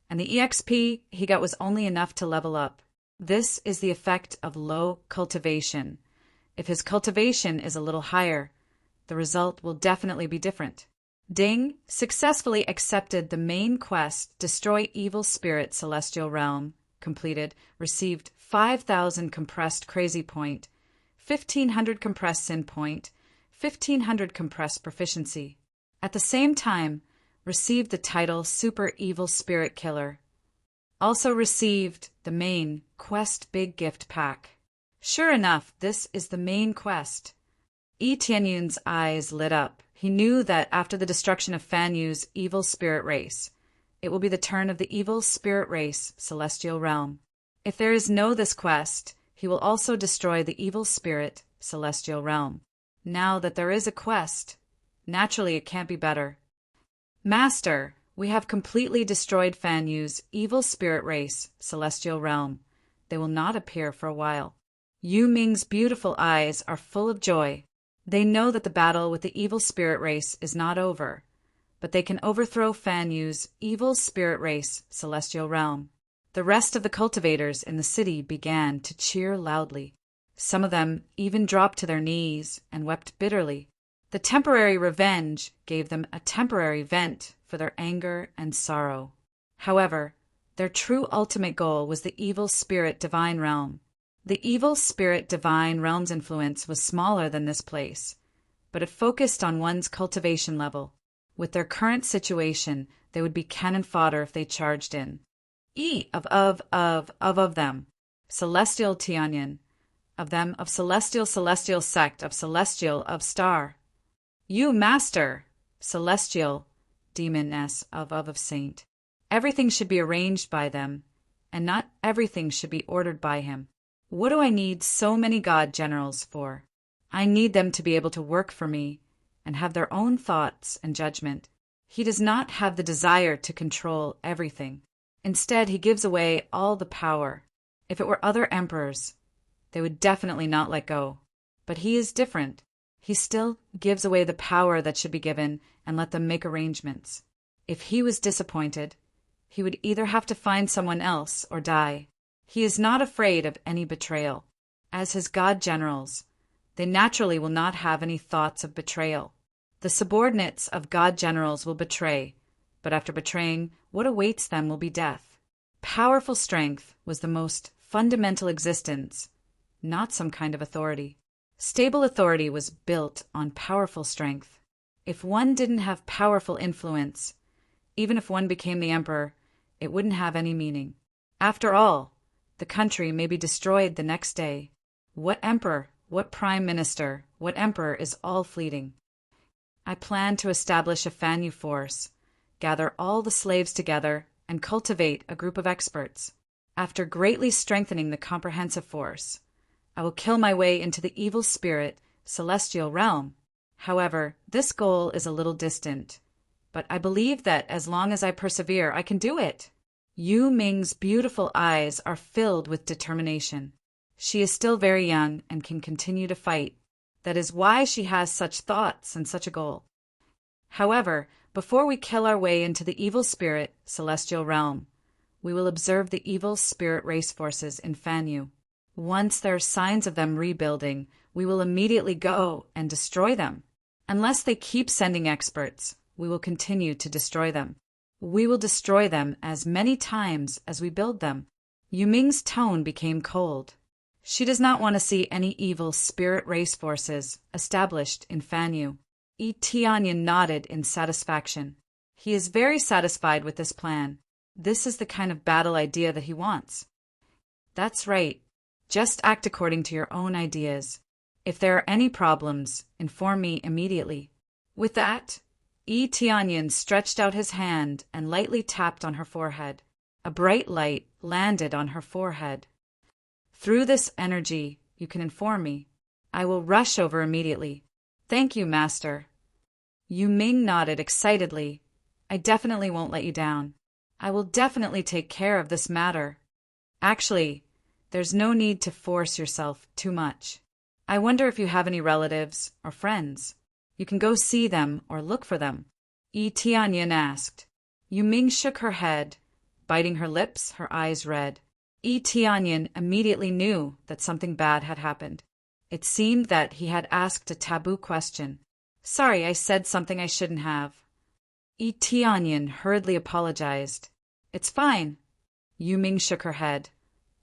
and the EXP he got was only enough to level up. This is the effect of low cultivation. If his cultivation is a little higher, the result will definitely be different. Ding successfully accepted the main quest, Destroy Evil Spirit Celestial Realm, completed, received 5,000 compressed crazy point, 1,500 compressed sin point, 1,500 compressed proficiency. At the same time, received the title Super Evil Spirit Killer. Also received the main quest Big Gift Pack. Sure enough, this is the main quest. Yi Tianyun's eyes lit up. He knew that after the destruction of Fan Yu's evil spirit race, it will be the turn of the evil spirit race Celestial Realm. If there is no this quest, he will also destroy the evil spirit Celestial Realm. Now that there is a quest, naturally it can't be better. Master, we have completely destroyed Fan Yu's evil spirit race Celestial Realm. They will not appear for a while. Yu Ming's beautiful eyes are full of joy. They know that the battle with the evil spirit race is not over, but they can overthrow Fan Yu's evil spirit race Celestial Realm. The rest of the cultivators in the city began to cheer loudly. Some of them even dropped to their knees and wept bitterly. The temporary revenge gave them a temporary vent for their anger and sorrow. However, their true ultimate goal was the evil spirit divine realm. The evil spirit divine realm's influence was smaller than this place, but it focused on one's cultivation level. With their current situation, they would be cannon fodder if they charged in. Of them. Celestial Tianyan. Of them, of celestial sect, of celestial, of star. You, master. Celestial, demoness, of saint. Everything should be arranged by them, and not everything should be ordered by him. What do I need so many god generals for? I need them to be able to work for me and have their own thoughts and judgment. He does not have the desire to control everything. Instead, he gives away all the power. If it were other emperors, they would definitely not let go. But he is different. He still gives away the power that should be given and let them make arrangements. If he was disappointed, he would either have to find someone else or die. He is not afraid of any betrayal. As his god generals, they naturally will not have any thoughts of betrayal. The subordinates of god generals will betray, but after betraying, what awaits them will be death. Powerful strength was the most fundamental existence, not some kind of authority. Stable authority was built on powerful strength. If one didn't have powerful influence, even if one became the emperor, it wouldn't have any meaning. After all, the country may be destroyed the next day. What emperor, what prime minister, what emperor is all fleeting. I plan to establish a Fan Yu force, gather all the slaves together, and cultivate a group of experts. After greatly strengthening the comprehensive force, I will kill my way into the evil spirit, celestial realm. However, this goal is a little distant, but I believe that as long as I persevere, I can do it. Yu Ming's beautiful eyes are filled with determination. She is still very young and can continue to fight. That is why she has such thoughts and such a goal. However, before we kill our way into the evil spirit, celestial realm, we will observe the evil spirit race forces in Fan Yu. Once there are signs of them rebuilding, we will immediately go and destroy them. Unless they keep sending experts, we will continue to destroy them. We will destroy them as many times as we build them. Yu Ming's tone became cold. She does not want to see any evil spirit race forces established in Fan Yu. Yi Tianyan nodded in satisfaction. He is very satisfied with this plan. This is the kind of battle idea that he wants. That's right. Just act according to your own ideas. If there are any problems, inform me immediately. With that, Yi Tianyan stretched out his hand and lightly tapped on her forehead. A bright light landed on her forehead. Through this energy, you can inform me. I will rush over immediately. Thank you, Master. Yu Ming nodded excitedly. I definitely won't let you down. I will definitely take care of this matter. Actually, there's no need to force yourself too much. I wonder if you have any relatives or friends. You can go see them or look for them. Yi Tianyan asked. Yu Ming shook her head, biting her lips, her eyes red. Yi Tianyan immediately knew that something bad had happened. It seemed that he had asked a taboo question. Sorry, I said something I shouldn't have. Tianyan hurriedly apologized. It's fine. Yu Ming shook her head.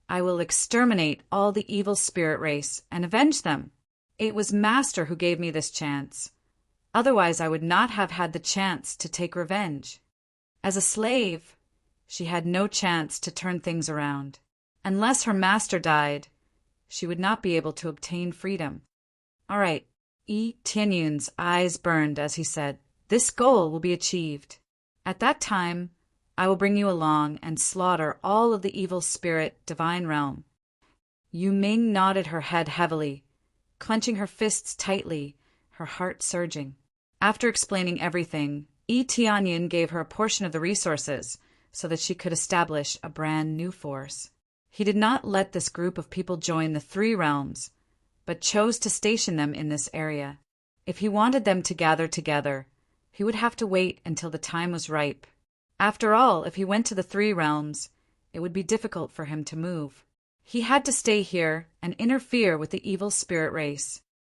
I will exterminate all the evil spirit race and avenge them. It was Master who gave me this chance. Otherwise, I would not have had the chance to take revenge. As a slave, she had no chance to turn things around. Unless her master died, she would not be able to obtain freedom. All right. Tianyun's eyes burned as he said, this goal will be achieved. At that time, I will bring you along and slaughter all of the evil spirit divine realm. Yu Ming nodded her head heavily, clenching her fists tightly, her heart surging. After explaining everything, Tianyun gave her a portion of the resources so that she could establish a brand new force. He did not let this group of people join the three realms, but chose to station them in this area. If he wanted them to gather together, he would have to wait until the time was ripe. After all, if he went to the three realms, it would be difficult for him to move. He had to stay here and interfere with the evil spirit race.